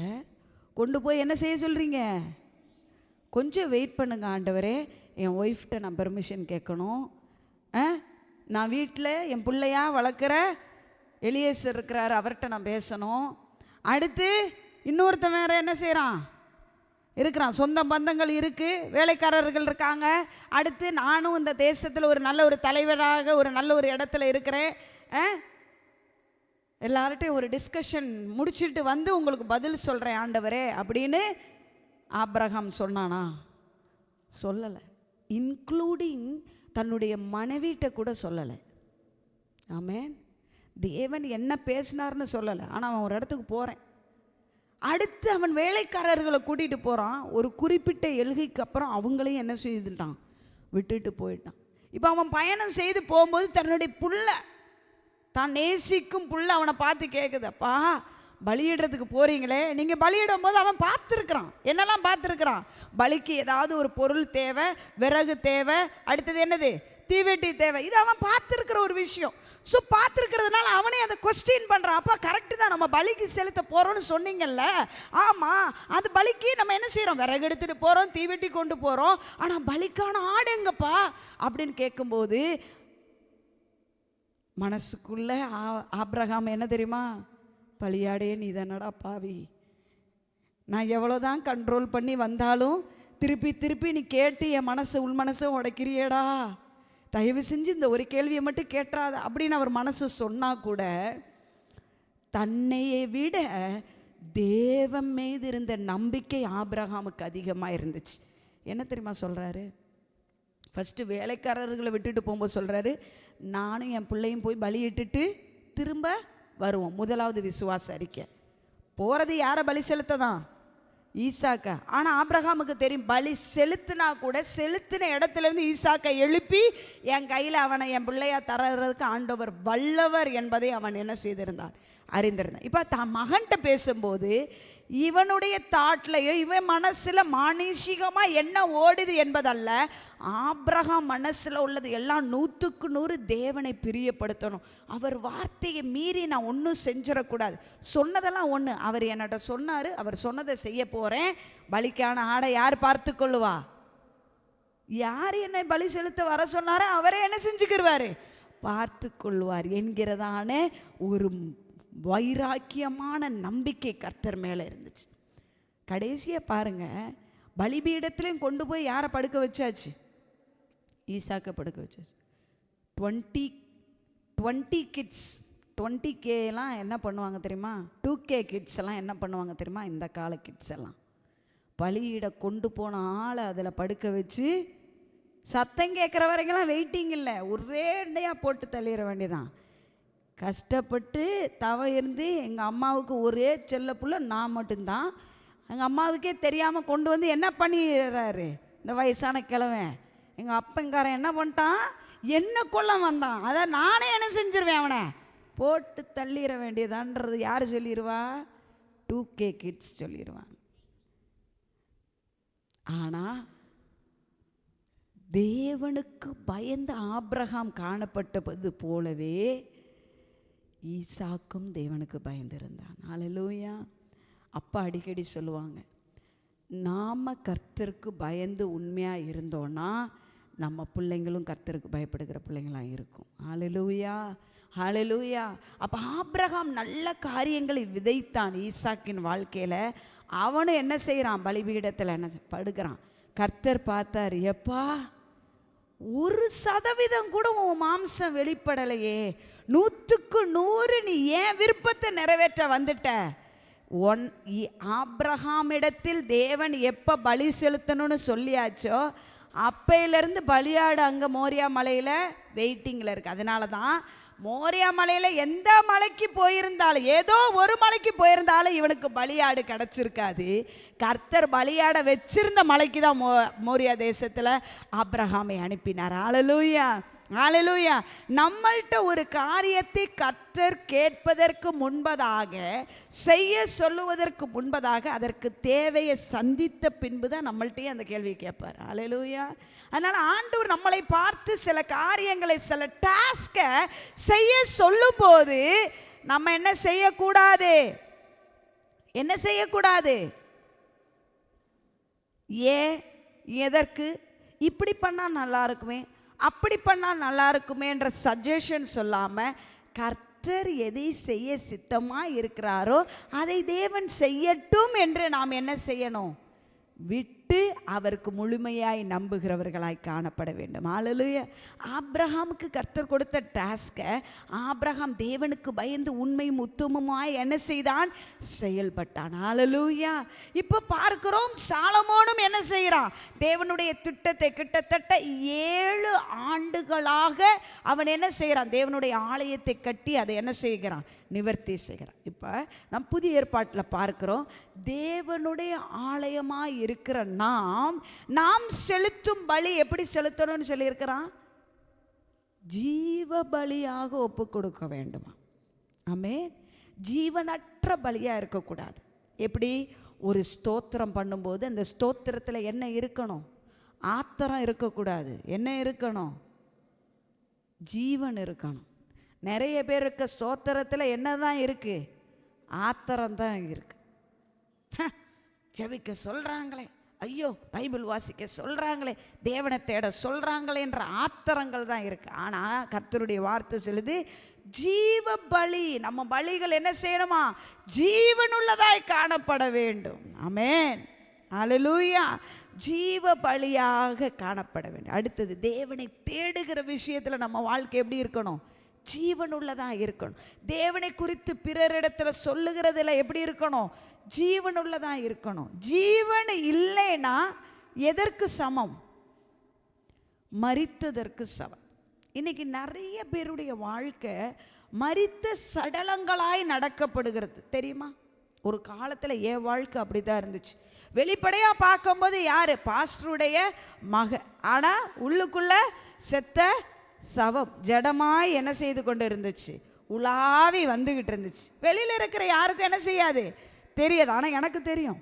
கொண்டு போய் என்ன செய்ய சொல்கிறீங்க? கொஞ்சம் வெயிட் பண்ணுங்க ஆண்டவரே, என் ஒய்ஃப்கிட்ட நான் பெர்மிஷன் கேட்கணும். நான் வீட்டில் என் பிள்ளையா வளர்க்குற எலியேசர் இருக்கிறார், அவர்கிட்ட நான் பேசணும். அடுத்து இன்னொருத்தன் வேறு என்ன செய்கிறான்? இருக்கிறான், சொந்த பந்தங்கள் இருக்குது, வேலைக்காரர்கள் இருக்காங்க. அடுத்து நானும் இந்த தேசத்தில் ஒரு நல்ல ஒரு தலைவராக ஒரு நல்ல ஒரு இடத்துல இருக்கிறேன். எல்லார்ட்டையும் ஒரு டிஸ்கஷன் முடிச்சுட்டு வந்து உங்களுக்கு பதில் சொல்கிறேன் ஆண்டவரே அப்படின்னு ஆபிரகாம் சொன்னானா? சொல்லலை. இன்க்ளூடிங் தன்னுடைய மனைவிட்ட கூட சொல்லலை. ஆமென். தேவன் என்ன பேசினார்னு சொல்லலை. ஆனால் அவன் ஒரு இடத்துக்கு போகிறேன். அடுத்து அவன் வேலைக்காரர்களை கூட்டிகிட்டு போகிறான். ஒரு குறிப்பிட்ட எல்கைக்கு அப்புறம் அவங்களையும் என்ன செய்துட்டான்? விட்டுட்டு போயிட்டான். இப்போ அவன் பயணம் செய்து போகும்போது தன்னுடைய புள்ள, தான் நேசிக்கும் புள்ள அவனை பார்த்து கேட்குது, அப்பா பலியிடுறதுக்கு போகிறீங்களே, நீங்கள் பலியிடும் போது அவன் பார்த்துருக்குறான். என்னெல்லாம் பார்த்துருக்குறான்? பலிக்கு ஏதாவது ஒரு பொருள் தேவை, விறகு தேவை, அடுத்தது என்னது? தீவெட்டி தேவை. இது அவன் பார்த்துருக்கிற ஒரு விஷயம். ஸோ பார்த்துருக்கிறதுனால அவனே அதை கொஸ்டின் பண்ணுறான். அப்பா கரெக்டு தான், நம்ம பலிக்கு செலுத்த போகிறோன்னு சொன்னீங்கல்ல, ஆமாம், அது பலிக்கு நம்ம என்ன செய்கிறோம்? விறகு எடுத்துகிட்டு போகிறோம், தீவெட்டி கொண்டு போகிறோம், ஆனால் பலிக்கான ஆடு எங்கப்பா அப்படின்னு கேட்கும்போது மனசுக்குள்ளே ஆபிரகாம் என்ன தெரியுமா? பலியாடே நீ தானடா பாவி, நான் எவ்வளோதான் கண்ட்ரோல் பண்ணி வந்தாலும் திருப்பி திருப்பி நீ கேட்டு என் மனசை உள் மனசை உடைக்கிறியேடா, தயவு செஞ்சு இந்த ஒரு கேள்வியை மட்டும் கேட்டுறாத அப்படின்னு அவர் மனசு சொன்னால் கூட தன்னையை விட தேவன் மீது இருந்த நம்பிக்கை ஆபிரகாமுக்கு அதிகமாக இருந்துச்சு. என்ன தெரியுமா சொல்கிறாரு? ஃபஸ்ட்டு வேலைக்காரர்களை விட்டுட்டு போகும்போது சொல்கிறாரு, நானும் என் பிள்ளையும் போய் பலியிட்டுட்டு திரும்ப வருவோம். முதலாவது விசுவாச அறிக்கை. போகிறது யாரை பலி செலுத்த தான்? ஈசாக்கா. ஆனால் ஆபிரகாமுக்கு தெரியும், பலி செலுத்தினா கூட செலுத்தின இடத்துலேருந்து ஈசாக்கை எழுப்பி என் கையில் அவனை என் பிள்ளையா தர்றதுக்கு ஆண்டவர் வல்லவர் என்பதை அவன் என்ன செய்திருந்தான்? அறிந்திருந்தான். இப்போ தான் மகன்கிட்ட பேசும்போது இவனுடைய தாட்லையோ இவன் மனசில் மானுஷிகமாக என்ன ஓடுது என்பதல்ல, ஆபிரகாம் மனசில் உள்ளது எல்லாம் 100க்கு 100 தேவனை பிரியப்படுத்தணும். அவர் வார்த்தையை மீறி நான் ஒன்றும் செஞ்சிடக்கூடாது. சொன்னதெல்லாம் ஒன்று, அவர் என்னட்ட சொன்னார், அவர் சொன்னதை செய்ய போகிறேன். பலிக்கான ஆடை யார் பார்த்து கொள்ளுவா? யார் என்னை பலி செலுத்த வர சொன்னாரோ அவரே என்ன செஞ்சுக்கிடுவார்? பார்த்து கொள்வார் என்கிறதான ஒரு வைராக்கியமான நம்பிக்கை கர்த்தர் மேலே இருந்துச்சு. கடைசியாக பாருங்கள், பலிபீடத்துலேயும் கொண்டு போய் யாரை படுக்க வச்சாச்சு? ஈசாக்கை படுக்க வச்சாச்சு. 20 கிட்ஸ், 20K எல்லாம் என்ன பண்ணுவாங்க தெரியுமா? 2K கிட்ஸ் எல்லாம் என்ன பண்ணுவாங்க தெரியுமா? இந்த கால கிட்ஸ் எல்லாம் பலியிட கொண்டு போன ஆளை அதில் படுக்க வச்சு சத்தம் கேட்குற வரைக்கெல்லாம் வெயிட்டிங் இல்லை, ஒரே அண்டையாக போட்டு தள்ளிட வேண்டியதான். கஷ்டப்பட்டு தவம் இருந்து எங்கள் அம்மாவுக்கு ஒரே செல்ல புள்ள நான் மட்டும்தான். எங்கள் அம்மாவுக்கே தெரியாமல் கொண்டு வந்து என்ன பண்ணிடுறாரு இந்த வயசான கிழவன்? எங்கள் அப்பங்காரன் என்ன பண்ணிட்டான்? என்ன கொல்ல வந்தான். அதை நானே என்ன செஞ்சிருவேன், அவனை போட்டு தள்ளிட வேண்டியதான்றது யார் சொல்லிடுவா? 2K கிட்ஸ் சொல்லிடுவாங்க. ஆனால் தேவனுக்கு பயந்த ஆபிரகாம் காணப்பட்டது போலவே ஈசாக்கும் தேவனுக்கு பயந்திருந்தான். ஹல்லேலூயா. அப்பா அடிக்கடி சொல்லுவாங்க, நாம் கர்த்தருக்கு பயந்து உண்மையாக இருந்தோன்னா நம்ம பிள்ளைங்களும் கர்த்தருக்கு பயப்படுகிற பிள்ளைங்களாக இருக்கும். ஹல்லேலூயா, ஹல்லேலூயா. அப்போ ஆபிரகாம் நல்ல காரியங்களை விதைத்தான் ஈசாக்கின் வாழ்க்கையில். அவனும் என்ன செய்கிறான், பலிபீடத்தில் என்ன படுக்கிறான். கர்த்தர் பார்த்தார், எப்பா 1% கூட உன் மாம்சம் வெளிப்படலையே, 100க்கு 100 நீ ஏன் விருப்பத்தை நிறைவேற்ற வந்துட்ட. ஆபிரகாமிடத்தில் தேவன் எப்போ பலி செலுத்தணும்னு சொல்லியாச்சோ அப்பையிலேருந்து பலியாடு அங்கே மோரியா மலையில் வெயிட்டிங்கில் இருக்குது. அதனால தான் மோரியா மலையில் எந்த மலைக்கு போயிருந்தாலும், ஏதோ ஒரு மலைக்கு போயிருந்தாலும் இவனுக்கு பலியாடு கிடச்சிருக்காது. கர்த்தர் பலியாடை வச்சிருந்த மலைக்கு தான் மோரியா தேசத்தில் ஆபிரகாமை அனுப்பினார். ஹல்லேலூயா, ஹல்லேலூயா. நம்மள்கிட்ட ஒரு காரியத்தை கர்த்தர் கேட்பதற்கு முன்பதாக, செய்ய சொல்லுவதற்கு முன்பதாக, அதற்கு தேவையை சந்தித்த பின்பு தான் நம்மள்கிட்டயே அந்த கேள்வி கேட்பார். ஹல்லேலூயா. அதனால் ஆண்டவர் நம்மளை பார்த்து சில காரியங்களை, சில டாஸ்கை செய்ய சொல்லும்போது நம்ம என்ன செய்யக்கூடாது, என்ன செய்யக்கூடாது, ஏன், எதற்கு, இப்படி பண்ணால் நல்லா இருக்குமே, அப்படி பண்ணால் நல்லா இருக்குமேன்ற சஜஷன் சொல்லாமல், கர்த்தர் எதை செய்ய சித்தமாக இருக்கிறாரோ அதை தேவன் செய்யட்டும் என்று நாம் என்ன செய்யணும், விட்டு அவருக்கு முழுமையாய் நம்புகிறவர்களாய் காணப்பட வேண்டும். ஹல்லேலூயா. ஆபிரகாமுக்கு கர்த்தர் கொடுத்த டாஸ்கை ஆபிரகாம் தேவனுக்கு பயந்து உண்மையும் உத்தமமாய் என்ன செய்தான், செயல்பட்டான். ஹல்லேலூயா. இப்போ பார்க்கிறோம், சாலமோனும் என்ன செய்கிறான், தேவனுடைய திட்டத்தை கிட்டத்தட்ட 7 ஆண்டுகளாக அவன் என்ன செய்கிறான், தேவனுடைய ஆலயத்தை கட்டி அதை என்ன செய்கிறான், நிவர்த்தி செய்கிறான். இப்போ நம் புதிய ஏற்பாட்டில் பார்க்கிறோம், தேவனுடைய ஆலயமாக இருக்கிற நாம் செலுத்தும் பலி எப்படி செலுத்தணும்னு சொல்லியிருக்கிறான், ஜீவ பலியாக ஒப்பு கொடுக்க வேண்டுமா. ஆமென். ஜீவனற்ற பலியாக இருக்கக்கூடாது. எப்படி, ஒரு ஸ்தோத்திரம் பண்ணும்போது அந்த ஸ்தோத்திரத்தில் என்ன இருக்கணும், ஆத்திரம் இருக்கக்கூடாது. என்ன இருக்கணும், ஜீவன் இருக்கணும். நிறைய பேருக்கு ஸ்தோத்திரத்தில் என்ன தான் இருக்குது, ஆத்திரம் தான் இருக்கு. ஜெபிக்க சொல்கிறாங்களே, ஐயோ பைபிள் வாசிக்க சொல்கிறாங்களே, தேவனை தேட சொல்கிறாங்களேன்ற ஆத்திரங்கள் தான் இருக்குது. ஆனால் கர்த்தருடைய வார்த்தை சொல்லுது, ஜீவ பலி, நம்ம பலிகள் என்ன செய்யணுமா, ஜீவனுள்ளதாய் காணப்பட வேண்டும். ஆமென், ஹல்லேலூயா. ஜீவ பலியாக காணப்பட வேண்டும். அடுத்தது, தேவனை தேடுகிற விஷயத்தில் நம்ம வாழ்க்கை எப்படி இருக்கணும், ஜீவனுள்ளதாக இருக்கணும். தேவனை குறித்து பிறரிடத்தில் சொல்லுகிறதுல எப்படி இருக்கணும், ஜீவனுள்ளதாக இருக்கணும். ஜீவன் இல்லைன்னா எதற்கு சமம், மரித்ததற்கு சமம். இன்னைக்கு நிறைய பேருடைய வாழ்க்கை மரித்த சடலங்களாய் நடக்கப்படுகிறது தெரியுமா. ஒரு காலத்தில் என் வாழ்க்கை அப்படி தான் இருந்துச்சு. வெளிப்படையாக பார்க்கும்போது யார், பாஸ்டருடைய மக, ஆனால் உள்ளுக்குள்ள செத்த சவம் ஜடமாய் என்ன செய்து கொண்டு இருந்துச்சு, உலாவி வந்துக்கிட்டு இருந்துச்சு. வெளியில் இருக்கிற யாருக்கும் என்ன செய்யாது, தெரியாது. ஆனால் எனக்கு தெரியும்,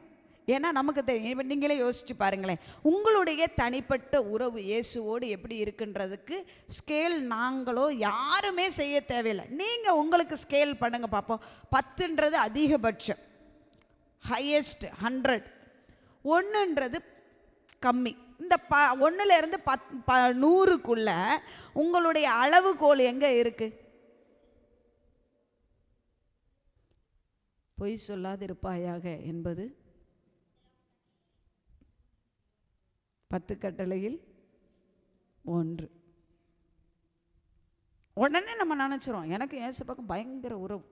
ஏன்னா நமக்கு தெரியும். இப்போ நீங்களே யோசிச்சு பாருங்களேன், உங்களுடைய தனிப்பட்ட உறவு இயேசுவோடு எப்படி இருக்குன்றதுக்கு ஸ்கேல் நாங்களோ யாருமே செய்ய தேவையில்லை. நீங்கள் உங்களுக்கு ஸ்கேல் பண்ணுங்க பார்ப்போம். 10ன்றது அதிகபட்சம், ஹையஸ்ட் 100, 1ன்றது கம்மி. இந்த 1லேருந்து 100க்குள்ள உங்களுடைய அளவுகோல் எங்கே இருக்குது? பொய் சொல்லாதிருப்பாயாக என்பது 10 கட்டளையில் 1. உடனே நம்ம நினச்சிரும் எனக்கு ஏசு பக்கம் பயங்கர உறவு.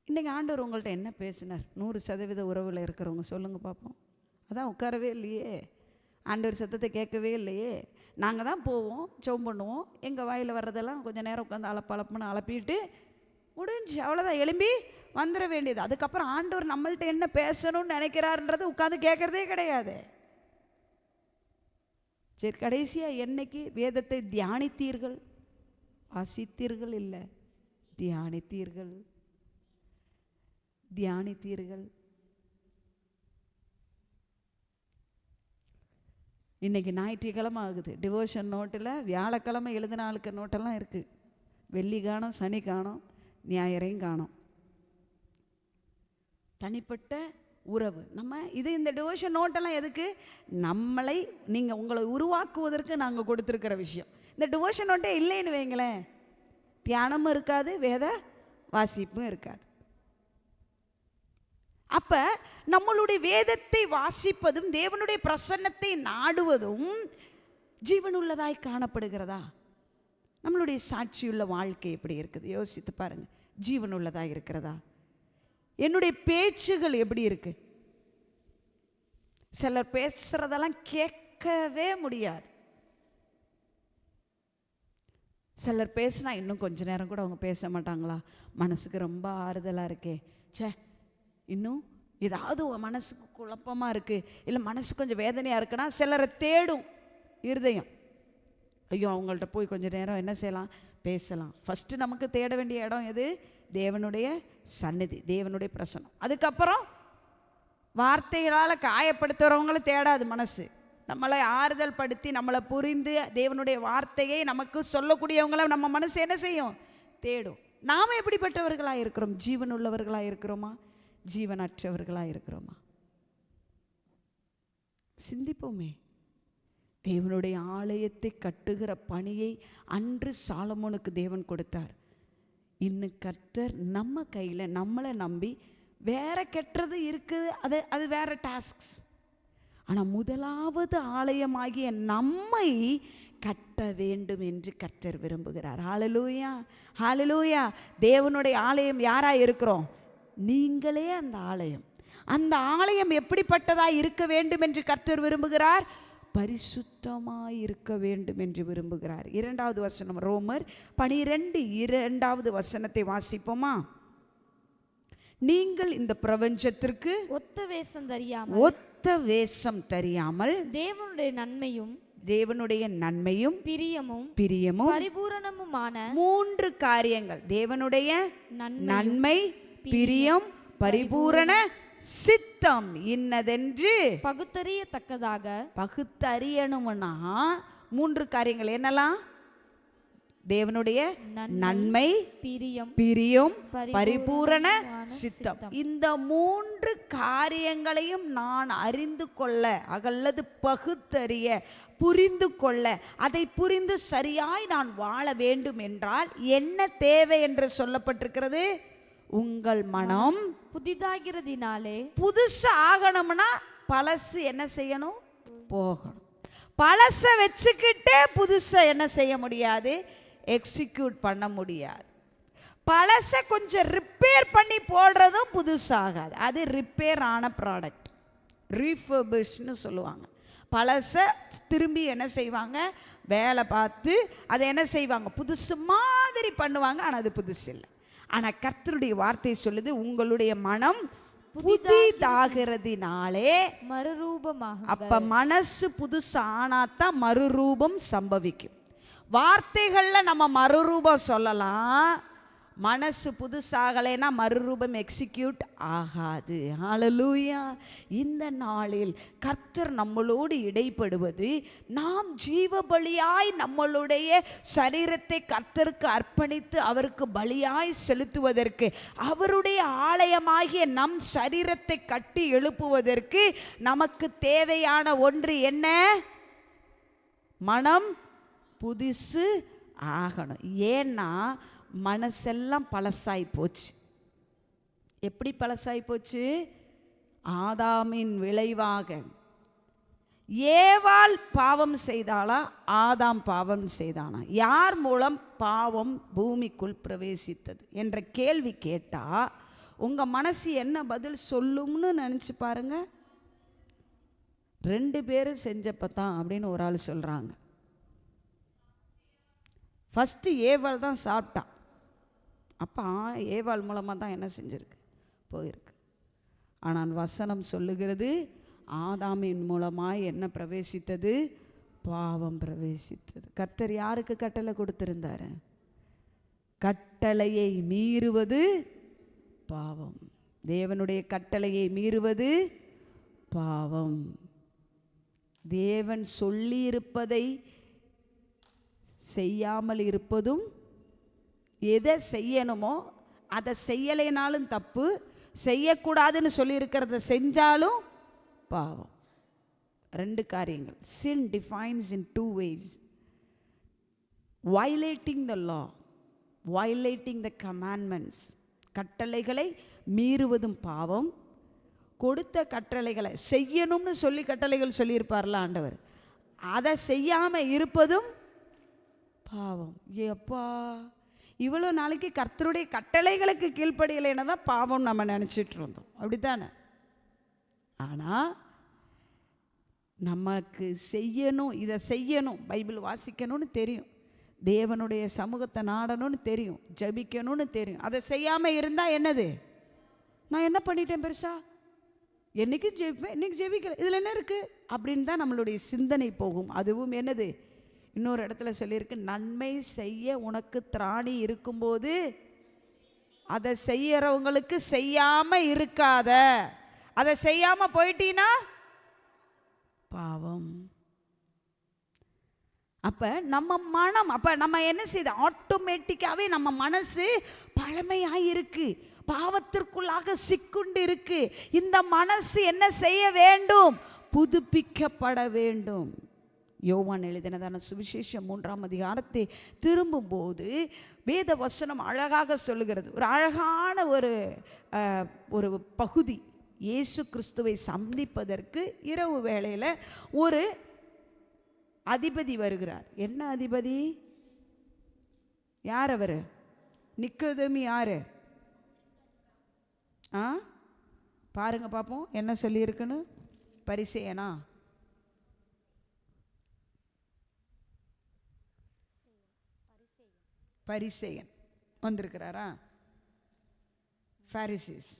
இன்றைக்கி ஆண்டவர் உங்கள்கிட்ட என்ன பேசினார்? 100% உறவில் இருக்கிறவங்க சொல்லுங்கள் பார்ப்போம். அதான் உட்காரவே இல்லையே, ஆண்டவர் சத்தத்தை கேட்கவே இல்லையே. நாங்கள் தான் போவோம், ஜெபம் பண்ணுவோம், எங்கள் வாயில் வர்றதெல்லாம் கொஞ்சம் நேரம் உட்காந்து அலப்பன்னு அலப்பிட்டு முடிஞ்சு அவ்வளோதான், எழும்பி வந்துட வேண்டியது. அதுக்கப்புறம் ஆண்டவர் நம்மள்ட்ட என்ன பேசணும்னு நினைக்கிறாருன்றது உட்காந்து கேட்குறதே கிடையாது. சரி, கடைசியாக என்னைக்கு வேதத்தை தியானித்தீர்கள்? வாசித்தீர்கள் இல்லை, தியானித்தீர்கள். இன்றைக்கி ஞாயிற்றுக்கிழமை ஆகுது, டிவோஷன் நோட்டில் வியாழக்கிழமை எழுதின ஆளுக்கு நோட்டெல்லாம் இருக்குது. வெள்ளி காணோம், சனி காணோம், ஞாயிறையும் காணோம். தனிப்பட்ட உறவு. நம்ம இந்த டிவோஷன் நோட்டெல்லாம் எதுக்கு? நீங்கள் உங்களை உருவாக்குவதற்கு நாங்கள் கொடுத்துருக்கிற விஷயம். இந்த டிவோஷன் நோட்டே இல்லைன்னு வைங்களேன், தியானமும் இருக்காது, வேத வாசிப்பும் இருக்காது. அப்போ நம்மளுடைய வேதத்தை வாசிப்பதும் தேவனுடைய பிரசன்னத்தை நாடுவதும் ஜீவனுள்ளதாய் காணப்படுகிறதா? நம்மளுடைய சாட்சியுள்ள வாழ்க்கை எப்படி இருக்குது? யோசித்து பாருங்கள். ஜீவனுள்ளதாக இருக்கிறதா? என்னுடைய பேச்சுகள் எப்படி இருக்கு? சிலர் பேசுறதெல்லாம் கேட்கவே முடியாது. சிலர் பேசினா இன்னும் கொஞ்ச நேரம் கூட அவங்க பேச மாட்டாங்களா? மனசுக்கு ரொம்ப ஆறுதலாக இருக்கே, சே இன்னும் ஏதாவது மனசுக்கு குழப்பமாக இருக்குது, இல்லை மனசு கொஞ்சம் வேதனையாக இருக்குன்னா சிலரை தேடும் இருதயம். ஐயோ அவங்கள்ட்ட போய் கொஞ்சம் நேரம் என்ன செய்யலாம், பேசலாம். ஃபஸ்ட்டு நமக்கு தேட வேண்டிய இடம் எது? தேவனுடைய சந்நிதி, தேவனுடைய பிரசனம். அதுக்கப்புறம் வார்த்தைகளால் காயப்படுத்துகிறவங்கள தேடாது மனசு. நம்மளை ஆறுதல் படுத்தி நம்மளை புரிந்து தேவனுடைய வார்த்தையை நமக்கு சொல்லக்கூடியவங்கள நம்ம மனசு என்ன செய்யும்? தேடும். நாம் எப்படிப்பட்டவர்களாக இருக்கிறோம்? ஜீவன் உள்ளவர்களாக இருக்கிறோமா, ஜீவனற்றவர்களாக இருக்கிறோமா? சிந்திப்போமே. தேவனுடைய ஆலயத்தை கட்டுகிற பணியை அன்று சாலமோனுக்கு தேவன் கொடுத்தார். இன்னும் கர்த்தர் நம்ம கையில் நம்மளை நம்பி வேற கெட்டது இருக்குது, அது வேற டாஸ்க்ஸ். ஆனால் முதலாவது ஆலயமாகிய நம்மை கட்ட வேண்டும் என்று கர்த்தர் விரும்புகிறார். ஹல்லேலூயா, ஹல்லேலூயா. தேவனுடைய ஆலயம் யாராக இருக்கிறோம்? நீங்களே அந்த ஆலயம். அந்த ஆலயம் எப்படிப்பட்டதாக இருக்க வேண்டும் என்று கர்த்தர் விரும்புகிறார்? பரிசுத்தமாய் இருக்க வேண்டும் என்று விரும்புகிறார். 2வது வசனம், ரோமர் 12:2 வசனத்தை வாசிப்போமா? நீங்கள் இந்த பிரபஞ்சத்திற்கு ஒத்த வேஷம் தெரியாமல் தேவனுடைய நன்மையும் பிரியமும் பரிபூரணமுமான 3 காரியங்கள், தேவனுடைய நன்மை, பிரியம், பரிபூரண சித்தம் இன்னதென்று பகுத்தறியணும்னா 3 காரியங்கள் என்னலாம்? தேவனுடைய நன்மை, பிரியம், பரிபூரண சித்தம். இந்த 3 காரியங்களையும் நான் அறிந்து கொள்ள அல்லது பகுத்தறிய, புரிந்து கொள்ள, அதை புரிந்து சரியாய் நான் வாழ வேண்டும் என்றால் என்ன தேவை என்று சொல்லப்பட்டிருக்கிறது? உங்கள் மனம் புதிதாகிறதினாலே. புதுசு ஆகணும்னா பழசு என்ன செய்யணும்? போகணும். பழச வச்சுக்கிட்டே புதுசை என்ன செய்ய முடியாது? எக்ஸிக்யூட் பண்ண முடியாது. பழச கொஞ்சம் ரிப்பேர் பண்ணி போடுறதும் புதுசாகாது. அது ரிப்பேர் ஆன ப்ராடக்ட், ரீஃபர்பிஷ்னு சொல்லுவாங்க. பழச திரும்பி என்ன செய்வாங்க? வேலை பார்த்து அதை என்ன செய்வாங்க? புதுசு மாதிரி பண்ணுவாங்க. ஆனால் அது புதுசு இல்லை. ஆனால் கர்த்தருடைய வார்த்தை சொல்லுது, உங்களுடைய மனம் புதிதாகிறதினாலே மறுரூபமாக. அப்ப மனசு புதுசு ஆனாதான் மறுரூபம் சம்பவிக்கும். வார்த்தைகளில் நம்ம மறுரூபம் சொல்லலாம், மனசு புதுசாகலைன்னா மறுரூபம் எக்ஸிக்யூட் ஆகாது. ஹல்லேலூயா. இந்த நாளில் கர்த்தர் நம்மளோடு இடைப்படுவது, நாம் ஜீவ பலியாய் நம்மளுடைய சரீரத்தை கர்த்தருக்கு அர்ப்பணித்து அவருக்கு பலியாய் செலுத்துவதற்கு, அவருடைய ஆலயமாகிய நம் சரீரத்தை கட்டி எழுப்புவதற்கு நமக்கு தேவையான ஒன்று என்ன? மனம் புதுசு ஆகணும். ஏன்னா மனசெல்லாம் பழசாய் போச்சு. எப்படி பழசாய் போச்சு? ஆதாமின் விளைவாக. ஏவாள் பாவம் செய்தாளா, ஆதாம் பாவம் செய்தானா? யார் மூலம் பாவம் பூமிக்குள் பிரவேசித்தது என்ற கேள்வி கேட்டா உங்க மனசு என்ன பதில் சொல்லும்னு நினைச்சு பாருங்க. 2 பேரும் செஞ்சப்பதான் அப்படின்னு ஒரு ஆள் சொல்றாங்க. ஃபஸ்ட்டு ஏவாள் தான் சாப்பிட்டான். அப்போ ஏவாள் மூலமாக தான் என்ன செஞ்சுருக்கு? போயிருக்கு. ஆனால் வசனம் சொல்லுகிறது, ஆதாமின் மூலமாய் என்ன பிரவேசித்தது? பாவம் பிரவேசித்தது. கர்த்தர் யாருக்கு கட்டளை கொடுத்திருந்தாரு? கட்டளையை மீறுவது பாவம். தேவனுடைய கட்டளையை மீறுவது பாவம். தேவன் சொல்லியிருப்பதை செய்யாமல் இருப்பதும் எதை செய்யணுமோ அதை செய்யலைனாலும் தப்பு, செய்யக்கூடாதுன்னு சொல்லியிருக்கிறத செஞ்சாலும் பாவம். 2 காரியங்கள். sin defines in 2 ways. violating the law, violating the commandments. கட்டளைகளை மீறுவதும் பாவம், கொடுத்த கட்டளைகளை செய்யணும்னு சொல்லி கட்டளைகள் சொல்லியிருப்பார்ல ஆண்டவர், அதை செய்யாமல் இருப்பதும் பாவம். எப்பா, இவ்வளோ நாளைக்கு கர்த்தருடைய கட்டளைகளுக்கு கீழ்ப்படியலைன்னா தான் பாவம் நம்ம நினச்சிட்டு இருந்தோம், அப்படித்தானே? ஆனால் நமக்கு செய்யணும், இதை செய்யணும், பைபிள் வாசிக்கணும்னு தெரியும், தேவனுடைய சமூகத்தை நாடணும்னு தெரியும், ஜபிக்கணும்னு தெரியும். அதை செய்யாமல் இருந்தால் என்னது? நான் என்ன பண்ணிட்டேன் பெருசா, என்றைக்கும் ஜெபிப்பேன், இன்றைக்கி ஜெபிக்கல, இதில் என்ன இருக்குது அப்படின்னு தான் நம்மளுடைய சிந்தனை போகும். அதுவும் என்னது, இன்னொரு இடத்துல சொல்லியிருக்கு, நன்மை செய்ய உனக்கு திராணி இருக்கும்போது அதை செய்யறவங்களுக்கு செய்யாமல் இருக்காத. அதை செய்யாமல் போயிட்டீன்னா பாவம். அப்போ நம்ம மனம், அப்போ நம்ம என்ன செய்யுது, ஆட்டோமேட்டிக்காகவே நம்ம மனசு பழமையாக இருக்கு, பாவத்திற்குள்ளாக சிக்குண்டு இருக்கு. இந்த மனசு என்ன செய்ய வேண்டும்? புதுப்பிக்கப்பட வேண்டும். யோவான் எழுதினதான சுவிசேஷம் 3ஆம் அதிகாரத்தை திரும்பும்போது வேத வசனம் அழகாக சொல்லுகிறது. ஒரு அழகான ஒரு பகுதி. இயேசு கிறிஸ்துவை சந்திப்பதற்கு இரவு வேளையில் ஒரு அதிபதி வருகிறார். என்ன அதிபதி? யார் அவர்? நிக்கோதேமு. யாரு? பாருங்க பார்ப்போம் என்ன சொல்லியிருக்குன்னு. பரிசேயனா? பரிசேயன் வந்திருக்கிறாரா? பாரிசீஸ்.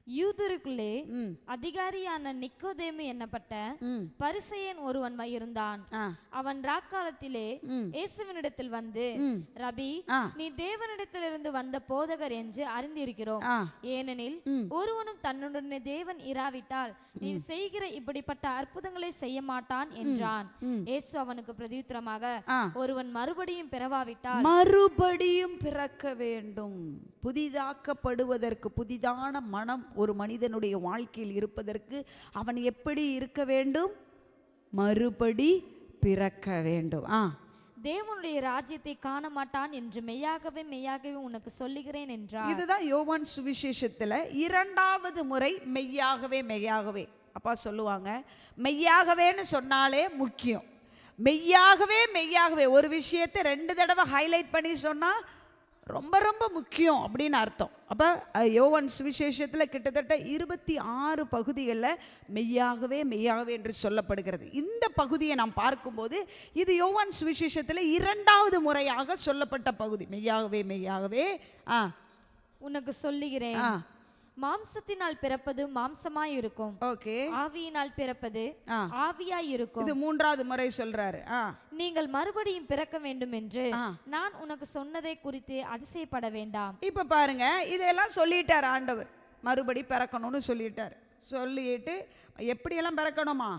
யூதருக்குள்ளே அதிகாரியான நிக்கோதேமு என்னப்பட்ட பரிசேயன் ஒருவன் இருந்தான். அவன் ராக்காலத்திலே இயேசுவினிடத்தில் வந்து, ரபி, நீ தேவனிடத்திலிருந்து வந்த போதகர் என்று அறிந்திருக்கிறோம். ஏனெனில் ஒருவனும் தன்னுடனே தேவன் இராவிட்டால் நீ செய்கிற இப்படிப்பட்ட அற்புதங்களை செய்ய மாட்டான் என்றான். இயேசு அவனுக்கு பிரதியுத்தரமாக, ஒருவன் மறுபடியும் பிறவாவிட்டால், மறுபடியும் பிறக்க வேண்டும். புதிதாக்கப்படுவதற்கு, புதிதான மனம் ஒரு மனிதனுடைய வாழ்க்கையில் இருப்பதற்கு அவன் எப்படி இருக்க வேண்டும்? மறுபடி பிறக்க வேண்டும். தேவனுடைய ராஜ்யத்தை காண மாட்டான் என்று மெய்யாகவே மெய்யாகவே உனக்கு சொல்லுகிறேன் என்றார். இதுதான் யோவான் சுவிசேஷத்துல 2வது முறை மெய்யாகவே மெய்யாகவே. அப்பா சொல்லுவாங்க, மெய்யாகவேன்னு சொன்னாலே முக்கியம். மெய்யாகவே மெய்யாகவே ஒரு விஷயத்தை 2 தடவை ஹைலைட் பண்ணி சொன்னா ரொம்ப ரொம்ப முக்கியம் அப்படின்னு அர்த்தம். அப்போ யோவான் சுவிசேஷத்தில் கிட்டத்தட்ட 26 பகுதிகளில் மெய்யாகவே மெய்யாகவே என்று சொல்லப்படுகிறது. இந்த பகுதியை நாம் பார்க்கும்போது இது யோவான் சுவிசேஷத்தில் 2வது முறையாக சொல்லப்பட்ட பகுதி. மெய்யாகவே மெய்யாகவே உனக்கு சொல்லுகிறேன், மாம்சத்தினால் பிறப்பது மாம்சமாய் இருக்கும், ஓகே, ஆவியினால் பிறப்பது ஆவியாய் இருக்கும். இது 3வது முறை சொல்றாரு. நீங்கள் மறுபடியும் பிறக்க வேண்டும் என்று நான் உனக்கு சொன்னதை குறித்து அதிசயப்பட வேண்டாம். இப்ப பாருங்க, இதெல்லாம் சொல்லிட்டார் ஆண்டவர். மறுபடி பிறக்கணும்னு சொல்லிட்டார். சொல்லிட்டு எப்படியெல்லாம் பிறக்கணுமா?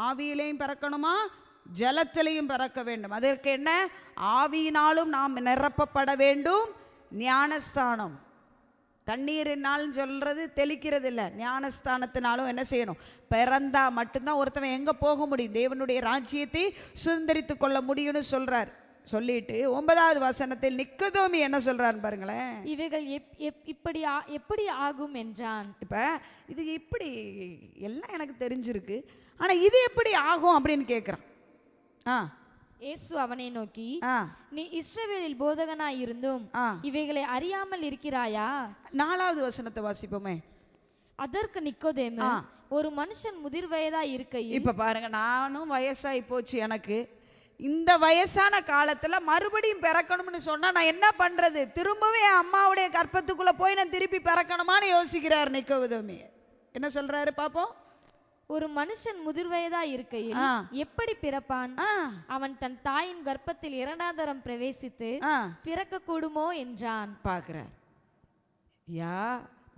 ஆவியிலையும் பிறக்கணுமா, ஜலத்திலையும் பிறக்க வேண்டும். அதற்கு என்ன? ஆவியினாலும் நாம் நிரப்பப்பட வேண்டும். ஞானஸ்தானம், தண்ணீரினாலும் சொல்கிறது தெளிக்கிறது இல்லை, ஞானஸ்தானத்தினாலும் என்ன செய்யணும்? பிறந்தா மட்டும்தான் ஒருத்தவன் எங்கே போக முடியும்? தேவனுடைய ராஜ்யத்தை சுதந்திரித்து கொள்ள முடியும்னு சொல்கிறார். சொல்லிட்டு 9வது வசனத்தில் நிக்கோதேமு என்ன சொல்றான்னு பாருங்களேன். இவைகள் எப்படி ஆகும் என்றான். இப்போ இது இப்படி எல்லாம் எனக்கு தெரிஞ்சிருக்கு, ஆனால் இது எப்படி ஆகும் அப்படின்னு கேட்குறான். இயேசு அவனை நோக்கி, நீ இஸ்ரவேலில் போதகனாய் இருந்தும் இவைகளை அறியாமல் இருக்கிறாயா? 4வது வசனத்தை வாசிப்போமே. அதற்கு நிக்கோதேமு, ஒரு மனுஷன் முதிர் வயதாய் இருக்கையில். இப்ப பாருங்க, நானும் வயசாகி போச்சு, எனக்கு இந்த வயசான காலத்துல மறுபடியும் பிறக்கணும்னு சொன்னா நான் என்ன பண்றது? திரும்பவே என் அம்மாவுடைய கற்பத்துக்குள்ள போய் நான் திருப்பி பிறக்கணுமான்னு யோசிக்கிறார் நிக்கோதேமு. என்ன சொல்றாரு பாப்போம். ஒரு மனுஷன் முதிர் வயதா இருக்கையில் எப்படி பிறப்பான்? அவன் தன் தாயின் கர்ப்பத்தில் 2ஆம் தரம் பிரவேசித்து பிறக்க கூடுமோ என்றான். பார்க்கிறார். யா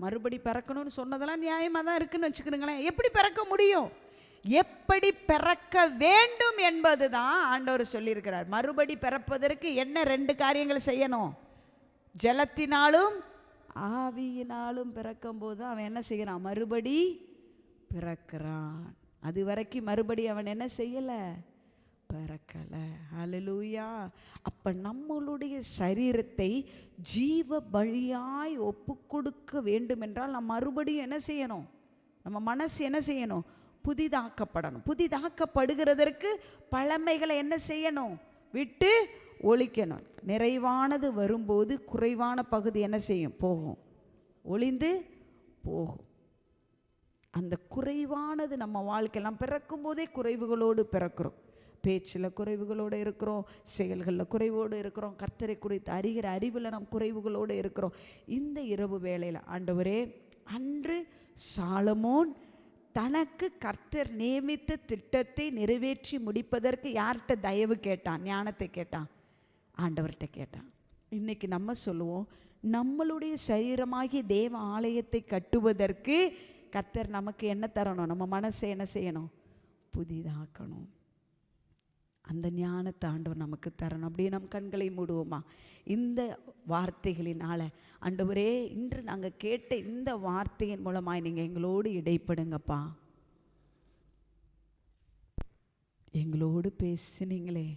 மறுபடி பிறக்கணும்னு சொன்னதெல்லாம் நியாயமா தான் இருக்குன்னு வச்சுக்கிறீங்களேன். எப்படி பிறக்க முடியும்? எப்படி பிறக்க வேண்டும் என்பது தான் ஆண்டவர் சொல்லியிருக்கிறார். மறுபடி பிறப்பதற்கு என்ன 2 காரியங்கள் செய்யணும்? ஜலத்தினாலும் ஆவியினாலும் பிறக்கும்போது அவன் என்ன செய்கிறான்? மறுபடி பிறக்கிறான். அது வரைக்கும் மறுபடி அவன் என்ன செய்யலை? பிறக்கலை. ஹல்லேலூயா. அப்போ நம்மளுடைய சரீரத்தை ஜீவ பலியாய் ஒப்பு கொடுக்க வேண்டும் என்றால் நம்ம மறுபடியும் என்ன செய்யணும்? நம்ம மனசு என்ன செய்யணும்? புதிதாக்கப்படணும். புதிதாக்கப்படுகிறதற்கு பழமைகளை என்ன செய்யணும்? விட்டு ஒழிக்கணும். நிறைவானது வரும்போது குறைவான பகுதி என்ன செய்யும்? போகும், ஒளிந்து போகும். அந்த குறைவானது நம்ம வாழ்க்கையெல்லாம் பிறக்கும் போதே குறைவுகளோடு பிறக்கிறோம். பேச்சில் குறைவுகளோடு இருக்கிறோம், செயல்களில் குறைவோடு இருக்கிறோம், கர்த்தரை குறித்து அறிகிற அறிவில் நாம் குறைவுகளோடு இருக்கிறோம். இந்த இரவு வேளையில் ஆண்டவரே, அன்று சாலமோன் தனக்கு கர்த்தர் நியமித்த திட்டத்தை நிறைவேற்றி முடிப்பதற்கு யார்கிட்ட தயவு கேட்டான்? ஞானத்தை கேட்டான், ஆண்டவர்கிட்ட கேட்டான். இன்னைக்கு நம்ம சொல்லுவோம், நம்மளுடைய சரீரமாகிய தேவ ஆலயத்தை கட்டுவதற்கு கர்த்தர் நமக்கு என்ன தரணும்? நம்ம மனசை என்ன செய்யணும்? புதிதாக்கணும். அந்த ஞானத்தை ஆண்டவர் நமக்கு தரணும். அப்படியே நம் கண்களை மூடுவோமா? இந்த வார்த்தைகளினால் ஆண்டவரே, இன்று நாங்கள் கேட்ட இந்த வார்த்தையின் மூலமாய் நீங்கள் எங்களோடு இடைப்படுங்கப்பா. எங்களோடு பேசினீங்களே,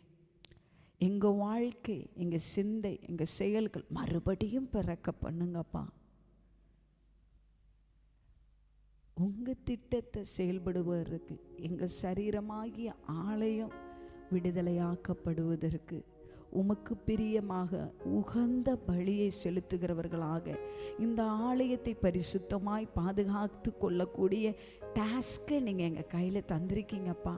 எங்கள் வாழ்க்கை, எங்கள் சிந்தை, எங்கள் செயல்கள் மறுபடியும் பிறக்க பண்ணுங்கப்பா. உங்கள் திட்டத்தை செயல்படுவதற்கு, எங்கள் சரீரமாகிய ஆலயம் விடுதலையாக்கப்படுவதற்கு, உமக்கு பிரியமாக உகந்த பலியை செலுத்துகிறவர்களாக இந்த ஆலயத்தை பரிசுத்தமாய் பாதுகாத்து கொள்ளக்கூடிய டாஸ்கை நீங்கள் எங்கள் கையில் தந்திருக்கீங்கப்பா.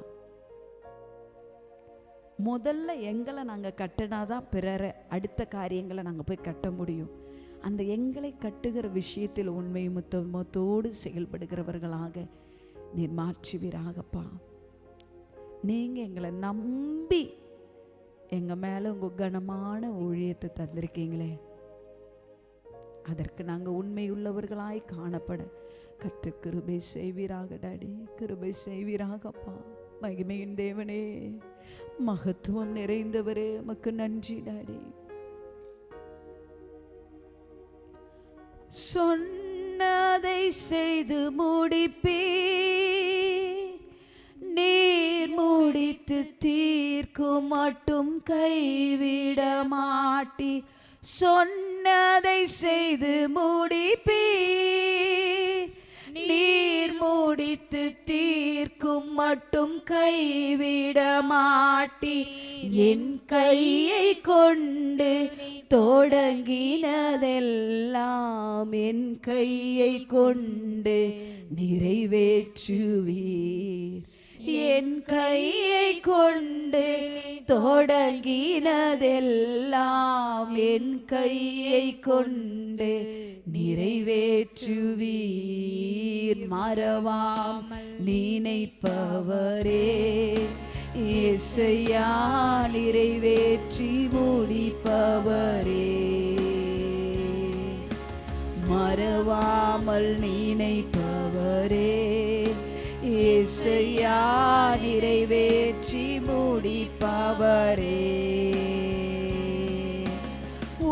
முதல்ல எங்களை நாங்கள் கட்டினாதான் பிறரை அடுத்த காரியங்களை நாங்கள் போய் கட்ட முடியும். அந்த எங்களை கட்டுகிற விஷயத்தில் உண்மை முத்தமத்தோடு செயல்படுகிறவர்களாக நீர் மாற்றுவீராகப்பா. நீங்கள் எங்களை நம்பி எங்கள் மேலே உங்கள் கனமான ஊழியத்தை தந்திருக்கீங்களே, அதற்கு நாங்கள் உண்மையுள்ளவர்களாய் காணப்பட கற்று கிருபை செய்வீராக டாடி, கிருபை செய்வீராகப்பா. மகிமையின் தேவனே, மகத்துவம் நிறைந்தவரே, உமக்கு நன்றி டாடி. சொன்னதை செய்து முடிப்பீ, நீர் முடித்து தீர்க்கும் மட்டும் கைவிட மாட்டி. சொன்னதை செய்து முடிப்பீ, நீர் முடித்து தீர்க்கும் மட்டும் கைவிட மாட்டி. என் கையை கொண்டு தொடங்கினதெல்லாம் என் கையை கொண்டு நிறைவேற்றுவீர். என் கையை கொண்டு தொடங்கினதெல்லாம் என் கையை கொண்டு நிறைவேற்றுவீர். மறவாமல் நினைப்பவரே, இயேசையா நிறைவேற்றி முடிப்பவரே. மறவாமல் நினைப்பவரே, இயேசையா நிறைவேற்றி முடிப்பவரே.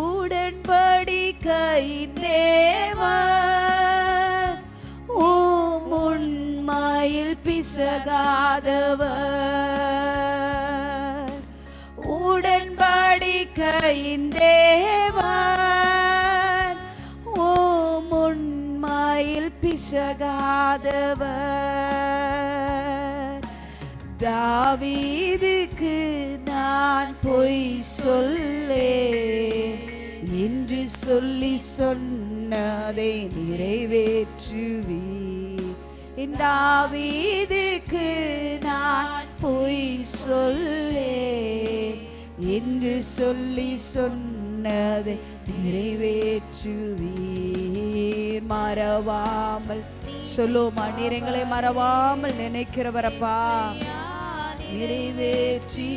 உடன்படிக்கையின் தேவன், உண்மையில் பிசகாதவர். உடன்படிக்கையின் தேவன், உண்மையில் பிசகாதவர். தாவீதுக்கு நான் பொய் சொல்லேன் என்று சொல்லி சொன்னதை நிறைவேற்றுவீர். தாவீதுக்கு நான் பொய் சொல்லேன் என்று சொல்லி சொன்னதை நிறைவேற்றுவீர். மறவாமல் சொல்லுமா, நீர் எங்களை மறவாமல் நினைக்கிறவரப்பா, நிறைவேற்றி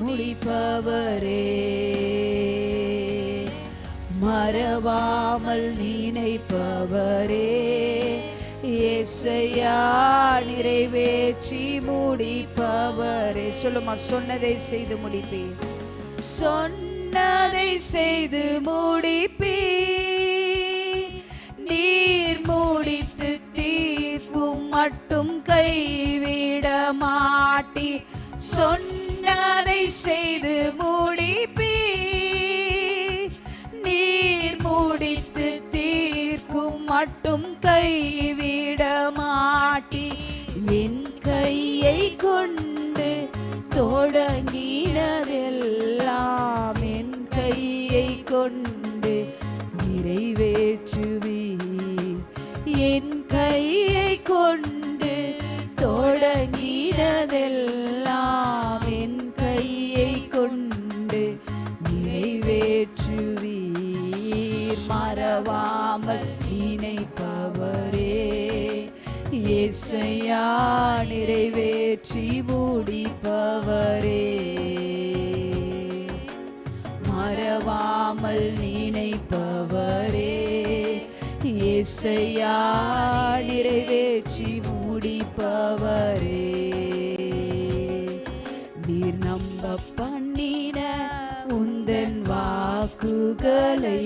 முடிப்பவரே. மறவாமல் நினைப்பவரே, ஏசையா நிறைவேற்றி முடிப்பவரே. சொல்லுமா, சொன்னதை செய்து முடிப்பேன், சொன்னதை செய்து முடிப்பேன். நீர் முடித்து தீர்க்கும் மட்டும் கைவிட மாட்டீர். சொன்னதை செய்து முடிப்பீர். நீர் முடித்து தீர்க்கும் மட்டும் கைவிட மாட்டீர். என் கையை கொண்டு தொடங்கினதெல்லாம் என் கையை கொண்டு நிறைவேற்றுவீர். என் கையை கொண்டு தொடங்கினதெல்லாம் என் கையை கொண்டு நிறைவேற்றுவீர். மறவாமல் நினைப்பவரே, ஏசையா நிறைவேற்றி முடிப்பவரே. மறவாமல் நினைப்பவரே, ஏசையா நிறைவேற்றி முடிப்பவரே. நீர் நம்ப பண்ணின உந்தன் வாக்குகளை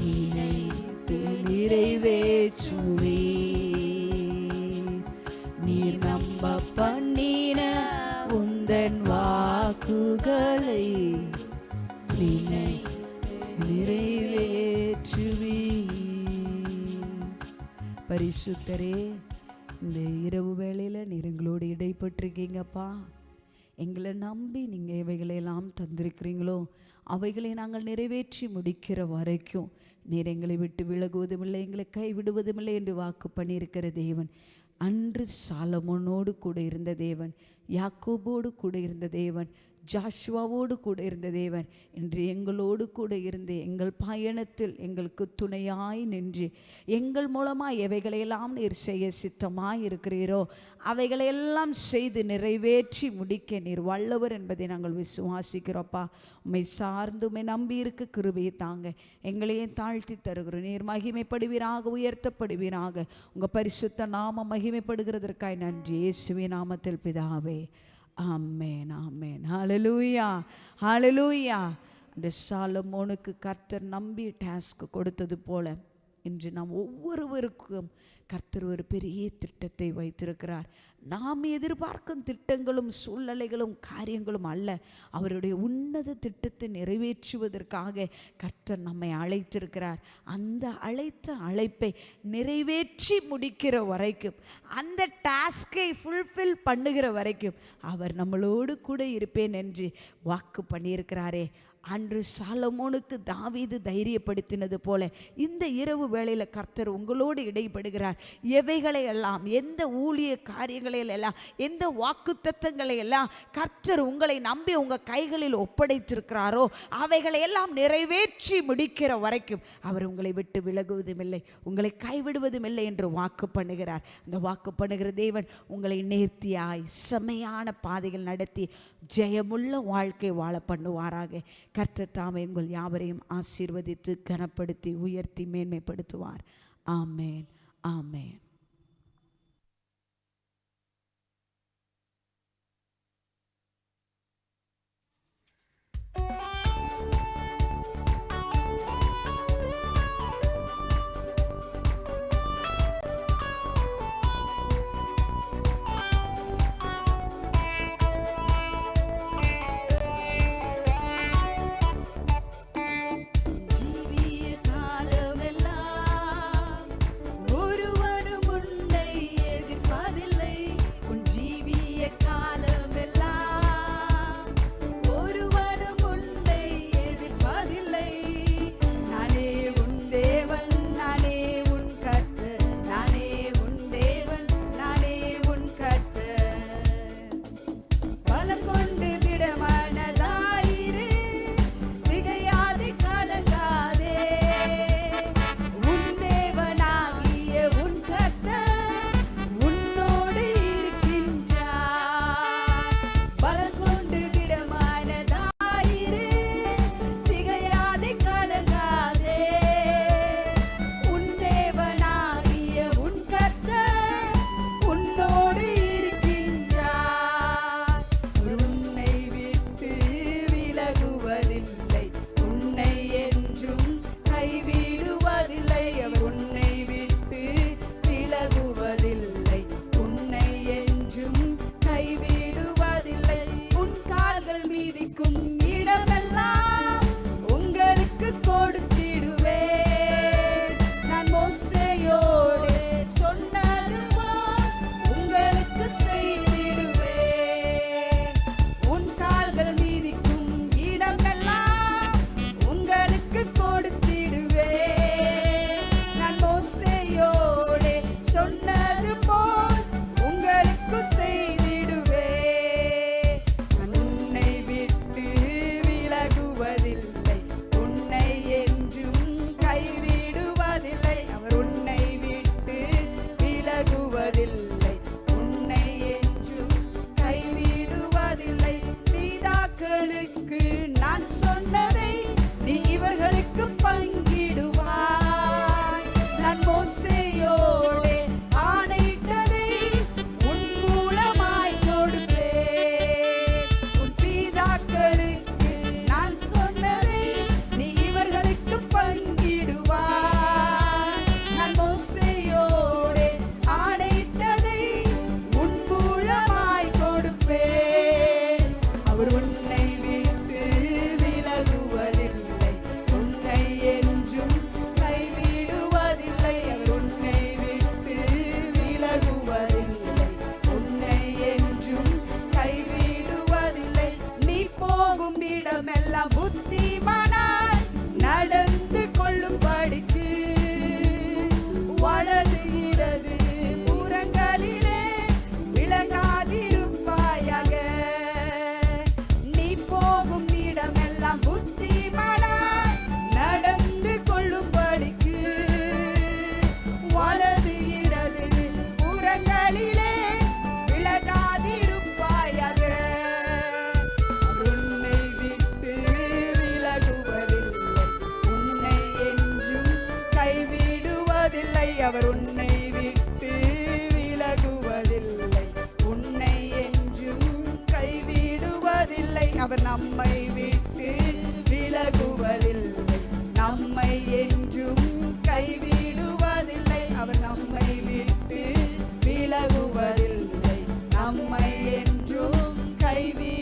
நினைத்து நிறைவேற்றுவே. நீர் நம்ப பண்ணின உந்தன் வாக்குகளை நினைத்து நிறைவேற்றுவே. பரிசுத்தரே, இந்த இரவு வேளையில் நீர் எங்களோடு இடைப்பட்டிருக்கீங்கப்பா. எங்களை நம்பி நீங்கள் எவைகளையெல்லாம் தந்திருக்கிறீங்களோ அவைகளை நாங்கள் நிறைவேற்றி முடிக்கிற வரைக்கும் நீர் எங்களை விட்டு விலகுவதும் இல்லை, எங்களை கைவிடுவதும் இல்லை என்று வாக்கு பண்ணியிருக்கிற தேவன். அன்று சாலமோனோடு கூட இருந்த தேவன், யாக்கோபோடு கூட இருந்த தேவன், ஜாஷுவாவோடு கூட இருந்த தேவன் இன்று எங்களோடு கூட இருந்து எங்கள் பயணத்தில் எங்களுக்கு துணையாய் நின்று எங்கள் மூலமாக எவைகளையெல்லாம் நீர் செய்ய சித்தமாய் இருக்கிறீரோ அவைகளையெல்லாம் செய்து நிறைவேற்றி முடிக்க நீர் வல்லவர் என்பதை நாங்கள் விசுவாசிக்கிறோப்பா. உம்மை சார்ந்து உம்மை நம்பி இருக்க கிருபையை தாங்க, எங்களையே தாழ்த்தி தருகிறோம். நீர் மகிமைப்படுவீராக, உயர்த்தப்படுவீராக. உங்கள் பரிசுத்த நாமம் மகிமைப்படுகிறதற்காய் நன்றி. இயேசுவின் நாமத்தில் பிதாவே, ஆமென், ஆமென். ஹல்லேலூயா, ஹல்லேலூயா. அந்த சாலமோனுக்கு கர்த்தர் நம்பி டாஸ்க் கொடுத்தது போல இன்று நாம் ஒவ்வொருவருக்கும் கர்த்தர் ஒரு பெரிய திட்டத்தை வைத்திருக்கிறார். நாம் எதிர்பார்க்கும் திட்டங்களும் சூழ்நிலைகளும் காரியங்களும் அல்ல, அவருடைய உன்னத திட்டத்தை நிறைவேற்றுவதற்காக கர்த்தர் நம்மை அழைத்திருக்கிறார். அந்த அழைப்பை நிறைவேற்றி முடிக்கிற வரைக்கும், அந்த டாஸ்கை ஃபுல்ஃபில் பண்ணுகிற வரைக்கும் அவர் நம்மளோடு கூட இருப்பேன் என்று வாக்கு பண்ணியிருக்கிறாரே. அன்று சாலமோனுக்கு தாவீது தைரியப்படுத்தினது போல இந்த இரவு வேளையில் கர்த்தர் உங்களோடு இடைப்படுகிறார். எவைகளை எல்லாம், எந்த ஊழிய காரியங்களை எல்லாம், எந்த வாக்குத்தத்தங்களை எல்லாம் கர்த்தர் உங்களை நம்பி உங்கள் கைகளில் ஒப்படைத்திருக்கிறாரோ அவைகளை எல்லாம் நிறைவேற்றி முடிக்கிற வரைக்கும் அவர் உங்களை விட்டு விலகுவதும் இல்லை, உங்களை கைவிடுவதும் இல்லை என்று வாக்கு பண்ணுகிறார். அந்த வாக்கு பண்ணுகிற தேவன் உங்களை நேர்த்தியாய் செம்மையான பாதைகள் நடத்தி ஜெயமுள்ள வாழ்க்கை வாழ பண்ணுவாராக. கர்த்தர் தாமே உங்கள் யாவரையும் ஆசீர்வதித்து கனப்படுத்தி உயர்த்தி மேன்மைப்படுத்துவார். ஆமென், ஆமென். ஒருவனும் மிதிக்கும் இடமெல்லாம் உங்களுக்கு கொடுத்திடுவேன். நான் மோசேயோடு சொன்னது போல் உங்களுக்கு செய்திடுவேன். உன் கால்கள் மிதிக்கும் இடமெல்லாம் உங்களுக்கு கொடுத்திடுவேன். நான் மோசேயோடு சொன்னது போல் உங்களுக்கு செய்திடுவேன். நான் உன்னை விட்டு விலகுவதில்லை, உன்னை என்றும் கைவிடுவதில்லை. அவர் உன்னை விட்டு விலகுவதில்லை, உன்னை என்றும் கைவிடுவதில்லை. பிதாக்களுக்கு நான் சொன்னதை நீ இவர்களுக்கு பங்கிடுவாய். நான் மோசேயோடே ஆணையிட்டதை உன் மூலமாய் கொடுப்பேன். உன் பிதாக்களுக்கு நான் சொன்னதை நீ இவர்களுக்கு பங்கிடுவாய். நான் மோசேயோடே ஆணையிட்டதை உன் மூலமாய் கொடுப்பேன். அவர் உன்னை விட்டு விலகுவதில்லை, உன்னை என்றும் கைவிடுவதில்லை. அவர் உன்னை விட்டு விலகுவதில்லை, உன்னை என்றும் கைவிடுவதில்லை. நீ போகும் இடமெல்லாம் புத்திமானாய் நடந்து கொள்ளும்படிக்கு வலது இடது புறங்களிலே விலகாதிருப்பாயாக. நீ போகும் இடமெல்லாம் புத்திமானாய் நடந்து கொள்ளும்படிக்கு வலது இடது புறங்களிலே விலகாதிருப்பாயாக. அவர் உன்னை விட்டு விலகுவதில்லை, உன்னை என்றும் கைவிடுவதில்லை. அவர் உன்னை விட்டு விலகுவதில்லை, உன்னை என்றும் கைவிடுவதில்லை. அவர் நம்மை விட்டு விலகுவதில்லை, நம்மை என்றும் கைவிடுவதில்லை. அவர் நம்மை விட்டு விலகுவதில்லை, நம்மை என்றும் கைவிடுவதில்லை.